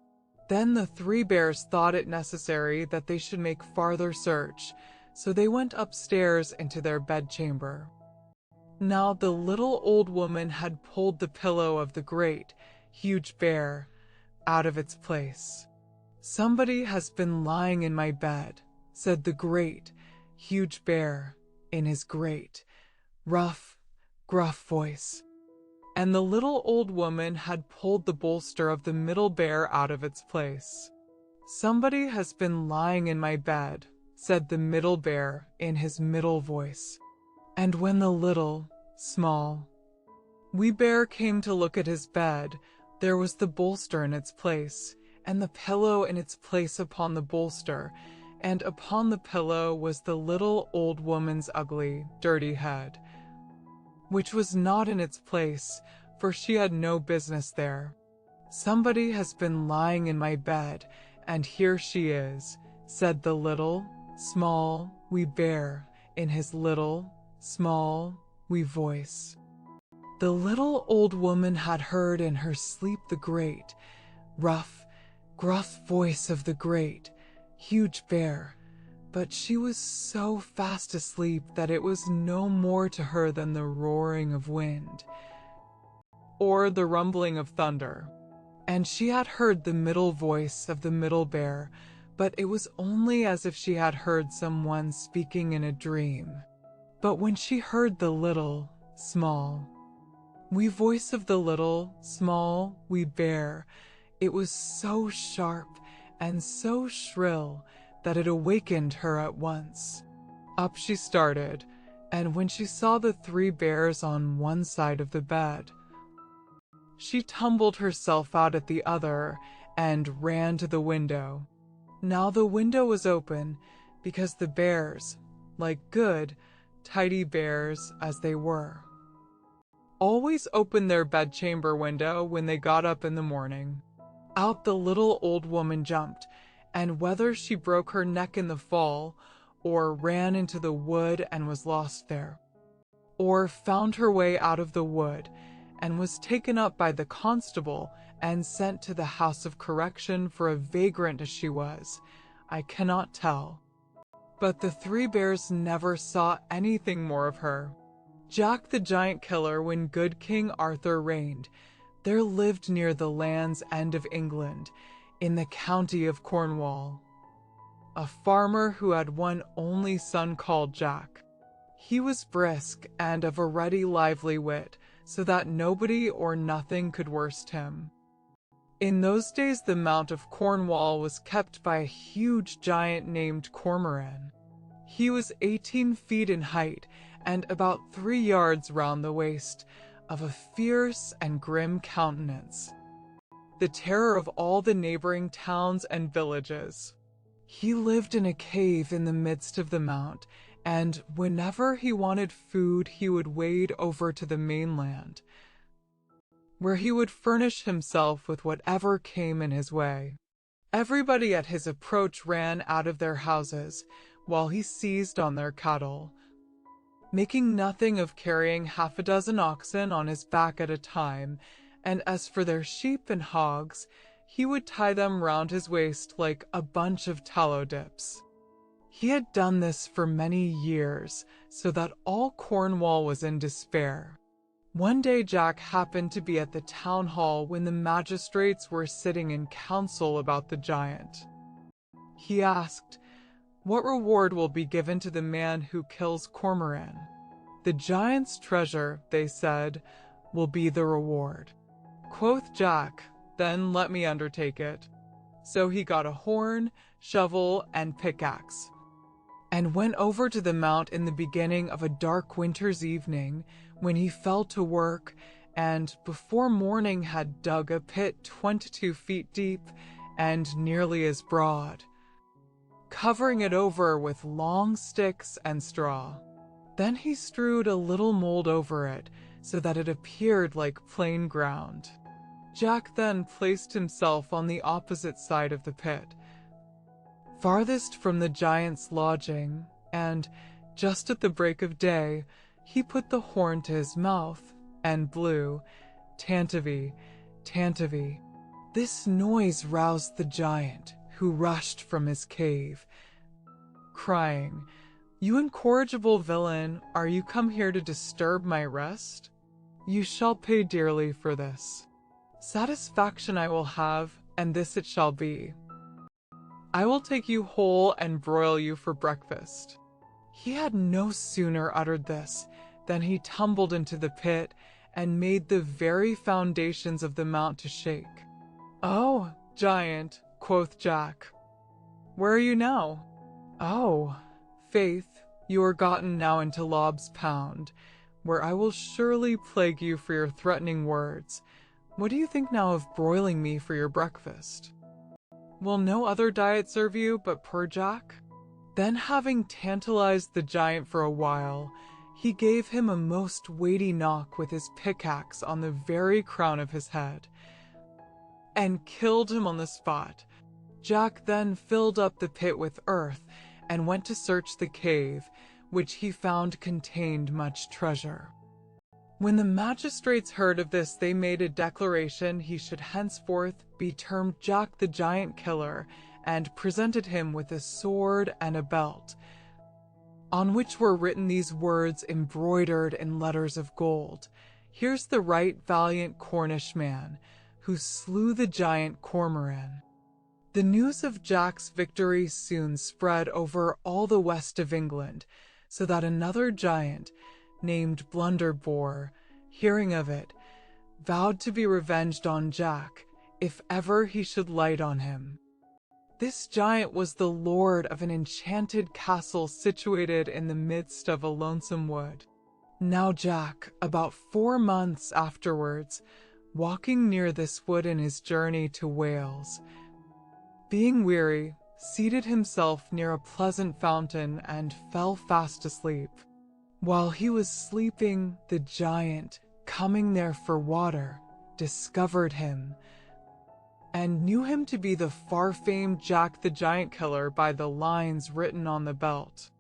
S1: Then the three bears thought it necessary that they should make farther search, so they went upstairs into their bedchamber. Now the little old woman had pulled the pillow of the great, huge bear out of its place. "Somebody has been lying in my bed," said the great, huge bear in his great, rough, gruff voice. and the little old woman had pulled the bolster of the middle bear out of its place. "Somebody has been lying in my bed," said the middle bear in his middle voice. And when the little, small, wee bear came to look at his bed, there was the bolster in its place, and the pillow in its place upon the bolster, and upon the pillow was the little old woman's ugly, dirty head, which was not in its place, for she had no business there. "Somebody has been lying in my bed, and here she is," said the little, small, wee bear in his little, small, wee voice. The little old woman had heard in her sleep the great, rough, gruff voice of the great, huge bear, but she was so fast asleep that it was no more to her than the roaring of wind, or the rumbling of thunder. And she had heard the middle voice of the middle bear, but it was only as if she had heard someone speaking in a dream. But when she heard the little, small, wee voice of the little, small, wee bear, it was so sharp and so shrill that it awakened her at once. Up she started, and when she saw the three bears on one side of the bed, she tumbled herself out at the other and ran to the window. Now the window was open because the bears, like good, tidy bears as they were, always opened their bedchamber window when they got up in the morning. Out the little old woman jumped, and whether she broke her neck in the fall, or ran into the wood and was lost there, or found her way out of the wood, and was taken up by the constable and sent to the house of correction for a vagrant as she was, I cannot tell. But the three bears never saw anything more of her. Jack the Giant Killer, when good King Arthur reigned, there lived near the Land's End of England, in the county of Cornwall, a farmer who had one only son called Jack. He was brisk and of a ready lively wit, so that nobody or nothing could worst him. In those days the Mount of Cornwall was kept by a huge giant named Cormoran. He was 18 feet in height and about 3 yards round the waist, of a fierce and grim countenance, the terror of all the neighboring towns and villages. He lived in a cave in the midst of the mount, and whenever he wanted food he would wade over to the mainland, where he would furnish himself with whatever came in his way. Everybody at his approach ran out of their houses, while he seized on their cattle, making nothing of carrying 6 oxen on his back at a time, and as for their sheep and hogs, he would tie them round his waist like a bunch of tallow dips. He had done this for many years, so that all Cornwall was in despair. One day Jack happened to be at the town hall when the magistrates were sitting in council about the giant. He asked, "What reward will be given to the man who kills Cormoran?" "The giant's treasure," they said, "will be the reward." Quoth Jack, "Then let me undertake it." So he got a horn, shovel, and pickaxe, and went over to the mount in the beginning of a dark winter's evening, when he fell to work, and before morning had dug a pit 22 feet deep and nearly as broad, covering it over with long sticks and straw. Then he strewed a little mold over it, so that it appeared like plain ground. Jack then placed himself on the opposite side of the pit, farthest from the giant's lodging, and, just at the break of day, he put the horn to his mouth, and blew, "Tantivy, tantivy." This noise roused the giant, who rushed from his cave, crying, "You incorrigible villain, are you come here to disturb my rest? You shall pay dearly for this. Satisfaction I will have, and this it shall be. I will take you whole and broil you for breakfast." He had no sooner uttered this than he tumbled into the pit and made the very foundations of the mount to shake. "Oh, giant," quoth Jack, "where are you now?" "Oh, faith, you are gotten now into Lob's pound, where I will surely plague you for your threatening words. What do you think now of broiling me for your breakfast? Will no other diet serve you but poor Jack?" Then, having tantalized the giant for a while, he gave him a most weighty knock with his pickaxe on the very crown of his head, and killed him on the spot. Jack then filled up the pit with earth and went to search the cave, which he found contained much treasure. When the magistrates heard of this, they made a declaration he should henceforth be termed Jack the Giant Killer, and presented him with a sword and a belt, on which were written these words embroidered in letters of gold: "Here's the right valiant Cornish man, who slew the giant Cormoran." The news of Jack's victory soon spread over all the west of England, so that another giant, named Blunderbore, hearing of it, vowed to be revenged on Jack if ever he should light on him. This giant was the lord of an enchanted castle situated in the midst of a lonesome wood. Now Jack, about 4 months afterwards, walking near this wood in his journey to Wales, being weary, seated himself near a pleasant fountain and fell fast asleep. While he was sleeping, the giant, coming there for water, discovered him, and knew him to be the far-famed Jack the Giant Killer by the lines written on the belt.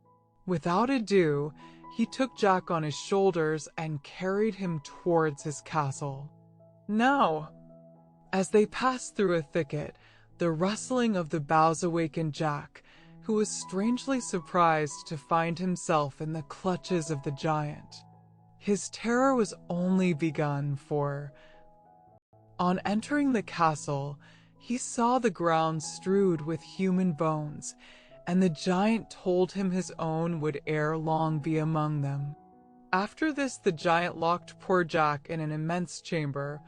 S1: Without ado, he took Jack on his shoulders and carried him towards his castle. Now, as they passed through a thicket, the rustling of the boughs awakened Jack, who was strangely surprised to find himself in the clutches of the giant. His terror was only begun, for on entering the castle, he saw the ground strewed with human bones, and the giant told him his own would ere long be among them. After this, the giant locked poor Jack in an immense chamber,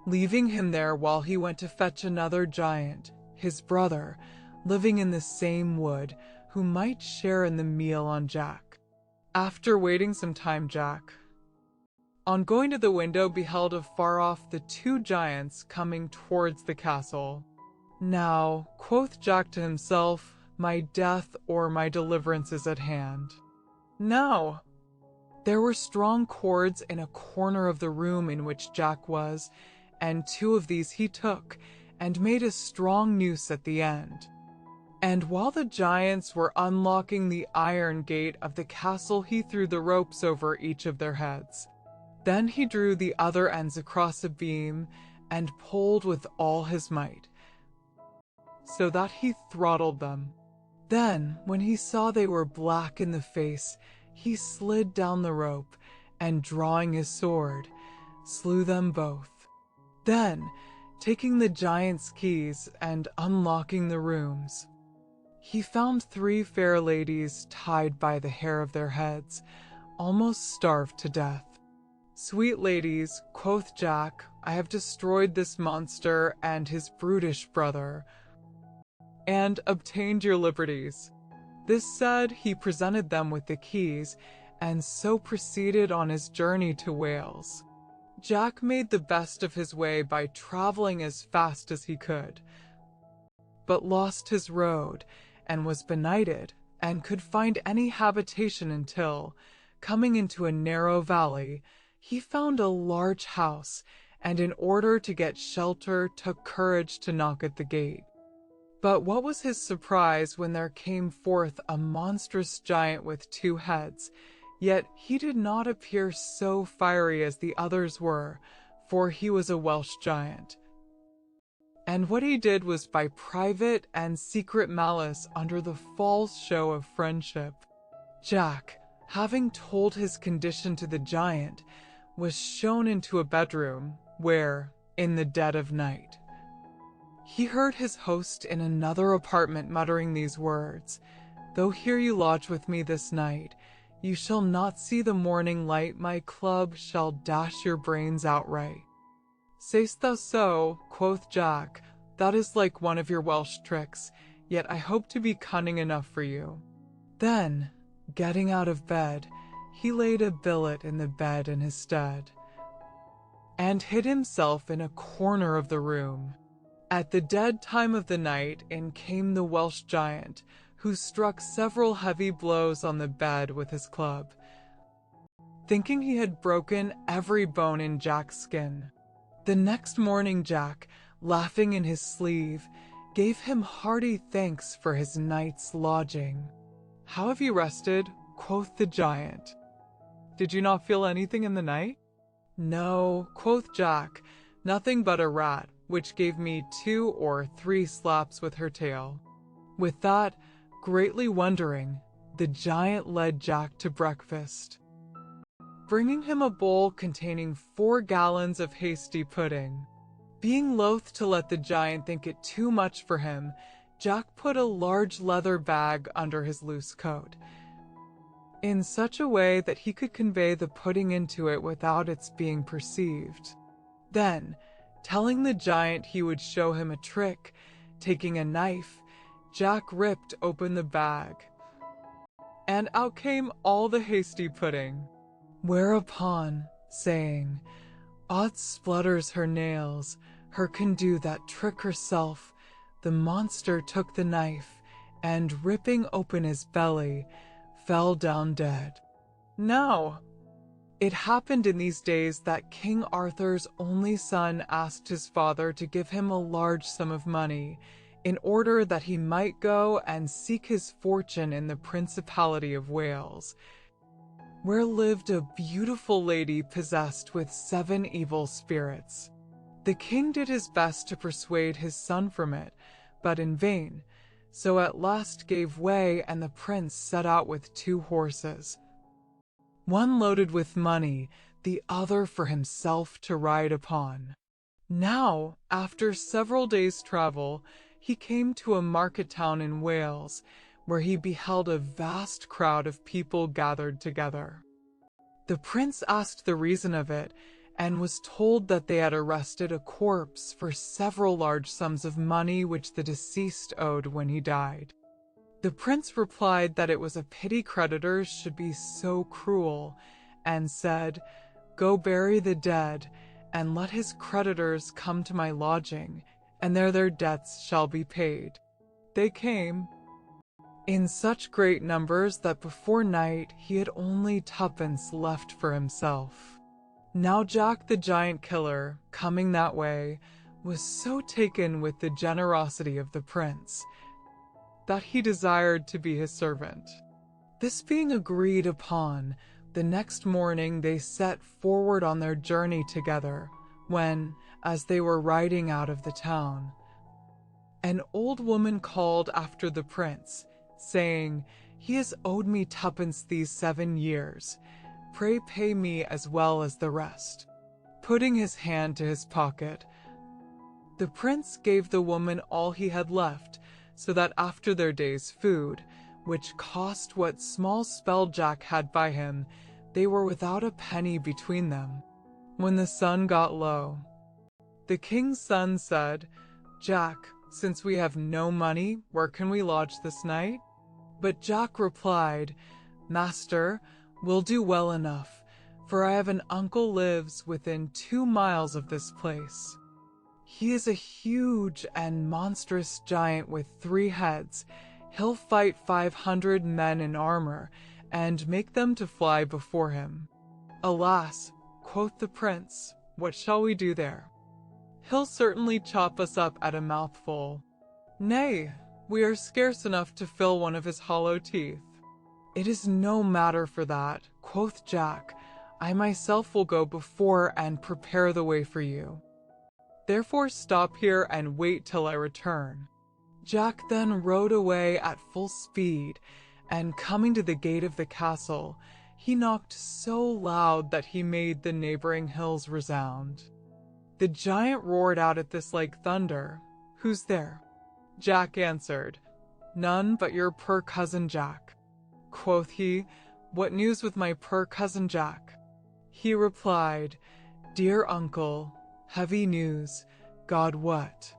S1: leaving him there while he went to fetch another giant, his brother, living in the same wood, who might share in the meal on Jack. After waiting some time, Jack, on going to the window, beheld afar off the 2 giants coming towards the castle. "Now," quoth Jack to himself, "my death or my deliverance is at hand." Now, there were strong cords in a corner of the room in which Jack was, and 2 of these he took, and made a strong noose at the end. And while the giants were unlocking the iron gate of the castle, he threw the ropes over each of their heads. Then he drew the other ends across a beam and pulled with all his might, so that he throttled them. Then, when he saw they were black in the face, he slid down the rope, and drawing his sword, slew them both. Then, taking the giant's keys and unlocking the rooms, he found 3 fair ladies tied by the hair of their heads, almost starved to death. "Sweet ladies," quoth Jack, "I have destroyed this monster and his brutish brother, and obtained your liberties." This said, he presented them with the keys, and so proceeded on his journey to Wales. Jack made the best of his way by traveling as fast as he could, but lost his road, and was benighted, and could find any habitation until, coming into a narrow valley, he found a large house, and in order to get shelter took courage to knock at the gate. But what was his surprise when there came forth a monstrous giant with 2 heads, yet he did not appear so fiery as the others were, for he was a Welsh giant. And what he did was by private and secret malice under the false show of friendship. Jack, having told his condition to the giant, was shown into a bedroom, where, in the dead of night, he heard his host in another apartment muttering these words: "Though here you lodge with me this night, You shall not see the morning light, my club shall dash your brains outright. Say'st thou so? Quoth Jack. That is like one of your Welsh tricks, yet I hope to be cunning enough for you. Then, getting out of bed, he laid a billet in the bed in his stead, and hid himself in a corner of the room. At the dead time of the night, in came the Welsh giant, who struck several heavy blows on the bed with his club, thinking he had broken every bone in Jack's skin. The next morning Jack, laughing in his sleeve, gave him hearty thanks for his night's lodging. How have you rested? Quoth the giant. Did you not feel anything in the night? No, quoth Jack, nothing but a rat, which gave me 2 or 3 slaps with her tail. With that, greatly wondering, the giant led Jack to breakfast, bringing him a bowl containing 4 gallons of hasty pudding. Being loath to let the giant think it too much for him, Jack put a large leather bag under his loose coat, in such a way that he could convey the pudding into it without its being perceived. Then, telling the giant he would show him a trick, taking a knife, Jack ripped open the bag, and out came all the hasty pudding. Whereupon, saying, "Odd splutters her nails, her can do that trick herself," the monster took the knife, and ripping open his belly, fell down dead. Now, it happened in these days that King Arthur's only son asked his father to give him a large sum of money, in order that he might go and seek his fortune in the Principality of Wales, where lived a beautiful lady possessed with 7 evil spirits. The king did his best to persuade his son from it, but in vain, so at last gave way, and the prince set out with 2 horses, one loaded with money, the other for himself to ride upon. Now, after several days' travel, he came to a market town in Wales, where he beheld a vast crowd of people gathered together. The prince asked the reason of it, and was told that they had arrested a corpse for several large sums of money which the deceased owed when he died. The prince replied that it was a pity creditors should be so cruel, and said, "Go bury the dead, and let his creditors come to my lodging, and there their debts shall be paid." They came in such great numbers that before night he had only 2pence left for himself. Now Jack the giant killer, coming that way, was so taken with the generosity of the prince, that he desired to be his servant. This being agreed upon, the next morning they set forward on their journey together, when, as they were riding out of the town, an old woman called after the prince, saying, "He has owed me 2pence these 7 years. Pray pay me as well as the rest." Putting his hand to his pocket, the prince gave the woman all he had left, so that after their day's food, which cost what small spell Jack had by him, they were without a penny between them. When the sun got low, the king's son said, "Jack, since we have no money, where can we lodge this night?" But Jack replied, "Master, we'll do well enough, for I have an uncle lives within 2 miles of this place. He is a huge and monstrous giant with 3 heads. He'll fight 500 men in armor, and make them to fly before him." "Alas," quoth the prince, "what shall we do there? He'll certainly chop us up at a mouthful. Nay, we are scarce enough to fill one of his hollow teeth." "It is no matter for that," quoth Jack. "I myself will go before and prepare the way for you. Therefore stop here and wait till I return." Jack then rode away at full speed, and coming to the gate of the castle, he knocked so loud that he made the neighboring hills resound. The giant roared out at this like thunder, "Who's there?" Jack answered, "None but your poor cousin Jack." Quoth he, "What news with my poor cousin Jack?" He replied, "Dear uncle, heavy news. God, what?"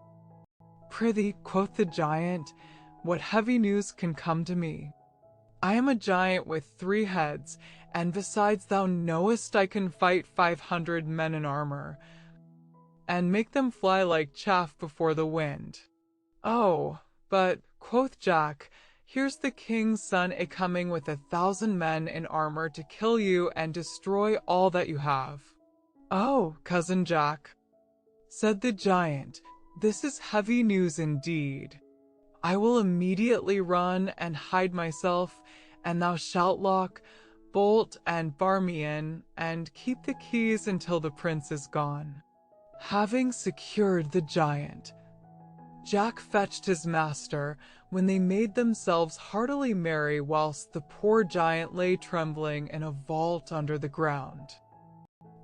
S1: "Prithee," quoth the giant, "what heavy news can come to me? I am a giant with 3 heads, and besides thou knowest I can fight 500 men in armor, and make them fly like chaff before the wind." "Oh, but," quoth Jack, "here's the king's son a-coming with 1,000 men in armor to kill you and destroy all that you have." "Oh, cousin Jack," said the giant, "this is heavy news indeed. I will immediately run and hide myself, and thou shalt lock, bolt, and bar me in, and keep the keys until the prince is gone." Having secured the giant, Jack fetched his master, when they made themselves heartily merry whilst the poor giant lay trembling in a vault under the ground.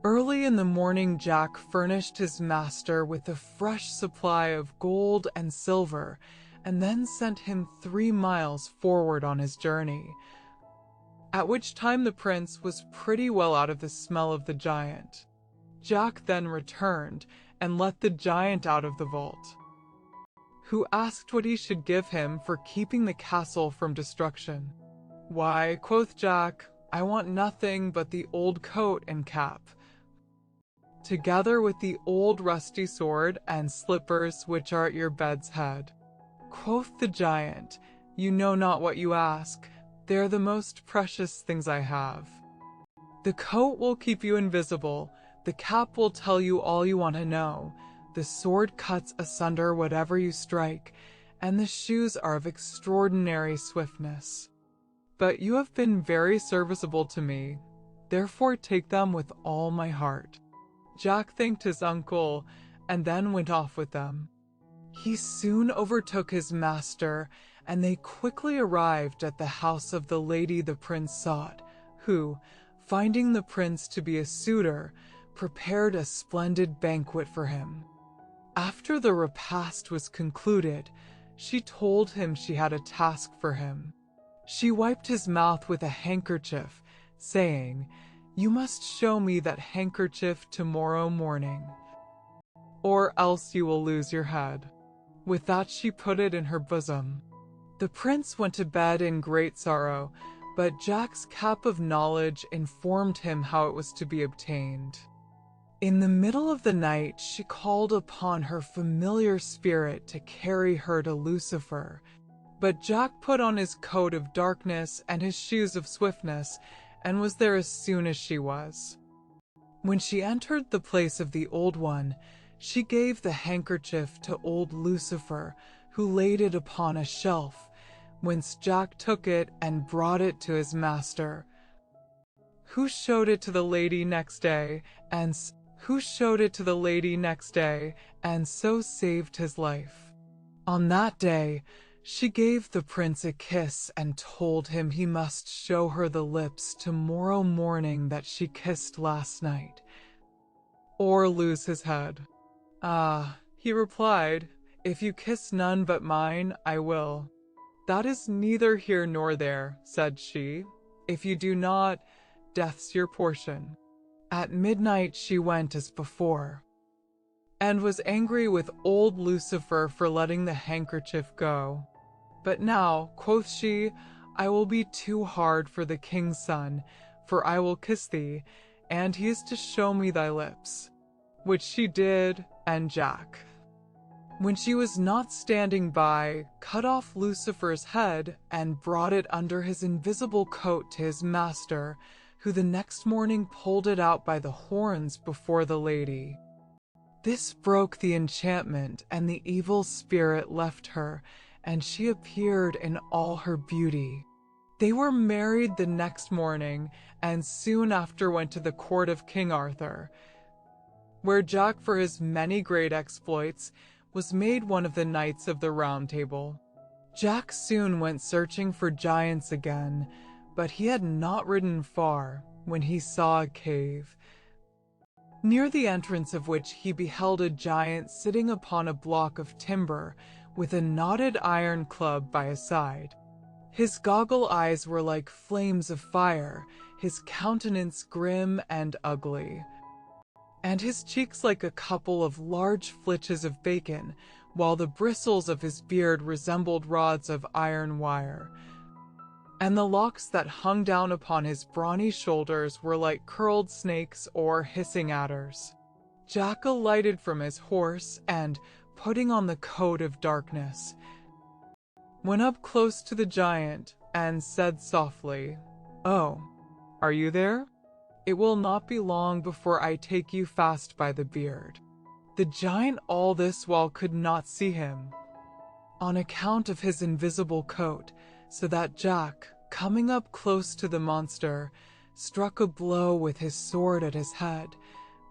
S1: Early in the morning Jack furnished his master with a fresh supply of gold and silver, and then sent him 3 miles forward on his journey, at which time the prince was pretty well out of the smell of the giant. Jack then returned and let the giant out of the vault, who asked what he should give him for keeping the castle from destruction. "Why," quoth Jack, "I want nothing but the old coat and cap, together with the old rusty sword and slippers which are at your bed's head." Quoth the giant, "You know not what you ask. They are the most precious things I have. The coat will keep you invisible, the cap will tell you all you want to know, the sword cuts asunder whatever you strike, and the shoes are of extraordinary swiftness. But you have been very serviceable to me, therefore take them with all my heart." Jack thanked his uncle, and then went off with them. He soon overtook his master, and they quickly arrived at the house of the lady the prince sought, who, finding the prince to be a suitor, prepared a splendid banquet for him. After the repast was concluded, she told him she had a task for him. She wiped his mouth with a handkerchief, saying, "You must show me that handkerchief tomorrow morning, or else you will lose your head." With that she put it in her bosom. The prince went to bed in great sorrow, but Jack's cap of knowledge informed him how it was to be obtained. In the middle of the night she called upon her familiar spirit to carry her to Lucifer, but Jack put on his coat of darkness and his shoes of swiftness, and was there as soon as she was. When she entered the place of the Old One, she gave the handkerchief to old Lucifer, who laid it upon a shelf, whence Jack took it and brought it to his master, who showed it to the lady next day, and so saved his life. On that day, she gave the prince a kiss and told him he must show her the lips tomorrow morning that she kissed last night, or lose his head. "Ah," he replied, "if you kiss none but mine, I will." "That is neither here nor there," said she. "If you do not, death's your portion." At midnight she went as before, and was angry with old Lucifer for letting the handkerchief go. "But now," quoth she, "I will be too hard for the king's son, for I will kiss thee, and he is to show me thy lips." Which she did, and Jack, when she was not standing by, cut off Lucifer's head and brought it under his invisible coat to his master, who the next morning pulled it out by the horns before the lady. This broke the enchantment, and the evil spirit left her, and she appeared in all her beauty. They were married the next morning, and soon after went to the court of King Arthur, where Jack, for his many great exploits, was made one of the knights of the Round Table. Jack soon went searching for giants again, but he had not ridden far when he saw a cave, near the entrance of which he beheld a giant sitting upon a block of timber with a knotted iron club by his side. His goggle eyes were like flames of fire, his countenance grim and ugly, and his cheeks like a couple of large flitches of bacon, while the bristles of his beard resembled rods of iron wire, and the locks that hung down upon his brawny shoulders were like curled snakes or hissing adders. Jack alighted from his horse and, putting on the coat of darkness, went up close to the giant and said softly, "Oh, are you there? It will not be long before I take you fast by the beard." The giant all this while could not see him, on account of his invisible coat, so that Jack, coming up close to the monster, struck a blow with his sword at his head,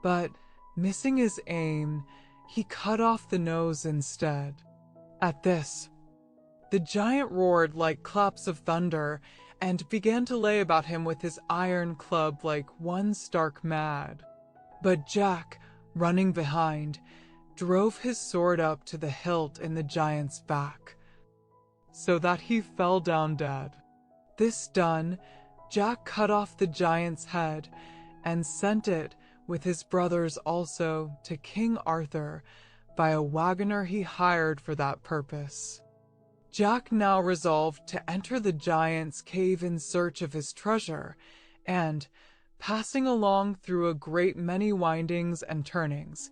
S1: but, missing his aim, he cut off the nose instead. At this, the giant roared like claps of thunder, and began to lay about him with his iron club like one stark mad. But Jack, running behind, drove his sword up to the hilt in the giant's back, so that he fell down dead. This done, Jack cut off the giant's head, and sent it, with his brothers also, to King Arthur, by a wagoner he hired for that purpose. Jack now resolved to enter the giant's cave in search of his treasure, and, passing along through a great many windings and turnings,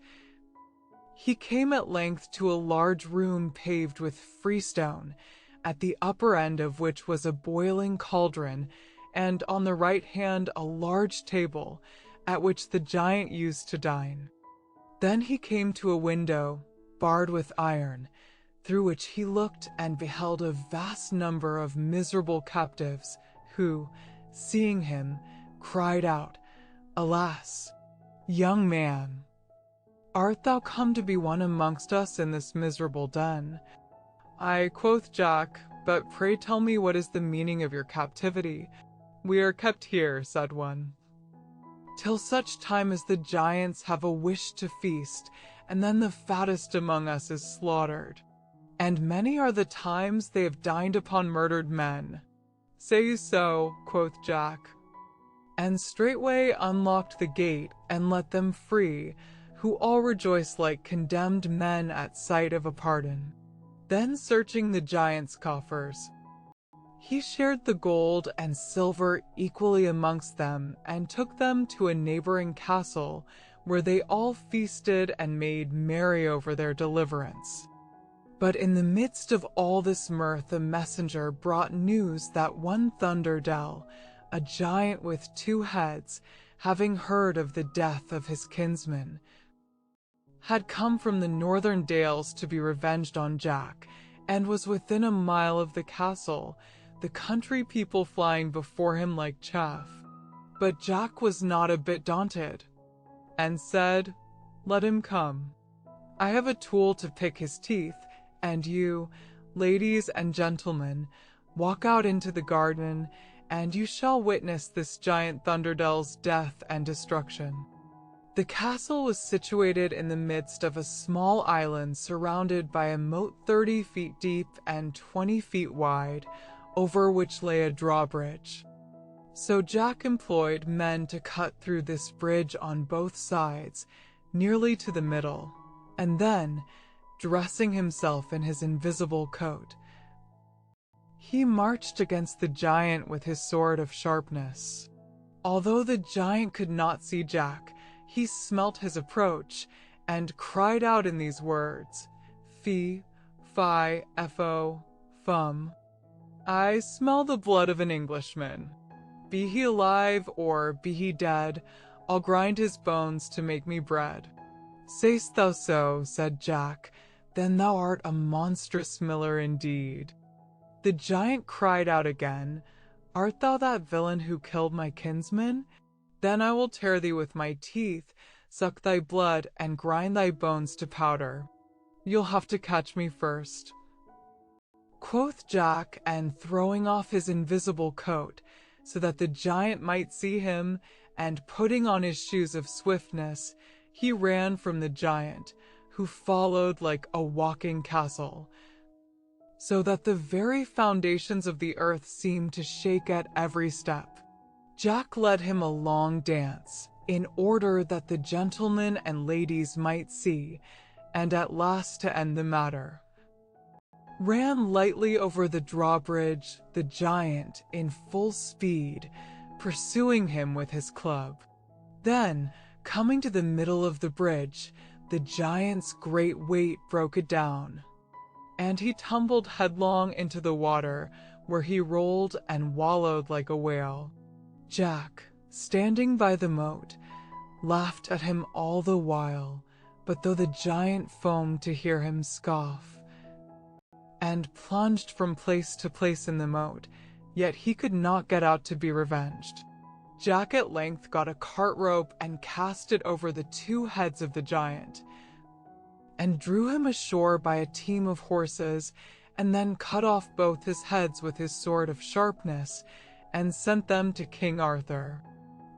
S1: he came at length to a large room paved with freestone, at the upper end of which was a boiling cauldron, and on the right hand a large table, at which the giant used to dine. Then he came to a window, barred with iron, through which he looked and beheld a vast number of miserable captives, who, seeing him, cried out, "Alas, young man, art thou come to be one amongst us in this miserable den?" "Aye," quoth Jack, "but pray tell me what is the meaning of your captivity." "We are kept here," said one, "till such time as the giants have a wish to feast, and then the fattest among us is slaughtered. And many are the times they have dined upon murdered men." "Say you so?" quoth Jack, and straightway unlocked the gate and let them free, who all rejoiced like condemned men at sight of a pardon. Then searching the giant's coffers, he shared the gold and silver equally amongst them, and took them to a neighboring castle, where they all feasted and made merry over their deliverance. But in the midst of all this mirth a messenger brought news that one Thunderdell, a giant with 2 heads, having heard of the death of his kinsman, had come from the northern dales to be revenged on Jack, and was within a mile of the castle, the country people flying before him like chaff. But Jack was not a bit daunted, and said, "Let him come. I have a tool to pick his teeth, and you, ladies and gentlemen, walk out into the garden, and you shall witness this giant Thunderdell's death and destruction." The castle was situated in the midst of a small island surrounded by a moat 30 feet deep and 20 feet wide, over which lay a drawbridge. So Jack employed men to cut through this bridge on both sides, nearly to the middle, and then, dressing himself in his invisible coat, he marched against the giant with his sword of sharpness. Although the giant could not see Jack, he smelt his approach, and cried out in these words, "Fee, fi, fo, fum. I smell the blood of an Englishman. Be he alive or be he dead, I'll grind his bones to make me bread." "Say'st thou so?" said Jack. "Then thou art a monstrous miller indeed." The giant cried out again, "Art thou that villain who killed my kinsman? Then I will tear thee with my teeth, suck thy blood, and grind thy bones to powder. You'll have to catch me first," quoth Jack, and throwing off his invisible coat, so that the giant might see him, and putting on his shoes of swiftness, he ran from the giant, who followed like a walking castle. so that the very foundations of the earth seemed to shake at every step. Jack led him a long dance, in order that the gentlemen and ladies might see, and at last, to end the matter, ran lightly over the drawbridge, the giant, in full speed, pursuing him with his club. Then, coming to the middle of the bridge, the giant's great weight broke it down, and he tumbled headlong into the water, where he rolled and wallowed like a whale. Jack, standing by the moat, laughed at him all the while, but though the giant foamed to hear him scoff, and plunged from place to place in the moat, yet he could not get out to be revenged. Jack at length got a cart rope and cast it over the two heads of the giant, and drew him ashore by a team of horses, and then cut off both his heads with his sword of sharpness, and sent them to King Arthur.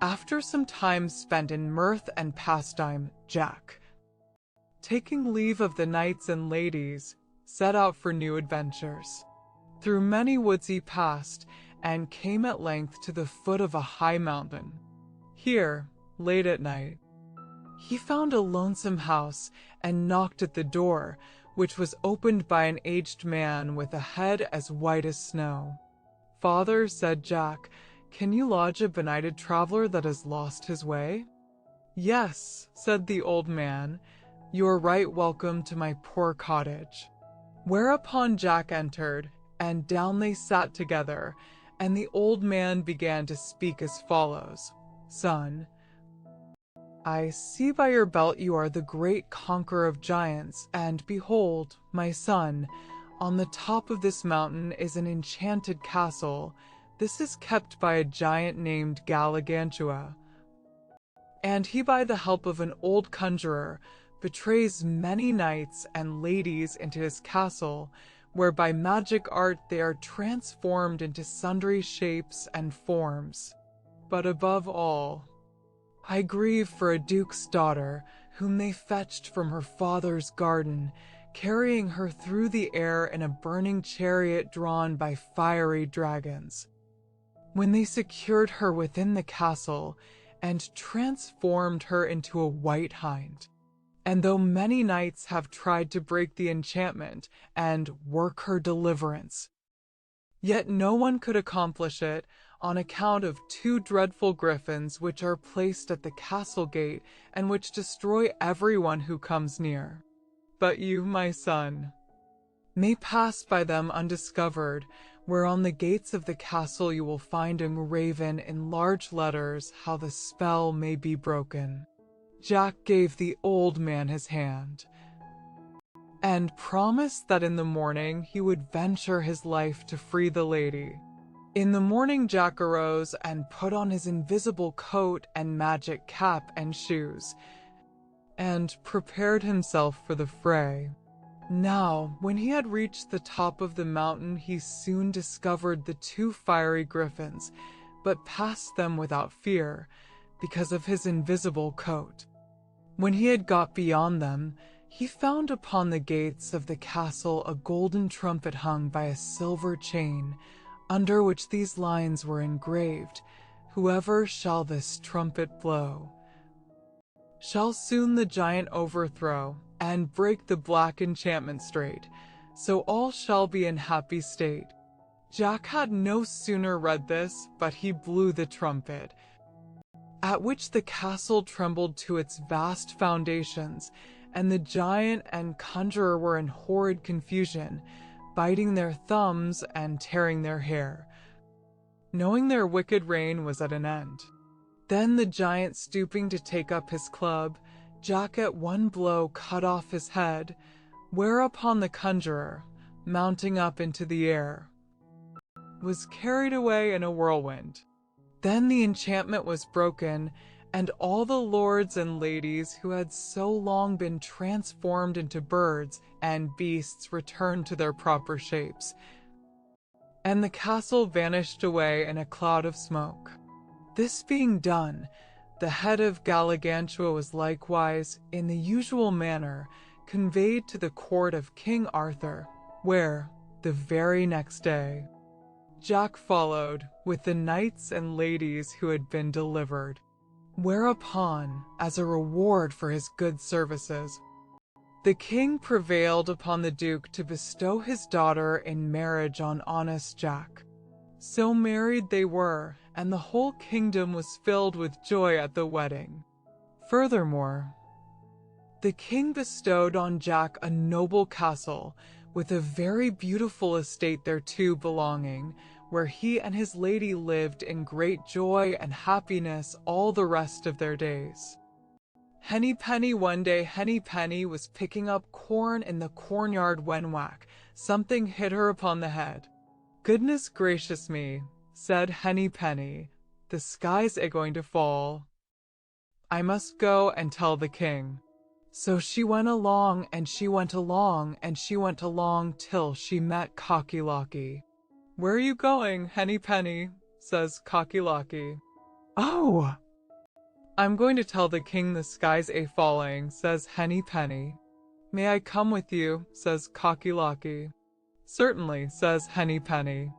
S1: After some time spent in mirth and pastime, Jack, taking leave of the knights and ladies, set out for new adventures. Through many woods he passed, and came at length to the foot of a high mountain. Here, late at night, he found a lonesome house and knocked at the door, which was opened by an aged man with a head as white as snow. "Father," said Jack, "can you lodge a benighted traveler that has lost his way?" "Yes," said the old man, "you are right welcome to my poor cottage." Whereupon Jack entered, and down they sat together, and the old man began to speak as follows. "Son, I see by your belt you are the great conqueror of giants, and behold, my son, on the top of this mountain is an enchanted castle. This is kept by a giant named Galligantua, and he, by the help of an old conjurer, betrays many knights and ladies into his castle, where by magic art they are transformed into sundry shapes and forms. But above all, I grieve for a duke's daughter, whom they fetched from her father's garden, carrying her through the air in a burning chariot drawn by fiery dragons. When they secured her within the castle, and transformed her into a white hind. And though many knights have tried to break the enchantment and work her deliverance, yet no one could accomplish it, on account of two dreadful griffins which are placed at the castle gate, and which destroy everyone who comes near. But you, my son, may pass by them undiscovered, where on the gates of the castle you will find engraven in large letters how the spell may be broken." Jack gave the old man his hand, and promised that in the morning he would venture his life to free the lady. In the morning Jack arose and put on his invisible coat and magic cap and shoes, and prepared himself for the fray. Now, when he had reached the top of the mountain, he soon discovered the two fiery griffins, but passed them without fear, because of his invisible coat. When he had got beyond them, he found upon the gates of the castle a golden trumpet hung by a silver chain, under which these lines were engraved: "Whoever shall this trumpet blow, shall soon the giant overthrow, and break the black enchantment straight, so all shall be in happy state." Jack had no sooner read this, but he blew the trumpet, at which the castle trembled to its vast foundations, and the giant and conjurer were in horrid confusion, biting their thumbs and tearing their hair, knowing their wicked reign was at an end. Then the giant, stooping to take up his club, Jack at one blow cut off his head, whereupon the conjurer, mounting up into the air, was carried away in a whirlwind. Then the enchantment was broken, and all the lords and ladies who had so long been transformed into birds and beasts returned to their proper shapes, and the castle vanished away in a cloud of smoke. This being done, the head of Galligantua was likewise, in the usual manner, conveyed to the court of King Arthur, where, The very next day, Jack followed with the knights and ladies who had been delivered, whereupon, as a reward for his good services, the king prevailed upon the duke to bestow his daughter in marriage on honest Jack. So married they were, and the whole kingdom was filled with joy at the wedding. Furthermore, the king bestowed on Jack a noble castle with a very beautiful estate thereto belonging, where he and his lady lived in great joy and happiness all the rest of their days. Henny Penny one day Henny Penny was picking up corn in the cornyard when whack, something hit her upon the head. "Goodness gracious me," said Henny Penny, "the sky's a-going to fall. I must go and tell the king." So she went along, and she went along, and she went along till she met Cocky Locky. "Where are you going, Henny Penny?" says Cocky Locky. "Oh, I'm going to tell the king the sky's a-falling," says Henny Penny. "May I come with you?" says Cocky Locky. "Certainly," says Henny Penny.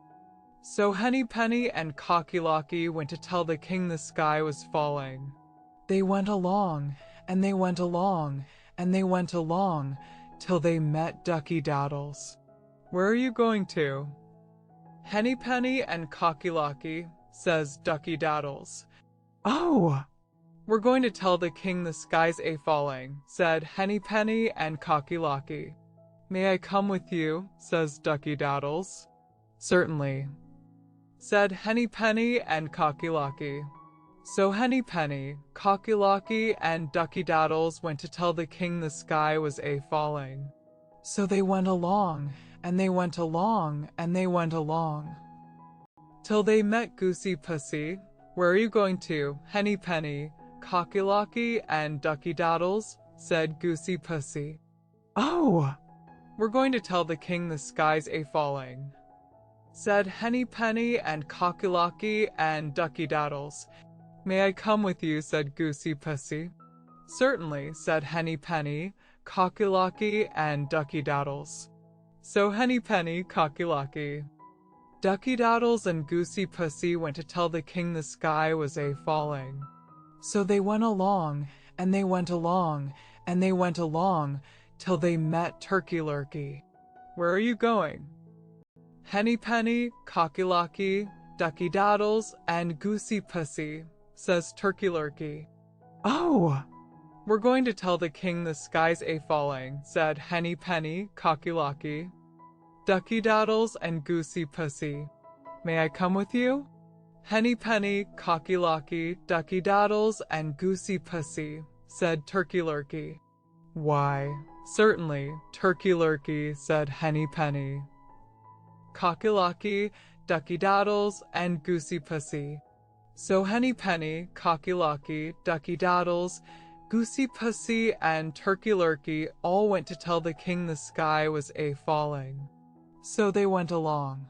S1: So Henny Penny and Cocky Locky went to tell the king the sky was falling. They went along, and they went along, and they went along, till they met Ducky Daddles. "Where are you going to?" "Henny Penny and Cocky Locky," says Ducky Daddles. "Oh, we're going to tell the king the sky's a-falling," said Henny Penny and Cocky Locky. "May I come with you?" says Ducky Daddles. "Certainly," said Henny Penny and Cocky Locky. So Henny Penny, Cocky Locky, and Ducky Daddles went to tell the king the sky was a-falling. So they went along, and they went along, and they went along, till they met Goosey Pussy. "Where are you going to, Henny Penny, Cocky Locky, and Ducky Daddles?" said Goosey Pussy. "Oh, we're going to tell the king the sky's a-falling," said Henny Penny and Cocky Locky and Ducky Daddles. "May I come with you?" said Goosey Pussy. "Certainly," said Henny Penny, Cocky Locky, and Ducky Daddles. So Henny Penny, Cocky Locky, Ducky Daddles, and Goosey Pussy went to tell the king the sky was a-falling. So they went along, and they went along, and they went along, till they met Turkey Lurkey. "Where are you going?" "Henny Penny, Cocky Locky, Ducky Daddles, and Goosey Pussy," says Turkey Lurkey. "Oh, we're going to tell the king the sky's a-falling," said Henny Penny, Cocky Locky, Ducky Daddles, and Goosey Pussy. "May I come with you?" "Henny Penny, Cocky Locky, Ducky Daddles, and Goosey Pussy," said Turkey Lurkey. "Why, certainly, Turkey Lurkey," said Henny Penny, Cocky Locky, Ducky Daddles, and Goosey Pussy. So Henny Penny, Cocky Locky, Ducky Daddles, Goosey Pussy, and Turkey Lurkey all went to tell the king the sky was a-falling. So they went along,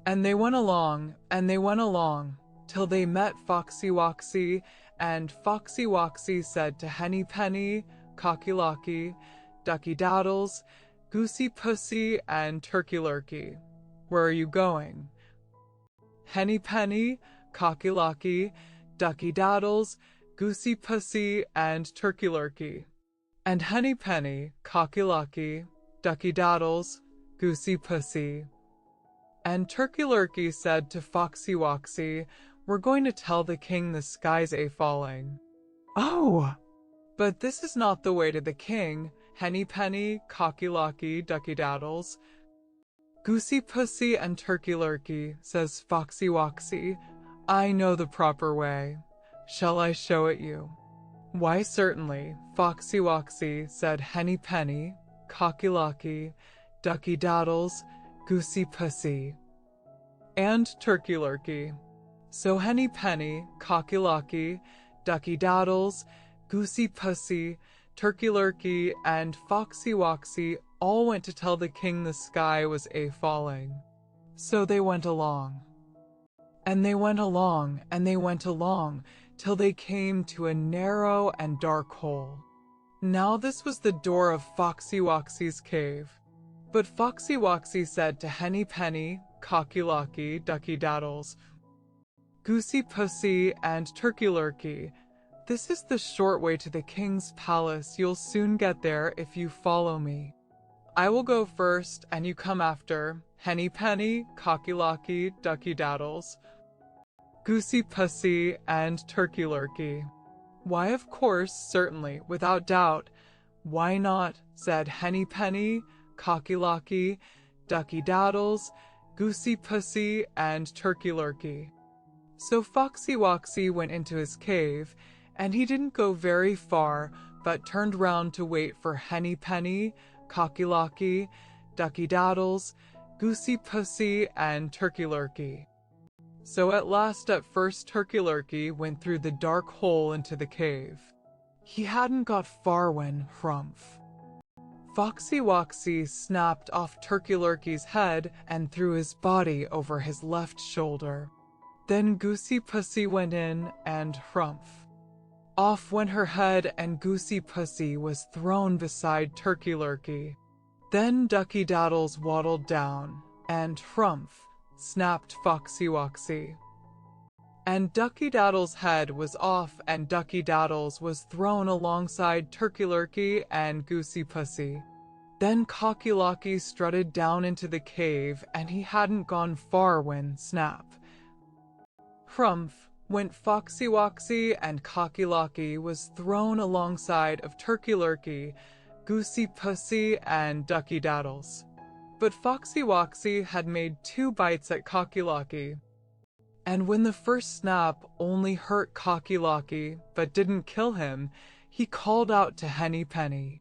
S1: and they went along, and they went along, till they met Foxy Woxy, and Foxy Woxy said to Henny Penny, Cocky Locky, Ducky Daddles, Goosey Pussy, and Turkey Lurkey, "Where are you going?" Henny Penny, Cocky Locky, Ducky Daddles, Goosey Pussy, and Turkey Lurkey. And Henny Penny, Cocky Locky, Ducky Daddles, Goosey Pussy, and Turkey Lurkey said to Foxy Woxy, "We're going to tell the king the sky's a-falling." "Oh, but this is not the way to the king, Henny Penny, Cocky Locky, Ducky Daddles, Goosey Pussy, and Turkey Lurkey," says Foxy Woxy. "I know the proper way. Shall I show it you?" "Why, certainly, Foxy Woxy," said Henny Penny, Cocky Locky, Ducky Daddles, Goosey Pussy, and Turkey Lurkey. So Henny Penny, Cocky Locky, Ducky Daddles, Goosey Pussy, Turkey Lurkey, and Foxy Woxy all went to tell the king the sky was a-falling. So they went along, and they went along, and they went along, till they came to a narrow and dark hole. Now this was the door of Foxy Woxy's cave. But Foxy Woxy said to Henny Penny, Cocky Locky, Ducky Daddles, Goosey Pussy, and Turkey Lurkey, this is the short way to the king's palace. You'll soon get there if you follow me. I will go first, and you come after. Henny Penny, Cocky Locky, Ducky Daddles, Goosey Pussy, and Turkey Lurkey. Why, of course, certainly, without doubt. Why not? Said Henny Penny, Cocky Locky, Ducky Daddles, Goosey Pussy, and Turkey Lurkey. So Foxy Woxy went into his cave, and he didn't go very far, but turned round to wait for Henny Penny, Cocky Locky, Ducky Daddles, Goosey Pussy, and Turkey Lurkey. So at last at first Turkey Lurkey went through the dark hole into the cave. He hadn't got far when, hrumph, Foxy Woxy snapped off Turkey Lurkey's head and threw his body over his left shoulder. Then Goosey Pussy went in, and hrumph, off went her head, and Goosey Pussy was thrown beside Turkey Lurkey. Then Ducky Daddles waddled down, and hrumph, snapped Foxy Woxy. And Ducky Daddles' head was off, and Ducky Daddles was thrown alongside Turkey Lurkey and Goosey Pussy. Then Cocky Locky strutted down into the cave, and he hadn't gone far when, snap, hrumph, went Foxy Woxy, and Cocky Locky was thrown alongside of Turkey Lurkey, Goosey Pussy, and Ducky Daddles. But Foxy Woxy had made 2 bites at Cocky Locky, and when the first snap only hurt Cocky Locky but didn't kill him, he called out to Henny Penny.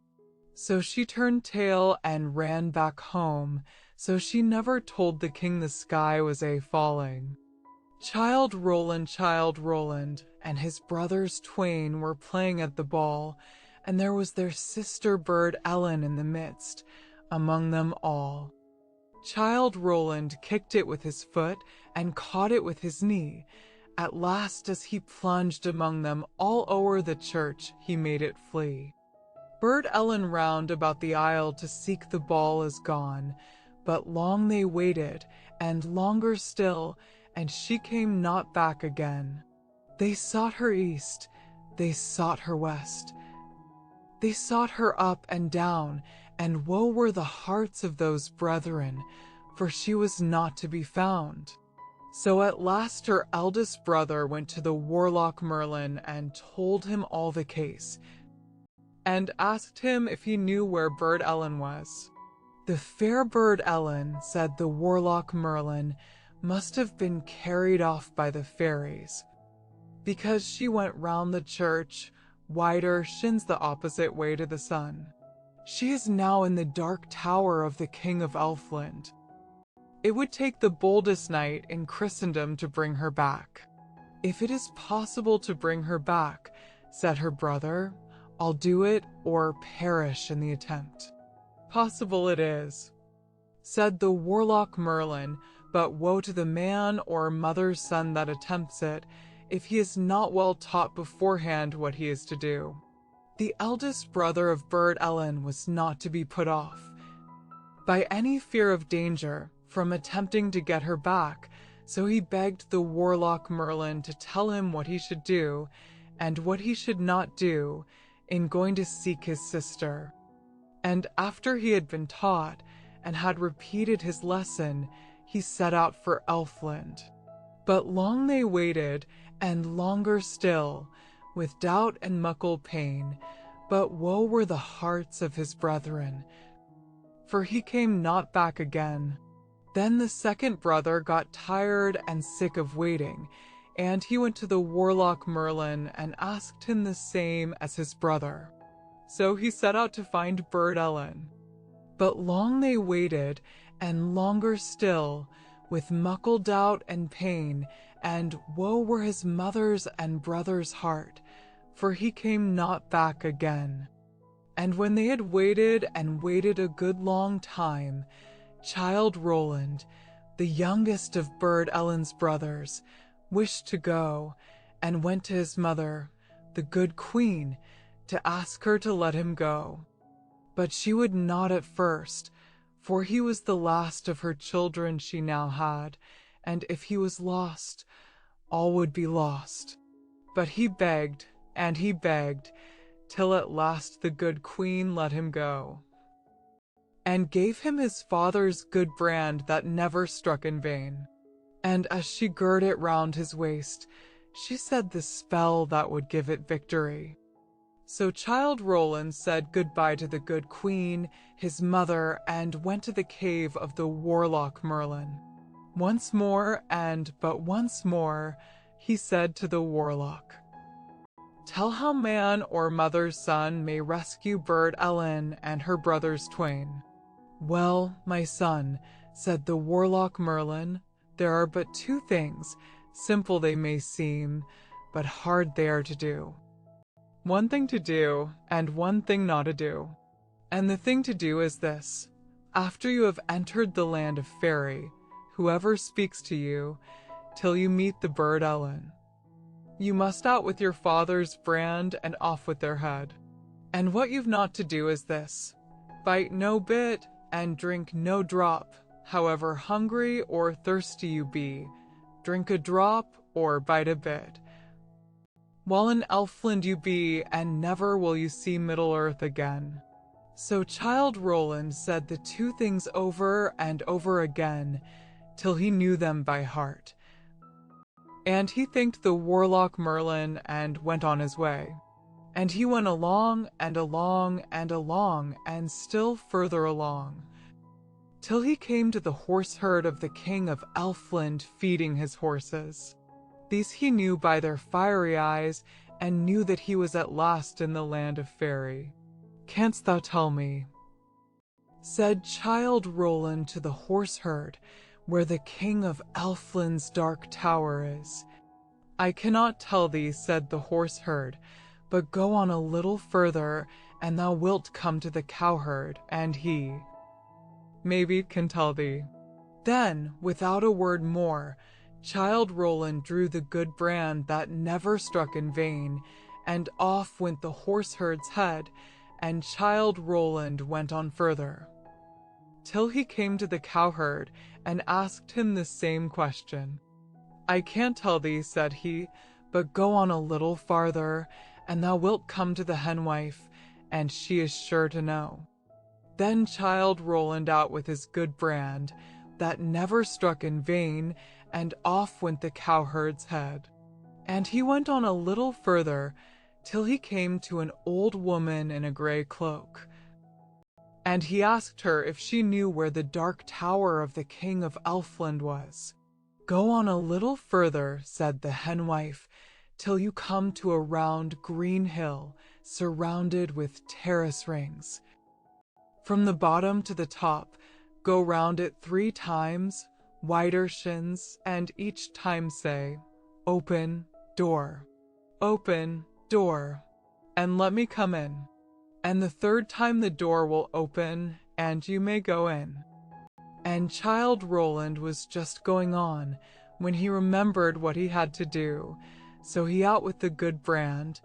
S1: So she turned tail and ran back home, so she never told the king the sky was a-falling. Child Roland, and his brothers twain were playing at the ball, and there was their sister bird Ellen in the midst, among them all. Child Roland kicked it with his foot and caught it with his knee. At last, as he plunged among them all o'er the church, he made it flee. Bird Ellen round about the aisle to seek the ball is gone, but long they waited, and longer still, and she came not back again. They sought her east, they sought her west, they sought her up and down, and woe were the hearts of those brethren, for she was not to be found. So at last her eldest brother went to the warlock Merlin and told him all the case, and asked him if he knew where Bird Ellen was. The fair Bird Ellen, said the warlock Merlin, must have been carried off by the fairies, because she went round the church, wider shins the opposite way to the sun. She is now in the dark tower of the King of Elfland. It would take the boldest knight in Christendom to bring her back. If it is possible to bring her back, said her brother, I'll do it or perish in the attempt. Possible it is, said the warlock Merlin, but woe to the man or mother's son that attempts it, if he is not well taught beforehand what he is to do. The eldest brother of Bird Ellen was not to be put off by any fear of danger from attempting to get her back, so he begged the warlock Merlin to tell him what he should do and what he should not do in going to seek his sister. And after he had been taught and had repeated his lesson, he set out for Elfland. But long they waited, and longer still, with doubt and muckle pain, but woe were the hearts of his brethren, for he came not back again. Then the second brother got tired and sick of waiting, and he went to the warlock Merlin and asked him the same as his brother. So he set out to find Bird Ellen. But long they waited, and longer still, with muckle doubt and pain, and woe were his mother's and brother's heart, for he came not back again. And when they had waited and waited a good long time, Child Roland, the youngest of Bird Ellen's brothers, wished to go, and went to his mother, the good queen, to ask her to let him go. But she would not at first, for he was the last of her children she now had, and if he was lost, all would be lost. But he begged, and he begged, till at last the good queen let him go, and gave him his father's good brand that never struck in vain. And as she girt it round his waist, she said the spell that would give it victory. So Childe Roland said goodbye to the good queen, his mother, and went to the cave of the warlock Merlin. Once more, and but once more, he said to the warlock, "Tell how man or mother's son may rescue Burd Ellen and her brothers twain." "Well, my son," said the warlock Merlin, "there are but two things, simple they may seem, but hard they are to do. One thing to do, and one thing not to do. And the thing to do is this: after you have entered the land of Faery, whoever speaks to you, till you meet the Burd Ellen, you must out with your father's brand and off with their head. And what you've not to do is this: bite no bit, and drink no drop, however hungry or thirsty you be, drink a drop or bite a bit, while in Elfland you be, and never will you see Middle-earth again." So Childe Roland said the two things over and over again, till he knew them by heart. And he thanked the warlock Merlin and went on his way. And he went along and along and along, and still further along, till he came to the horse herd of the king of Elfland feeding his horses. These he knew by their fiery eyes, and knew that he was at last in the land of Faery. "Canst thou tell me," said Childe Roland to the horse herd, "where the king of Elfland's dark tower is?" "I cannot tell thee," said the horse herd, "but go on a little further, and thou wilt come to the cowherd, and he, maybe, can tell thee." Then, without a word more, Childe Roland drew the good brand that never struck in vain, and off went the horseherd's head, and Childe Roland went on further, till he came to the cowherd, and asked him the same question. "I can't tell thee," said he, "but go on a little farther, and thou wilt come to the henwife, and she is sure to know." Then Childe Roland out with his good brand, that never struck in vain, and off went the cowherd's head. And he went on a little further, till he came to an old woman in a grey cloak. And he asked her if she knew where the dark tower of the king of Elfland was. "Go on a little further," said the henwife, "till you come to a round green hill, surrounded with terrace rings. From the bottom to the top, go round it 3 times, wider shins, and each time say, 'Open, door. Open, door. And let me come in.' And the 3rd time the door will open, and you may go in." And Childe Roland was just going on, when he remembered what he had to do, so he out with the good brand,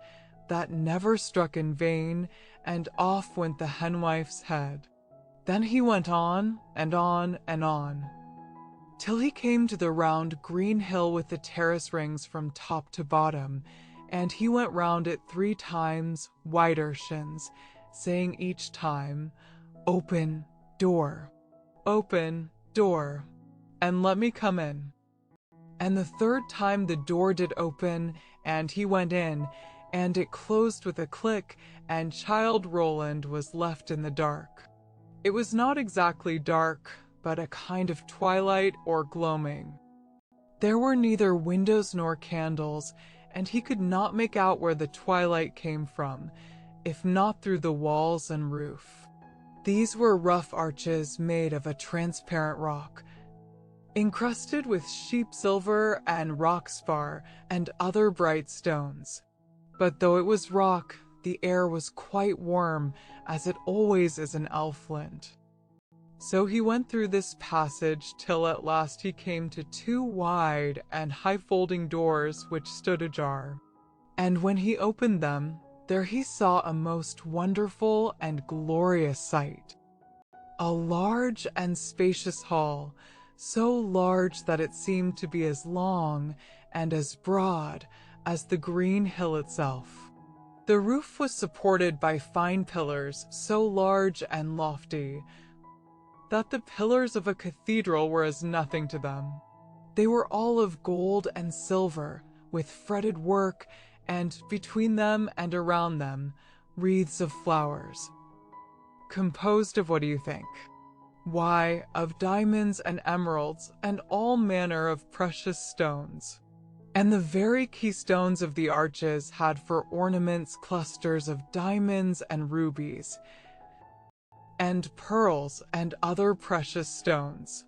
S1: that never struck in vain, and off went the henwife's head. Then he went on, and on, and on, till he came to the round green hill with the terrace rings from top to bottom, and he went round it 3 times, wider shins, saying each time, "Open, door. Open, door. And let me come in." And the 3rd time the door did open, and he went in, and it closed with a click, and Childe Roland was left in the dark. It was not exactly dark, but a kind of twilight or gloaming. There were neither windows nor candles, and he could not make out where the twilight came from, if not through the walls and roof. These were rough arches made of a transparent rock, encrusted with sheep silver and rock spar and other bright stones. But though it was rock, the air was quite warm, as it always is in Elfland. So he went through this passage till at last he came to 2 wide and high-folding doors which stood ajar. And when he opened them, there he saw a most wonderful and glorious sight. a large and spacious hall, so large that it seemed to be as long and as broad as the green hill itself. The roof was supported by fine pillars so large and lofty that the pillars of a cathedral were as nothing to them. They were all of gold and silver, with fretted work, and between them and around them, wreaths of flowers. Composed of what do you think? Why, of diamonds and emeralds and all manner of precious stones. And the very keystones of the arches had for ornaments clusters of diamonds and rubies, and pearls and other precious stones.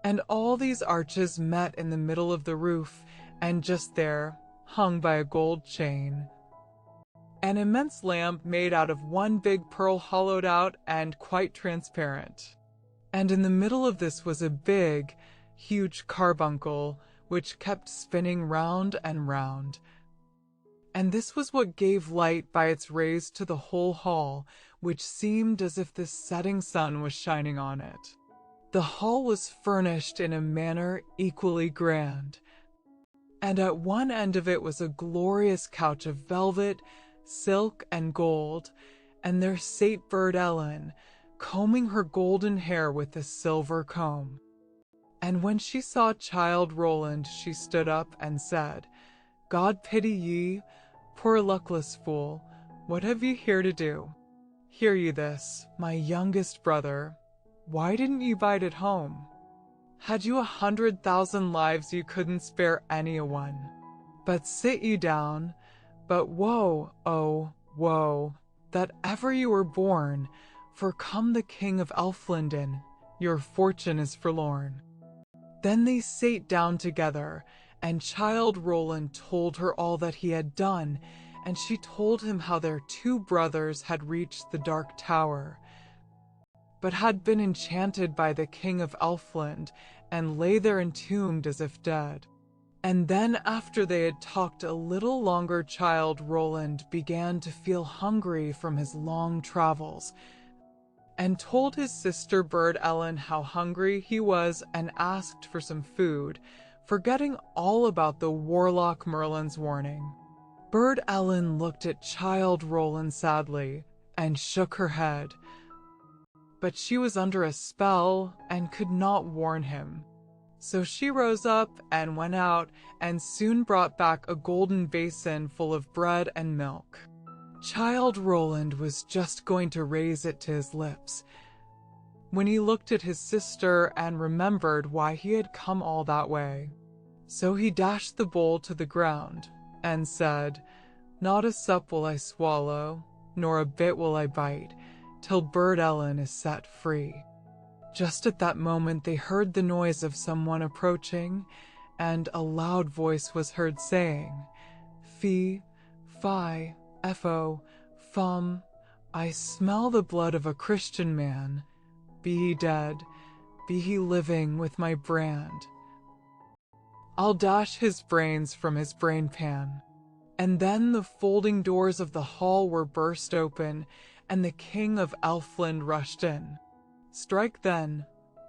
S1: And all these arches met in the middle of the roof, and just there, hung by a gold chain, an immense lamp made out of one big pearl hollowed out and quite transparent. And in the middle of this was a big, huge carbuncle, which kept spinning round and round. And this was what gave light by its rays to the whole hall, which seemed as if the setting sun was shining on it. The hall was furnished in a manner equally grand, and at one end of it was a glorious couch of velvet, silk, and gold, and there sate Bird Ellen, combing her golden hair with a silver comb. And when she saw Childe Roland, she stood up and said, God pity ye, poor luckless fool, what have ye here to do? Hear ye this, my youngest brother, why didn't you bide at home? Had you 100,000 lives, you couldn't spare any a one. But sit you down, but woe, oh, woe, that ever you were born, for come the King of Elflanden, your fortune is forlorn. Then they sate down together, and Childe Roland told her all that he had done, and she told him how their two brothers had reached the Dark Tower, but had been enchanted by the King of Elfland, and lay there entombed as if dead. And then after they had talked a little longer, Childe Roland began to feel hungry from his long travels, and told his sister Bird Ellen how hungry he was and asked for some food, forgetting all about the warlock Merlin's warning. Bird Ellen looked at Childe Roland sadly and shook her head, but she was under a spell and could not warn him. So she rose up and went out and soon brought back a golden basin full of bread and milk. Childe Roland was just going to raise it to his lips when he looked at his sister and remembered why he had come all that way. So he dashed the bowl to the ground and said, Not a sup will I swallow, nor a bit will I bite, till Bird Ellen is set free. Just at that moment they heard the noise of someone approaching, and a loud voice was heard saying, Fee, fi, fo, fum, I smell the blood of a Christian man. Be he dead, be he living with my brand, I'll dash his brains from his brain pan. And then the folding doors of the hall were burst open, and the King of Elfland rushed in. Strike then,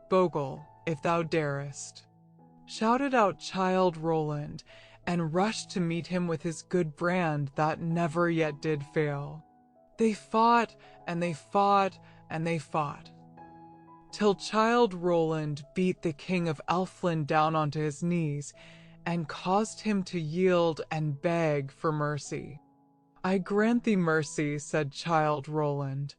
S1: Bogle, if thou darest, shouted out Childe Roland, and rushed to meet him with his good brand that never yet did fail. They fought, and they fought, and they fought, till Childe Roland beat the King of Elfland down onto his knees, and caused him to yield and beg for mercy. I grant thee mercy, said Childe Roland.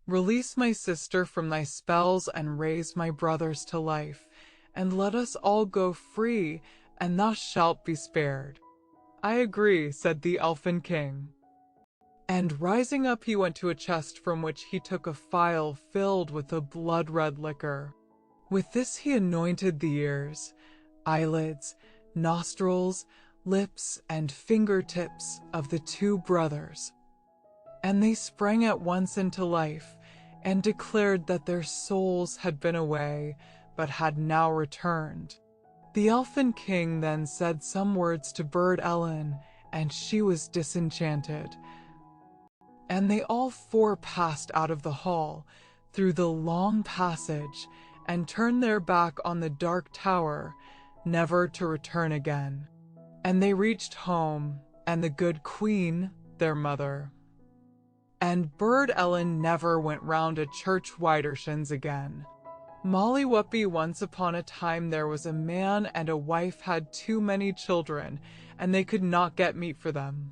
S1: Release my sister from thy spells, and raise my brothers to life, and let us all go free, and thou shalt be spared. I agree, said the Elfin King. And rising up he went to a chest from which he took a phial filled with a blood-red liquor. With this he anointed the ears, eyelids, nostrils, lips, and fingertips of the two brothers. And they sprang at once into life, and declared that their souls had been away, but had now returned. The Elfin King then said some words to Bird Ellen, and she was disenchanted. And they all four passed out of the hall, through the long passage and turned their back on the dark tower, never to return again. And they reached home, and the good queen, their mother. And Bird Ellen never went round a church Widershins again. Molly Whuppie, once upon a time there was a man and a wife had too many children, and they could not get meat for them.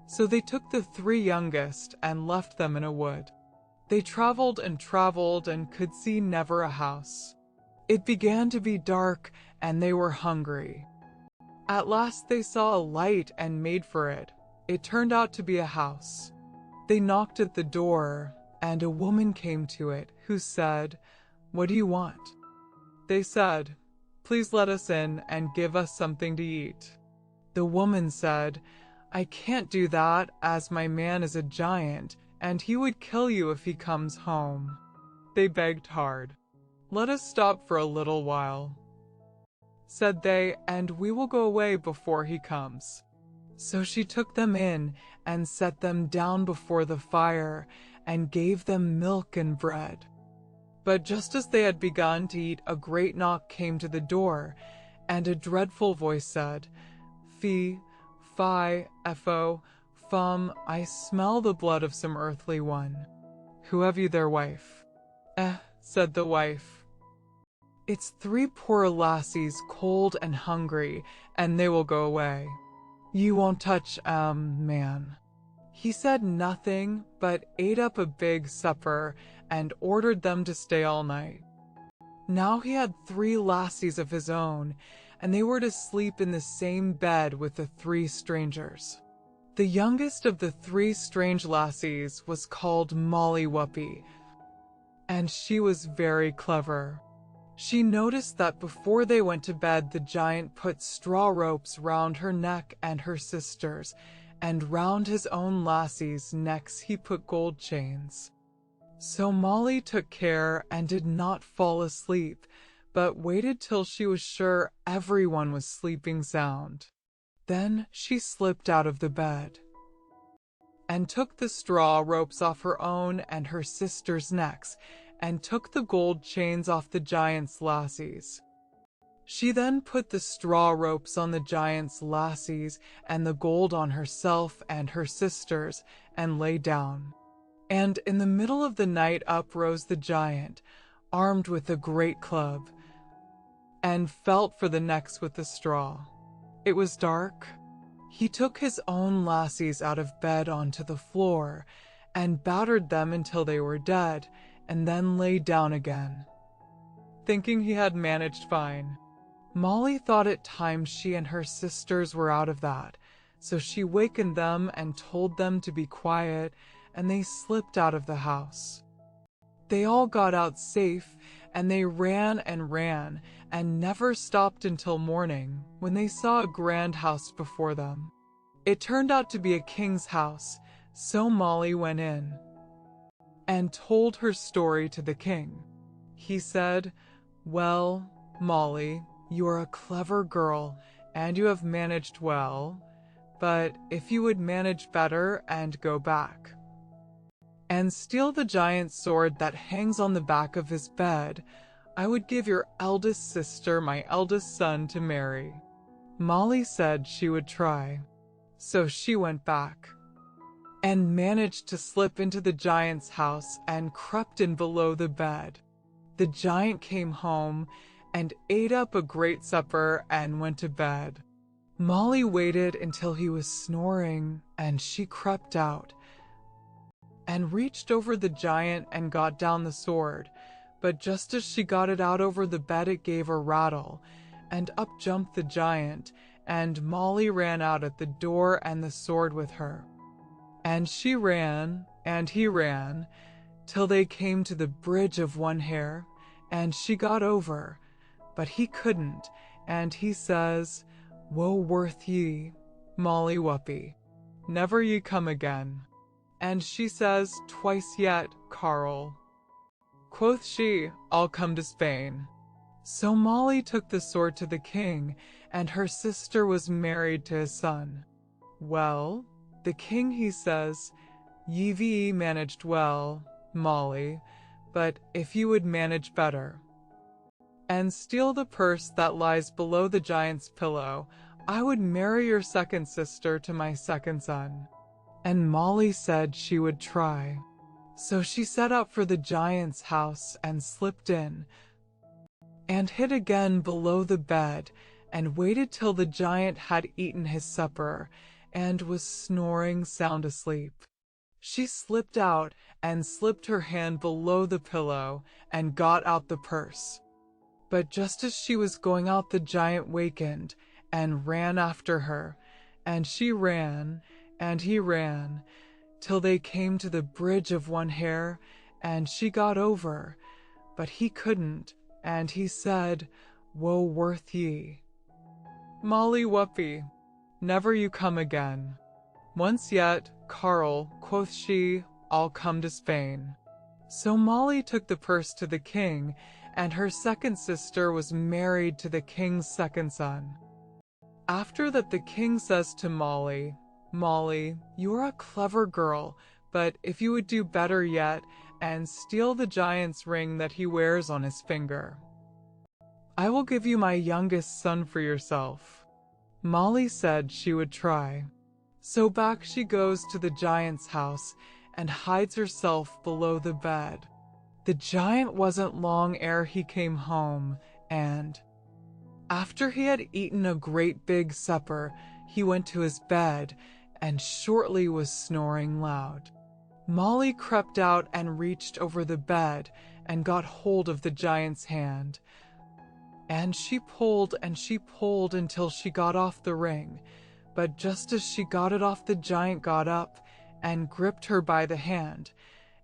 S1: So they took the 3 youngest and left them in a wood. They traveled and could see never a house. It began to be dark, and they were hungry. At last they saw a light and made for it. It turned out to be a house. They knocked at the door, and a woman came to it, who said, "What do you want?" They said, "Please let us in and give us something to eat." The woman said, "I can't do that, as my man is a giant, and he would kill you if he comes home." They begged hard. "Let us stop for a little while," said they, "and we will go away before he comes." So she took them in and set them down before the fire and gave them milk and bread. But just as they had begun to eat, a great knock came to the door, and a dreadful voice said, "Fee, fi, fo, fum, I smell the blood of some earthly one. Who have you there, wife?" Said the wife. "It's 3 poor lassies, cold and hungry, and they will go away. You won't touch, man." He said nothing, but ate up a big supper and ordered them to stay all night. Now he had 3 lassies of his own, and they were to sleep in the same bed with the 3 strangers. The youngest of the 3 strange lassies was called Molly Whuppie, and she was very clever. She noticed that before they went to bed, the giant put straw ropes round her neck and her sisters, and round his own lassies' necks he put gold chains. So Molly took care and did not fall asleep, but waited till she was sure everyone was sleeping sound. Then she slipped out of the bed and took the straw ropes off her own and her sisters' necks, and took the gold chains off the giant's lassies. She then put the straw ropes on the giant's lassies and the gold on herself and her sisters, and lay down. And in the middle of the night up rose the giant, armed with a great club, and felt for the necks with the straw. It was dark. He took his own lassies out of bed onto the floor, and battered them until they were dead, and then lay down again, thinking he had managed fine. Molly thought it time she and her sisters were out of that, so she wakened them and told them to be quiet, and they slipped out of the house. They all got out safe, and they ran and never stopped until morning, when they saw a grand house before them. It turned out to be a king's house, so Molly went in and told her story to the king. He said, "Well, Molly, you are a clever girl, and you have managed well, but if you would manage better and go back and steal the giant's sword that hangs on the back of his bed, I would give your eldest sister my eldest son to marry." Molly said she would try, so she went back and managed to slip into the giant's house and crept in below the bed. The giant came home and ate up a great supper and went to bed. Molly waited until he was snoring, and she crept out and reached over the giant and got down the sword, but just as she got it out over the bed it gave a rattle, and up jumped the giant, and Molly ran out at the door and the sword with her. And she ran, and he ran, till they came to the bridge of one hair, and she got over, but he couldn't, and he says, "Woe worth ye, Molly Whuppie, never ye come again." And she says, "Twice yet, Carl." Quoth she, "I'll come to Spain." So Molly took the sword to the king, and her sister was married to his son. Well, the king, he says, "Ye managed well, Molly, but if you would manage better and steal the purse that lies below the giant's pillow, I would marry your second sister to my second son." And Molly said she would try. So she set out for the giant's house and slipped in, and hid again below the bed, and waited till the giant had eaten his supper, and was snoring sound asleep. She slipped out, and slipped her hand below the pillow, and got out the purse. But just as she was going out, the giant wakened, and ran after her, and she ran, and he ran, till they came to the bridge of one hair, and she got over, but he couldn't, and he said, "Woe worth ye, Molly Whuppie, never you come again. Once yet, Carl," quoth she, "I'll come to Spain." So Molly took the purse to the king, and her second sister was married to the king's second son. After that, the king says to Molly, "Molly, you are a clever girl, but if you would do better yet, and steal the giant's ring that he wears on his finger, I will give you my youngest son for yourself." Molly said she would try. So back she goes to the giant's house, and hides herself below the bed. The giant wasn't long ere he came home, and after he had eaten a great big supper, he went to his bed, and shortly was snoring loud. Molly crept out and reached over the bed, and got hold of the giant's hand. And she pulled until she got off the ring, but just as she got it off, the giant got up, and gripped her by the hand,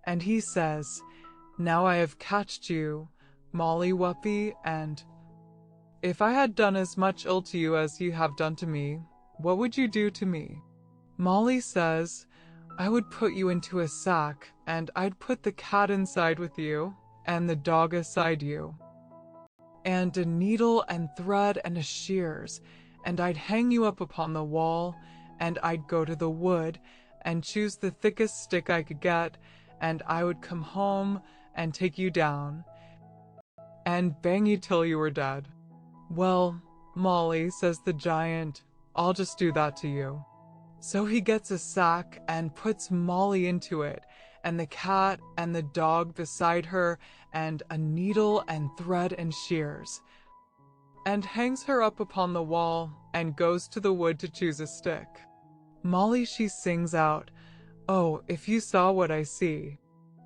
S1: and he says, "Now I have catched you, Molly Whuppie, and if I had done as much ill to you as you have done to me, what would you do to me?" Molly says, "I would put you into a sack, and I'd put the cat inside with you, and the dog aside you, and a needle and thread and a shears, and I'd hang you up upon the wall, and I'd go to the wood, and choose the thickest stick I could get, and I would come home and take you down, and bang you till you were dead." "Well, Molly," says the giant, "I'll just do that to you." So he gets a sack and puts Molly into it, and the cat and the dog beside her, and a needle and thread and shears, and hangs her up upon the wall, and goes to the wood to choose a stick. Molly, she sings out, "Oh, if you saw what I see."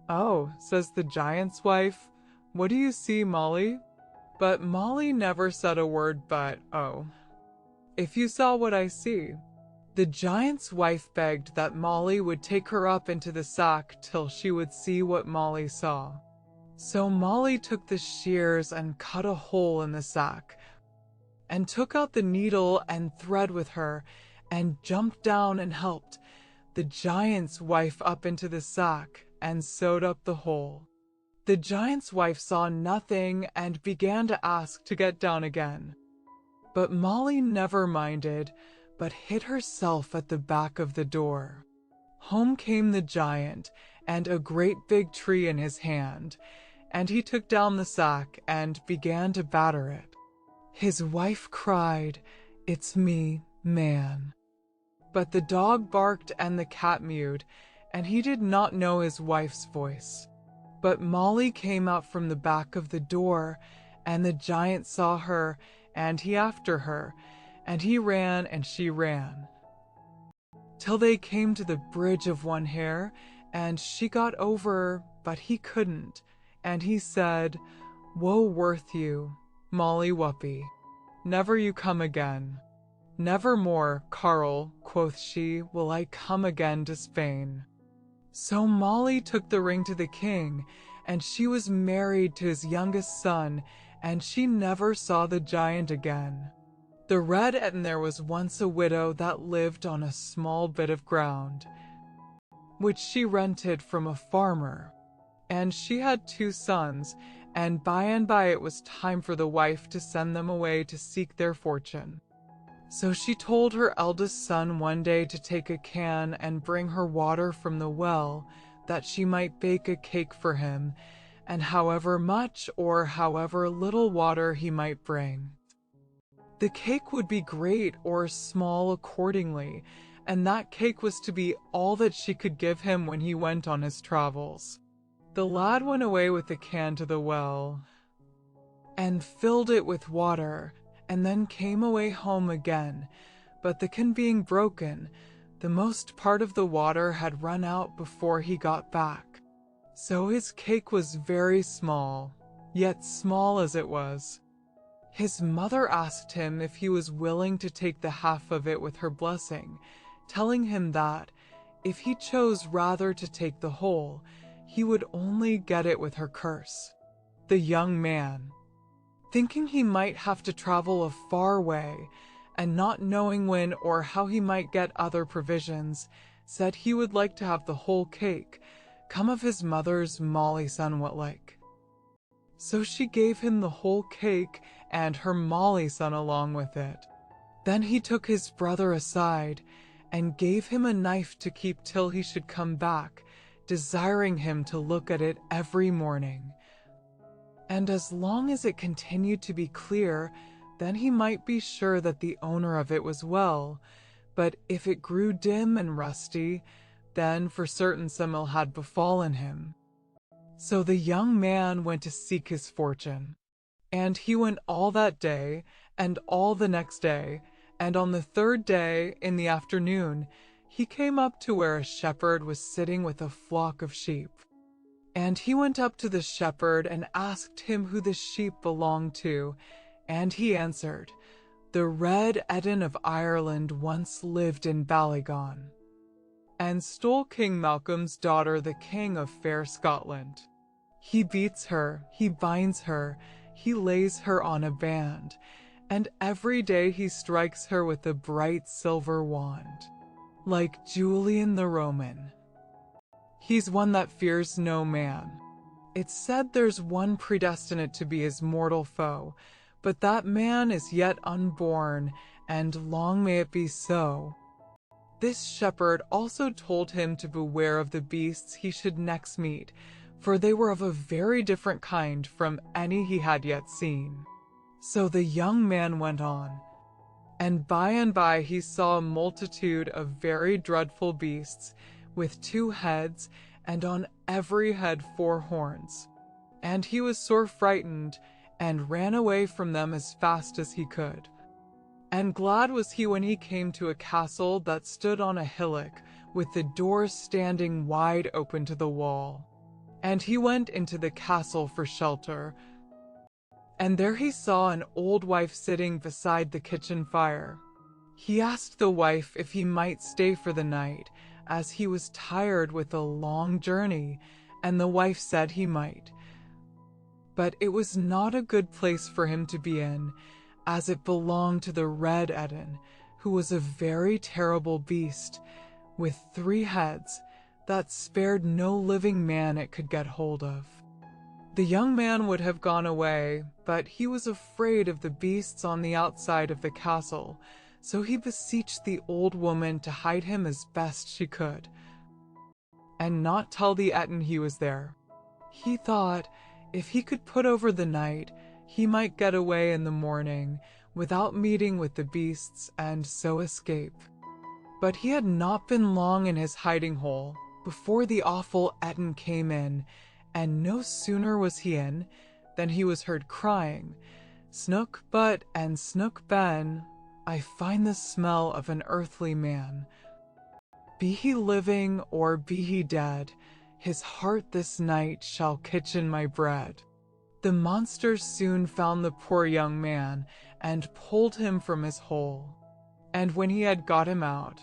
S1: "Oh," says the giant's wife, "what do you see, Molly?" But Molly never said a word but, "Oh, if you saw what I see." The giant's wife begged that Molly would take her up into the sack till she would see what Molly saw. So Molly took the shears and cut a hole in the sack, and took out the needle and thread with her, and jumped down and helped the giant's wife up into the sack, and sewed up the hole. The giant's wife saw nothing, and began to ask to get down again. But Molly never minded, but hid herself at the back of the door. Home came the giant, and a great big tree in his hand, and he took down the sack and began to batter it. His wife cried, "It's me, man." But the dog barked and the cat mewed, and he did not know his wife's voice. But Molly came out from the back of the door, and the giant saw her, and he after her, and he ran and she ran, till they came to the bridge of one hair, and she got over, but he couldn't, and he said, "Woe worth you, Molly Whuppie, never you come again. Never more, Carl," quoth she, "will I come again to Spain." So Molly took the ring to the king, and she was married to his youngest son, and she never saw the giant again. The read, and there was once a widow that lived on a small bit of ground, which she rented from a farmer, and she had 2 sons, and by it was time for the wife to send them away to seek their fortune. So she told her eldest son one day to take a can and bring her water from the well, that she might bake a cake for him, and however much or however little water he might bring. The cake would be great or small accordingly, and that cake was to be all that she could give him when he went on his travels. The lad went away with the can to the well, and filled it with water, and then came away home again, but the can being broken, the most part of the water had run out before he got back. So his cake was very small, yet small as it was. His mother asked him if he was willing to take the half of it with her blessing, telling him that, if he chose rather to take the whole, he would only get it with her curse. The young man, thinking he might have to travel a far way, and not knowing when or how he might get other provisions, said he would like to have the whole cake, come of his mother's Molly son what like. So she gave him the whole cake and her Molly son along with it. Then he took his brother aside, and gave him a knife to keep till he should come back, desiring him to look at it every morning. And as long as it continued to be clear, then he might be sure that the owner of it was well, but if it grew dim and rusty, then for certain some ill had befallen him. So the young man went to seek his fortune. And he went all that day, and all the next day, and on the third day, in the afternoon, he came up to where a shepherd was sitting with a flock of sheep. And he went up to the shepherd and asked him who the sheep belonged to, and he answered, "The Red Eden of Ireland once lived in Ballygon, and stole King Malcolm's daughter, the King of fair Scotland. He beats her, he binds her, he lays her on a band, and every day he strikes her with a bright silver wand, like Julian the Roman. He's one that fears no man. It's said there's one predestinate to be his mortal foe, but that man is yet unborn, and long may it be so." This shepherd also told him to beware of the beasts he should next meet, for they were of a very different kind from any he had yet seen. So the young man went on, and by he saw a multitude of very dreadful beasts, with 2 heads, and on every head 4 horns. And he was sore frightened, and ran away from them as fast as he could. And glad was he when he came to a castle that stood on a hillock, with the doors standing wide open to the wall. And he went into the castle for shelter. And there he saw an old wife sitting beside the kitchen fire. He asked the wife if he might stay for the night, as he was tired with a long journey, and the wife said he might. But it was not a good place for him to be in, as it belonged to the Red Eden, who was a very terrible beast, with 3 heads, that spared no living man it could get hold of. The young man would have gone away, but he was afraid of the beasts on the outside of the castle, so he beseeched the old woman to hide him as best she could, and not tell the Eton he was there. He thought, if he could put over the night, he might get away in the morning, without meeting with the beasts, and so escape. But he had not been long in his hiding hole, before the awful Eton came in, and no sooner was he in, than he was heard crying, "Snook but and Snook ben, I find the smell of an earthly man. Be he living or be he dead, his heart this night shall kitchen my bread." The monsters soon found the poor young man, and pulled him from his hole. And when he had got him out,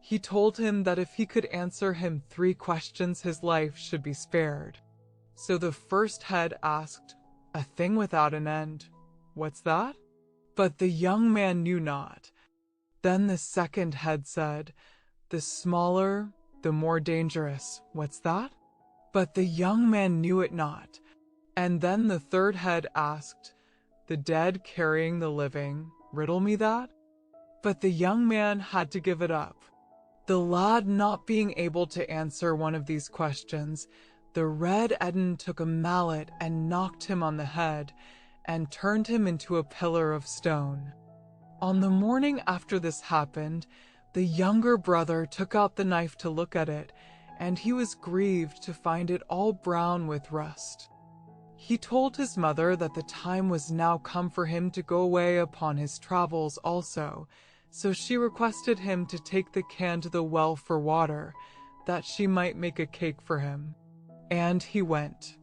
S1: he told him that if he could answer him 3 questions, his life should be spared. So the first head asked, "A thing without an end, what's that?" But the young man knew not. Then the second head said, "The smaller, the more dangerous, what's that?" But the young man knew it not. And then the third head asked, "The dead carrying the living, riddle me that?" But the young man had to give it up. The lad not being able to answer one of these questions, The Red Eden took a mallet and knocked him on the head and turned him into a pillar of stone. On the morning after this happened, the younger brother took out the knife to look at it, and he was grieved to find it all brown with rust. He told his mother that the time was now come for him to go away upon his travels also, so she requested him to take the can to the well for water, that she might make a cake for him. And he went.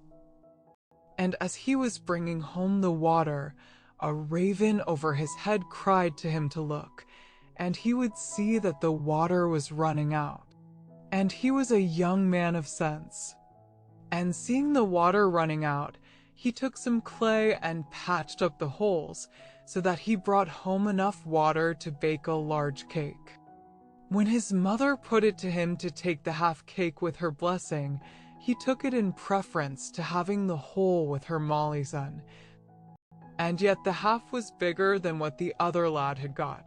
S1: And as he was bringing home the water, a raven over his head cried to him to look, and he would see that the water was running out. And he was a young man of sense. And seeing the water running out, he took some clay and patched up the holes, so that he brought home enough water to bake a large cake. When his mother put it to him to take the half cake with her blessing, he took it in preference to having the whole with her Molly son. And yet the half was bigger than what the other lad had got.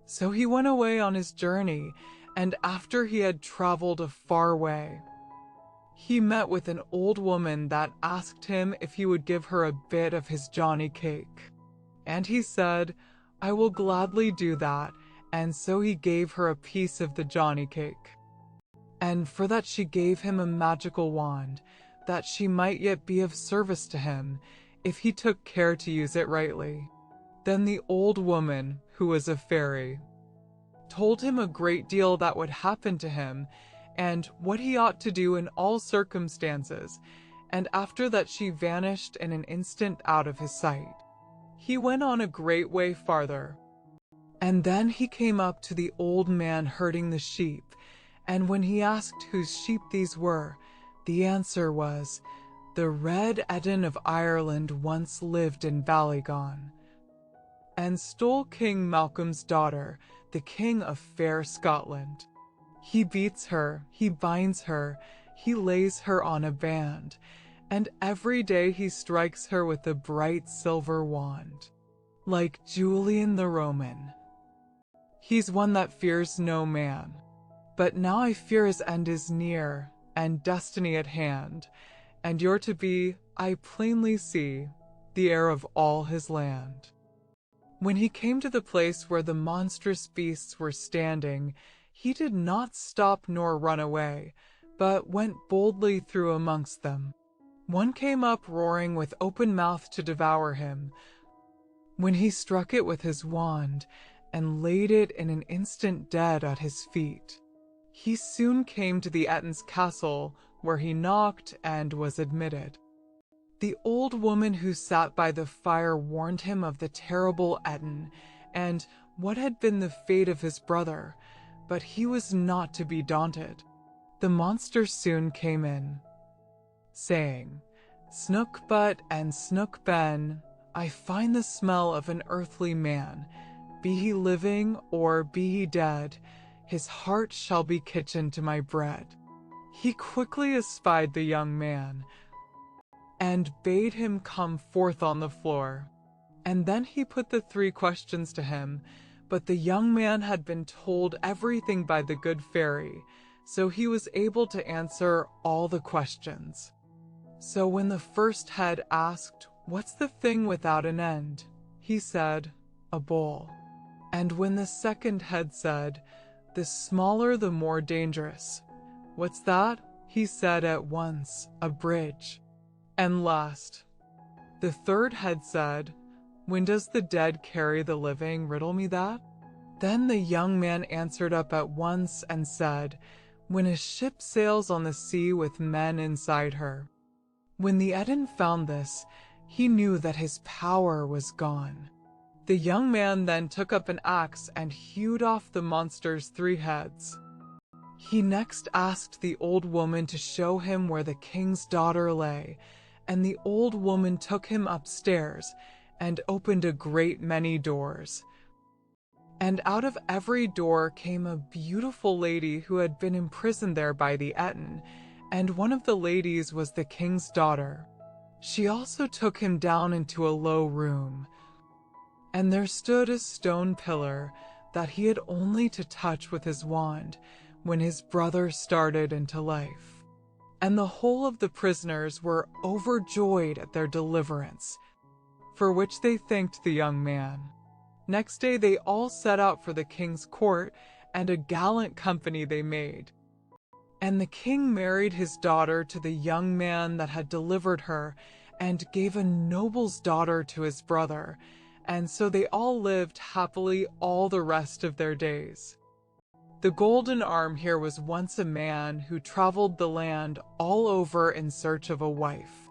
S1: So he went away on his journey, and after he had traveled a far way, he met with an old woman that asked him if he would give her a bit of his Johnny cake. And he said, "I will gladly do that," and so he gave her a piece of the Johnny cake. And for that she gave him a magical wand, that she might yet be of service to him, if he took care to use it rightly. Then the old woman, who was a fairy, told him a great deal that would happen to him, and what he ought to do in all circumstances, and after that she vanished in an instant out of his sight. He went on a great way farther, and then he came up to the old man herding the sheep, and when he asked whose sheep these were, the answer was, "The Red Eden of Ireland once lived in Ballygon, and stole King Malcolm's daughter, the King of fair Scotland. He beats her, he binds her, he lays her on a band, and every day he strikes her with a bright silver wand, like Julian the Roman. He's one that fears no man. But now I fear his end is near, and destiny at hand, and you're to be, I plainly see, the heir of all his land." When he came to the place where the monstrous beasts were standing, he did not stop nor run away, but went boldly through amongst them. One came up roaring with open mouth to devour him, when he struck it with his wand, and laid it in an instant dead at his feet. He soon came to the Etin's castle, where he knocked and was admitted. The old woman who sat by the fire warned him of the terrible Etin, and what had been the fate of his brother, but he was not to be daunted. The monster soon came in, saying, "Snook Butt and Snook Ben, I find the smell of an earthly man. Be he living or be he dead, his heart shall be kitchen to my bread." He quickly espied the young man, and bade him come forth on the floor. And then he put the 3 questions to him, but the young man had been told everything by the good fairy, so he was able to answer all the questions. So when the first head asked, "What's the thing without an end?" he said, "A bowl." And when the second head said, "The smaller the more dangerous," "What's that?" he said at once, "A bridge." And last, the third head said, "When does the dead carry the living? Riddle me that." Then the young man answered up at once and said, "When a ship sails on the sea with men inside her." When the Etin found this, he knew that his power was gone. The young man then took up an axe and hewed off the monster's 3 heads. He next asked the old woman to show him where the king's daughter lay, and the old woman took him upstairs and opened a great many doors. And out of every door came a beautiful lady who had been imprisoned there by the Etin, and one of the ladies was the king's daughter. She also took him down into a low room, and there stood a stone pillar that he had only to touch with his wand when his brother started into life. and the whole of the prisoners were overjoyed at their deliverance, for which they thanked the young man. Next day they all set out for the king's court, and a gallant company they made. And the king married his daughter to the young man that had delivered her, and gave a noble's daughter to his brother, and so they all lived happily all the rest of their days. The golden arm here was once a man who traveled the land all over in search of a wife.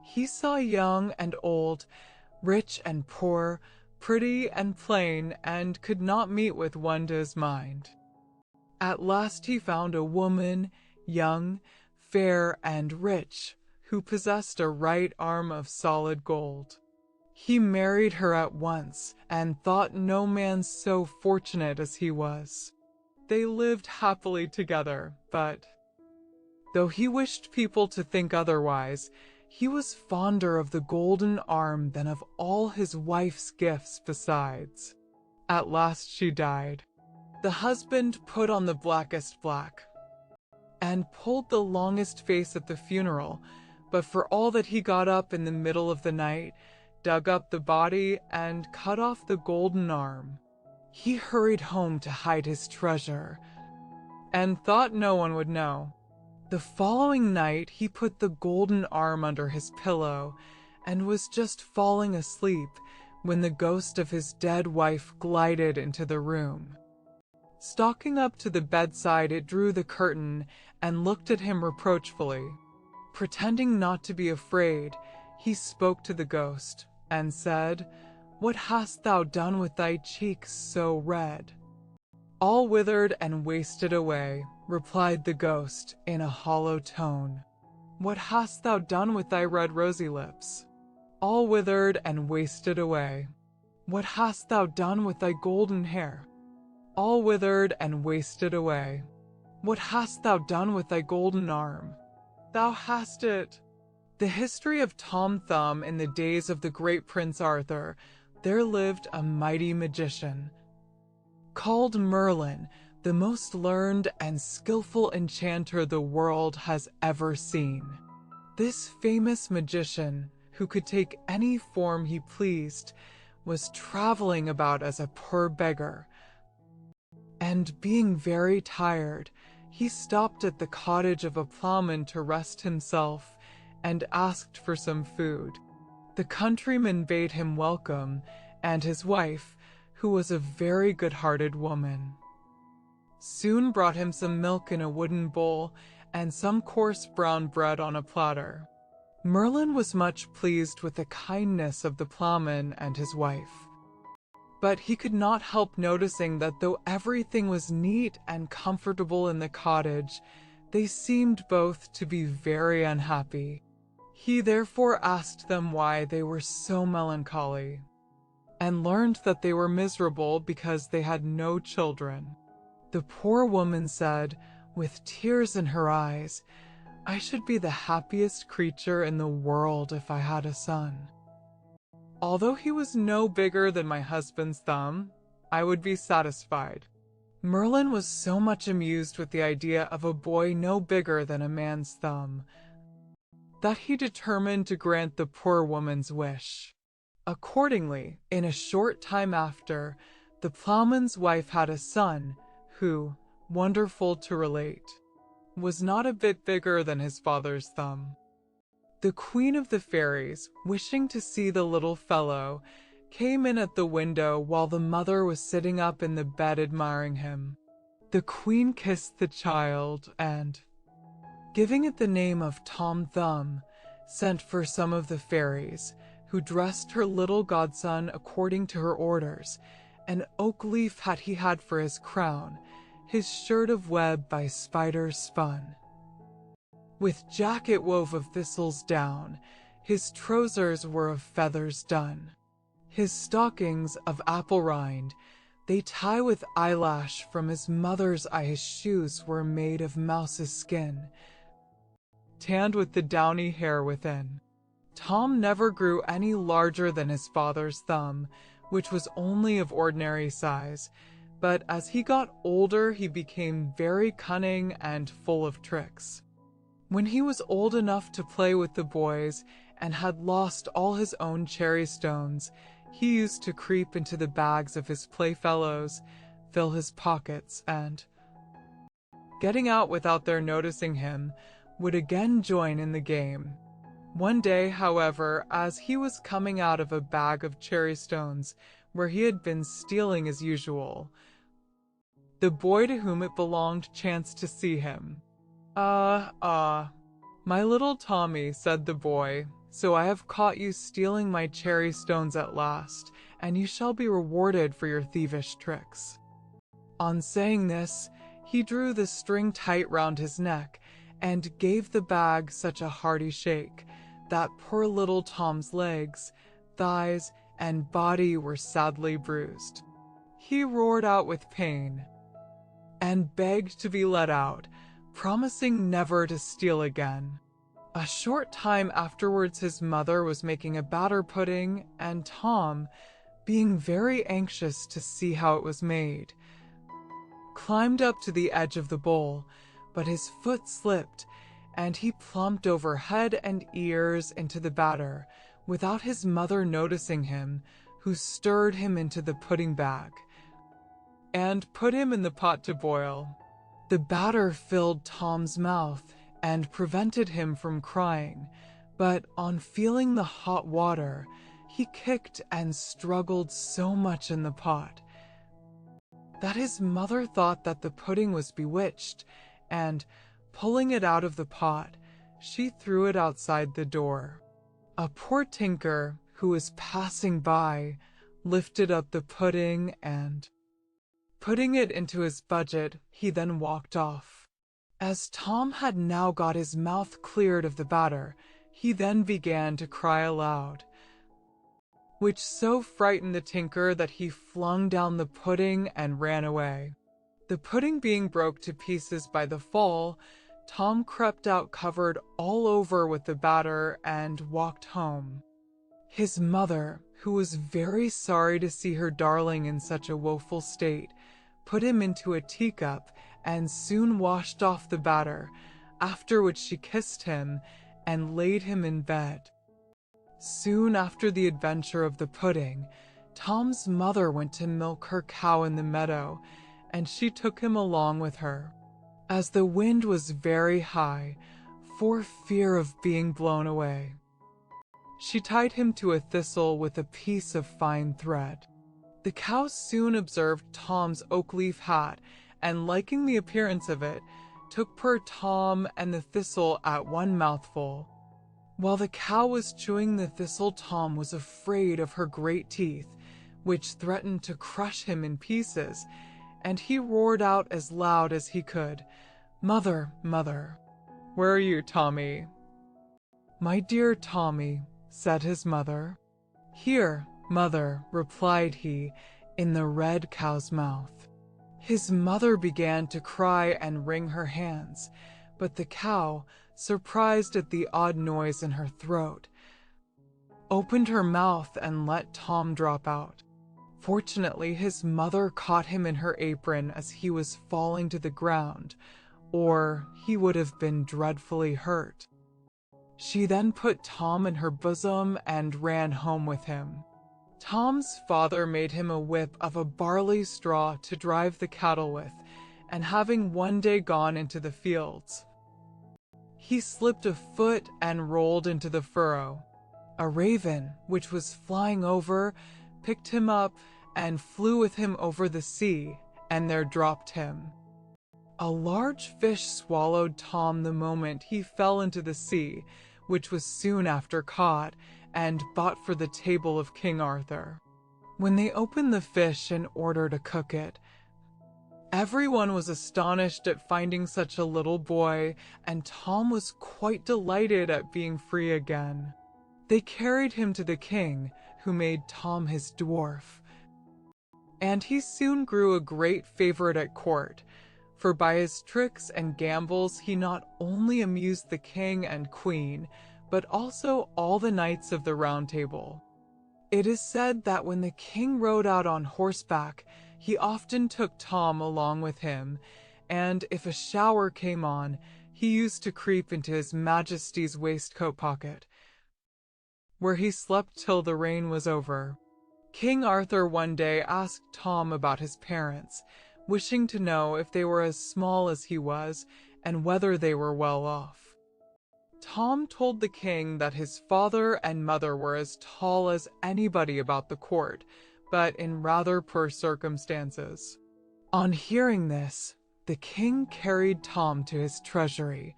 S1: He saw young and old, rich and poor, pretty and plain, and could not meet with one to his mind. At last he found a woman, young, fair, and rich, who possessed a right arm of solid gold. He married her at once, and thought no man so fortunate as he was. They lived happily together, but though he wished people to think otherwise, he was fonder of the golden arm than of all his wife's gifts besides. At last she died. The husband put on the blackest black, and pulled the longest face at the funeral, but for all that he got up in the middle of the night, dug up the body, and cut off the golden arm. He hurried home to hide his treasure, and thought no one would know. The following night he put the golden arm under his pillow, and was just falling asleep when the ghost of his dead wife glided into the room. Stalking up to the bedside, it drew the curtain and looked at him reproachfully. Pretending not to be afraid, he spoke to the ghost, and said, "What hast thou done with thy cheeks so red?" "All withered and wasted away," replied the ghost in a hollow tone. "What hast thou done with thy red rosy lips?" "All withered and wasted away." "What hast thou done with thy golden hair?" "All withered and wasted away." "What hast thou done with thy golden arm?" "Thou hast it." The history of Tom Thumb. In the days of the great Prince Arthur, there lived a mighty magician called Merlin, the most learned and skillful enchanter the world has ever seen. This famous magician, who could take any form he pleased, was traveling about as a poor beggar, and being very tired, he stopped at the cottage of a plowman to rest himself, and asked for some food. The countryman bade him welcome, and his wife, who was a very good-hearted woman, soon brought him some milk in a wooden bowl, and some coarse brown bread on a platter. Merlin was much pleased with the kindness of the plowman and his wife, but he could not help noticing that though everything was neat and comfortable in the cottage, they seemed both to be very unhappy. He therefore asked them why they were so melancholy, and learned that they were miserable because they had no children. The poor woman said, with tears in her eyes, "I should be the happiest creature in the world if I had a son. Although he was no bigger than my husband's thumb, I would be satisfied." Merlin was so much amused with the idea of a boy no bigger than a man's thumb, that he determined to grant the poor woman's wish. Accordingly, in a short time after, the plowman's wife had a son who, wonderful to relate, was not a bit bigger than his father's thumb. The Queen of the Fairies, wishing to see the little fellow, came in at the window while the mother was sitting up in the bed admiring him. The Queen kissed the child and, giving it the name of Tom Thumb, sent for some of the fairies, who dressed her little godson according to her orders. An oak leaf had he had for his crown, his shirt of web by spiders spun, with jacket wove of thistle's down, his trousers were of feathers done, his stockings of apple rind, they tie with eyelash from his mother's eye, his shoes were made of mouse's skin, tanned with the downy hair within. Tom never grew any larger than his father's thumb, which was only of ordinary size, but as he got older he became very cunning and full of tricks. When he was old enough to play with the boys and had lost all his own cherry stones, he used to creep into the bags of his playfellows, fill his pockets, and, getting out without their noticing him, would again join in the game. One day, however, as he was coming out of a bag of cherry stones where he had been stealing as usual, the boy to whom it belonged chanced to see him. My little Tommy," said the boy, "so I have caught you stealing my cherry stones at last, and you shall be rewarded for your thievish tricks." On saying this, he drew the string tight round his neck and gave the bag such a hearty shake that poor little Tom's legs, thighs, and body were sadly bruised. He roared out with pain and begged to be let out, promising never to steal again. A short time afterwards his mother was making a batter pudding, and Tom, being very anxious to see how it was made, climbed up to the edge of the bowl, but his foot slipped, and he plumped over head and ears into the batter, without his mother noticing him, who stirred him into the pudding bag and put him in the pot to boil. The batter filled Tom's mouth and prevented him from crying, but on feeling the hot water, he kicked and struggled so much in the pot that his mother thought that the pudding was bewitched, and, pulling it out of the pot, she threw it outside the door. A poor tinker, who was passing by, lifted up the pudding and, putting it into his budget, he then walked off. As Tom had now got his mouth cleared of the batter, he then began to cry aloud, which so frightened the tinker that he flung down the pudding and ran away. The pudding being broke to pieces by the fall, Tom crept out covered all over with the batter and walked home. His mother, who was very sorry to see her darling in such a woeful state, put him into a teacup and soon washed off the batter, after which she kissed him and laid him in bed. Soon after the adventure of the pudding, Tom's mother went to milk her cow in the meadow, and she took him along with her, as the wind was very high, for fear of being blown away. She tied him to a thistle with a piece of fine thread. The cow soon observed Tom's oak leaf hat, and liking the appearance of it, took poor Tom and the thistle at one mouthful. While the cow was chewing the thistle, Tom was afraid of her great teeth, which threatened to crush him in pieces, and he roared out as loud as he could, "Mother, mother!" "Where are you, Tommy?" "My dear Tommy," said his mother. "Here, mother," replied he, in the red cow's mouth. His mother began to cry and wring her hands, but the cow, surprised at the odd noise in her throat, opened her mouth and let Tom drop out. Fortunately, his mother caught him in her apron as he was falling to the ground, or he would have been dreadfully hurt. She then put Tom in her bosom and ran home with him. Tom's father made him a whip of a barley straw to drive the cattle with, and having one day gone into the fields, he slipped a foot and rolled into the furrow. A raven, which was flying over, picked him up and flew with him over the sea, and there dropped him. A large fish swallowed Tom the moment he fell into the sea, which was soon after caught and bought for the table of King Arthur. When they opened the fish in order to cook it, everyone was astonished at finding such a little boy, and Tom was quite delighted at being free again. They carried him to the king, who made Tom his dwarf, and he soon grew a great favorite at court, for by his tricks and gambols he not only amused the king and queen, but also all the knights of the Round Table. It is said that when the king rode out on horseback, he often took Tom along with him, and if a shower came on, he used to creep into His Majesty's waistcoat pocket, where he slept till the rain was over. King Arthur one day asked Tom about his parents, wishing to know if they were as small as he was and whether they were well off. Tom told the king that his father and mother were as tall as anybody about the court, but in rather poor circumstances. On hearing this, the king carried Tom to his treasury,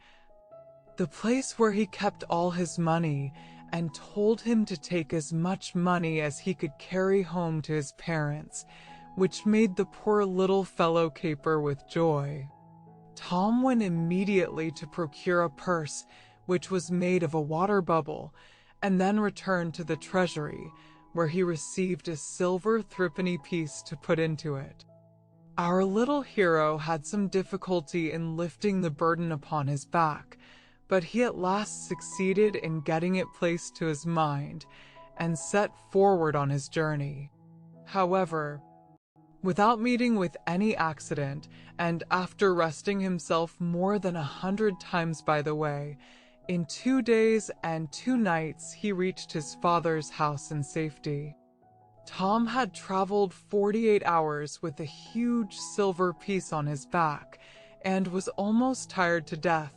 S1: the place where he kept all his money, and told him to take as much money as he could carry home to his parents, which made the poor little fellow caper with joy. Tom went immediately to procure a purse which was made of a water bubble, and then returned to the treasury, where he received a silver threepenny piece to put into it. Our little hero had some difficulty in lifting the burden upon his back, but he at last succeeded in getting it placed to his mind, and set forward on his journey. However, without meeting with any accident, and after resting himself more than 100 times by the way, in 2 days and 2 nights he reached his father's house in safety. Tom had traveled 48 hours with a huge silver piece on his back, and was almost tired to death,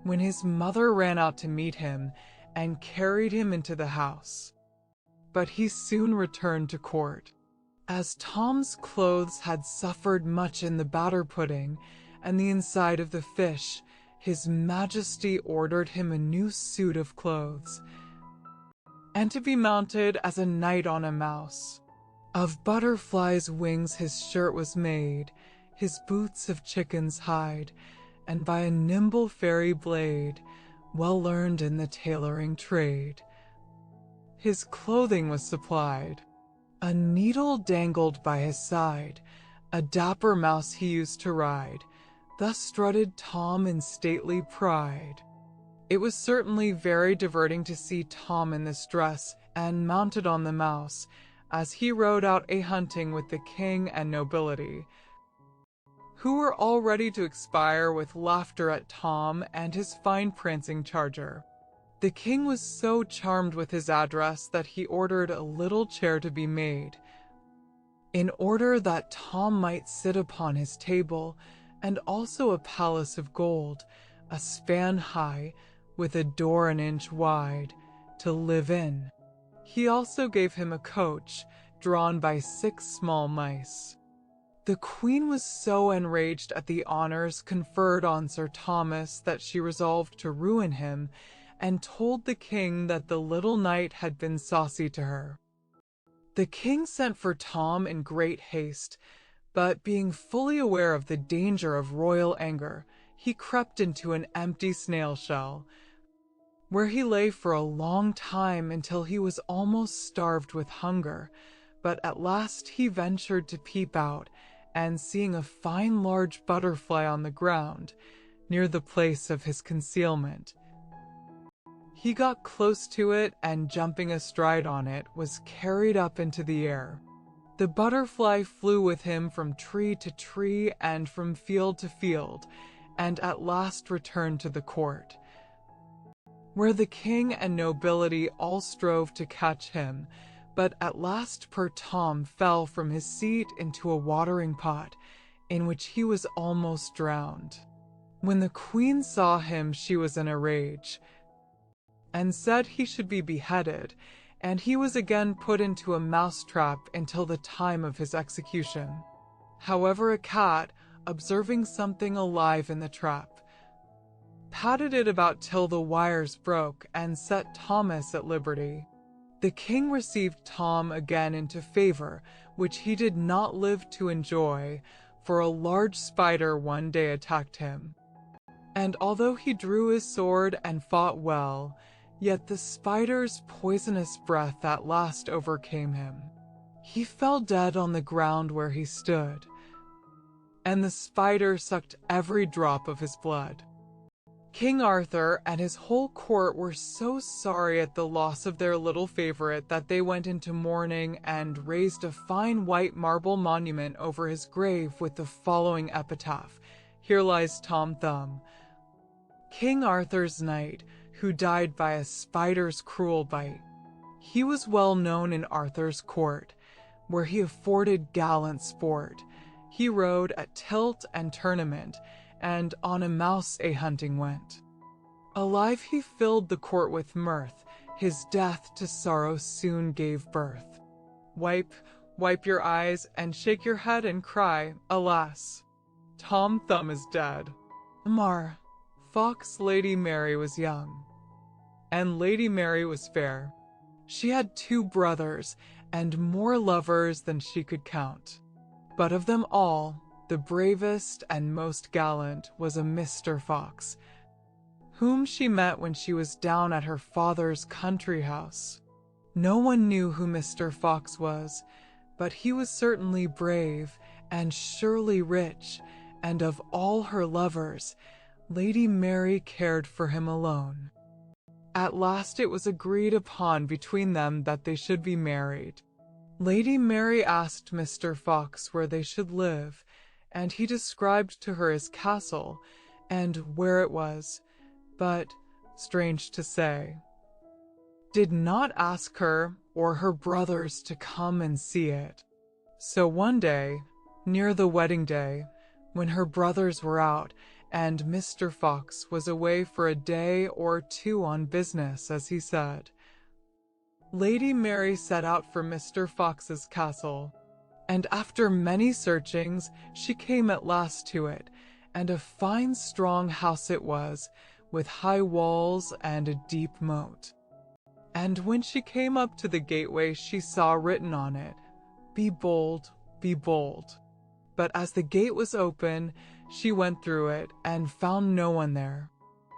S1: when his mother ran out to meet him and carried him into the house. But he soon returned to court. As Tom's clothes had suffered much in the batter pudding and the inside of the fish, His Majesty ordered him a new suit of clothes, and to be mounted as a knight on a mouse. Of butterflies' wings his shirt was made, his boots of chicken's hide, and by a nimble fairy blade, well learned in the tailoring trade. His clothing was supplied. A needle dangled by his side, a dapper mouse he used to ride. Thus strutted Tom in stately pride. It was certainly very diverting to see Tom in this dress and mounted on the mouse, as he rode out a-hunting with the king and nobility, who were all ready to expire with laughter at Tom and his fine prancing charger. The king was so charmed with his address that he ordered a little chair to be made, in order that Tom might sit upon his table, and also a palace of gold, a span high, with a door an inch wide, to live in. He also gave him a coach, drawn by 6 small mice. The queen was so enraged at the honors conferred on Sir Thomas that she resolved to ruin him, and told the king that the little knight had been saucy to her. The king sent for Tom in great haste, but being fully aware of the danger of royal anger, he crept into an empty snail shell, where he lay for a long time until he was almost starved with hunger, but at last he ventured to peep out, and seeing a fine large butterfly on the ground, near the place of his concealment, he got close to it, and jumping astride on it, was carried up into the air. The butterfly flew with him from tree to tree and from field to field, and at last returned to the court, where the king and nobility all strove to catch him, but at last poor Tom fell from his seat into a watering pot, in which he was almost drowned. When the queen saw him, she was in a rage, and said he should be beheaded, and he was again put into a mousetrap until the time of his execution. However, a cat, observing something alive in the trap, patted it about till the wires broke, and set Thomas at liberty. The king received Tom again into favor, which he did not live to enjoy, for a large spider one day attacked him. And although he drew his sword and fought well, yet the spider's poisonous breath at last overcame him. He fell dead on the ground where he stood, and the spider sucked every drop of his blood. King Arthur and his whole court were so sorry at the loss of their little favorite that they went into mourning and raised a fine white marble monument over his grave with the following epitaph: "Here lies Tom Thumb, King Arthur's knight, who died by a spider's cruel bite. He was well known in Arthur's court, where he afforded gallant sport. He rode at tilt and tournament, and on a mouse a-hunting went. Alive he filled the court with mirth, his death to sorrow soon gave birth. Wipe your eyes, and shake your head and cry, alas, Tom Thumb is dead. Mar. Fox. Lady Mary was young, and Lady Mary was fair. She had 2 brothers, and more lovers than she could count. But of them all, the bravest and most gallant was a Mr. Fox, whom she met when she was down at her father's country house. No one knew who Mr. Fox was, but he was certainly brave and surely rich, and of all her lovers, Lady Mary cared for him alone. At last it was agreed upon between them that they should be married. Lady Mary asked Mr. Fox where they should live, and he described to her his castle and where it was, but, strange to say, did not ask her or her brothers to come and see it. So one day, near the wedding day, when her brothers were out, and Mr. Fox was away for a day or 2 on business, as he said, Lady Mary set out for Mr. Fox's castle, and after many searchings, she came at last to it, and a fine strong house it was, with high walls and a deep moat. And when she came up to the gateway, she saw written on it, "Be bold, be bold." But as the gate was open, she went through it and found no one there.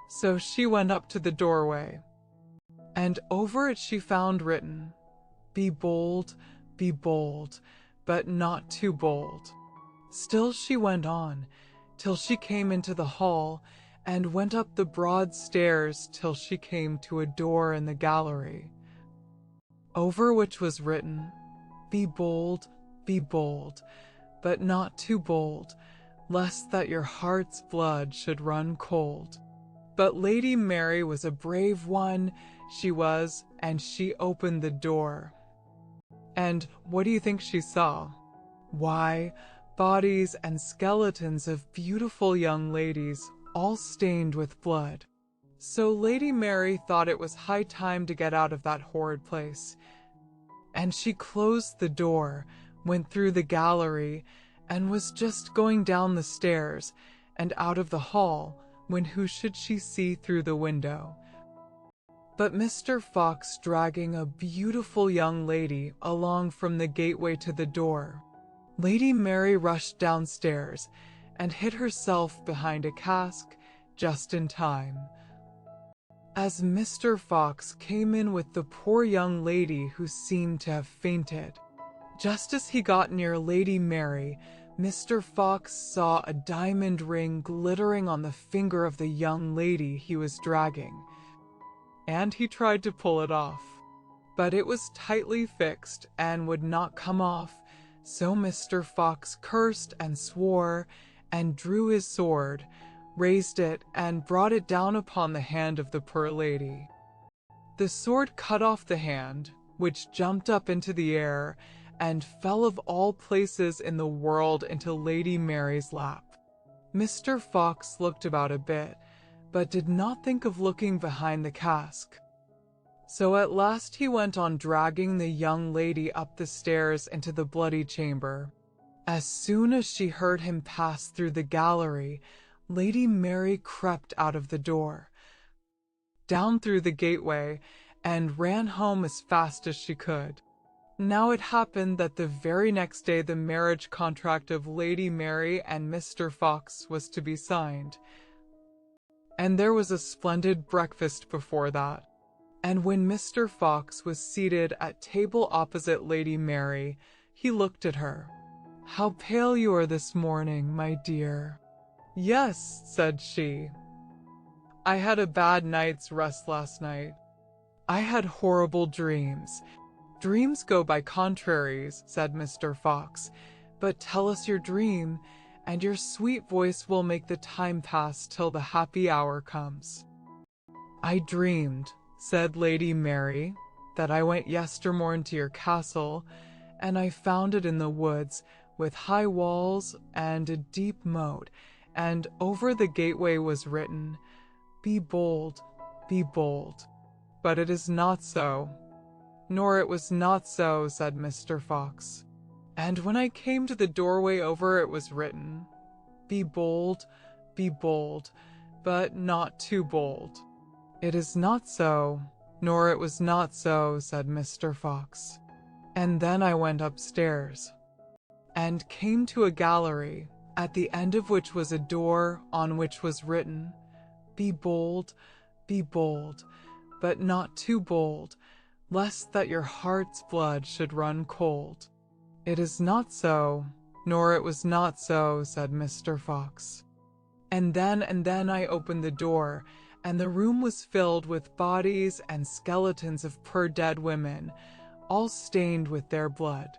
S1: So she went up to the doorway, and over it she found written, be bold, but not too bold." Still she went on, till she came into the hall, and went up the broad stairs till she came to a door in the gallery, over which was written, be bold, but not too bold, lest that your heart's blood should run cold." But Lady Mary was a brave one, she was, and she opened the door. And what do you think she saw? Why, bodies and skeletons of beautiful young ladies, all stained with blood. So Lady Mary thought it was high time to get out of that horrid place, and she closed the door, went through the gallery, and was just going down the stairs and out of the hall, when who should she see through the window but Mr. Fox dragging a beautiful young lady along from the gateway to the door. Lady Mary rushed downstairs and hid herself behind a cask just in time, as Mr. Fox came in with the poor young lady who seemed to have fainted. Just as he got near Lady Mary, Mr. Fox saw a diamond ring glittering on the finger of the young lady he was dragging, and he tried to pull it off, but it was tightly fixed and would not come off, so Mr. Fox cursed and swore, and drew his sword, raised it, and brought it down upon the hand of the poor lady. The sword cut off the hand, which jumped up into the air, and fell of all places in the world into Lady Mary's lap. Mr. Fox looked about a bit, but did not think of looking behind the cask. So at last he went on dragging the young lady up the stairs into the bloody chamber. As soon as she heard him pass through the gallery, Lady Mary crept out of the door, down through the gateway, and ran home as fast as she could. Now it happened that the very next day the marriage contract of Lady Mary and Mr. Fox was to be signed, and there was a splendid breakfast before that. And when Mr. Fox was seated at table opposite Lady Mary, he looked at her. "How pale you are this morning, my dear." "Yes," said she. "I had a bad night's rest last night. I had horrible dreams." "Dreams go by contraries," said Mr. Fox. "But tell us your dream, and your sweet voice will make the time pass till the happy hour comes." "I dreamed," said Lady Mary, "that I went yestermorn to your castle, and I found it in the woods, with high walls and a deep moat, and over the gateway was written, 'Be bold, be bold.' But it is not so." "Nor it was not so," said Mr. Fox. "And when I came to the doorway over it was written, 'Be bold, but not too bold.' It is not so, nor it was not so," said Mr. Fox. "And then I went upstairs, and came to a gallery, at the end of which was a door on which was written, 'Be bold, but not too bold, lest that your heart's blood should run cold.' It is not so, nor it was not so," said Mr. Fox. And then I opened the door, and the room was filled with bodies and skeletons of poor dead women, all stained with their blood.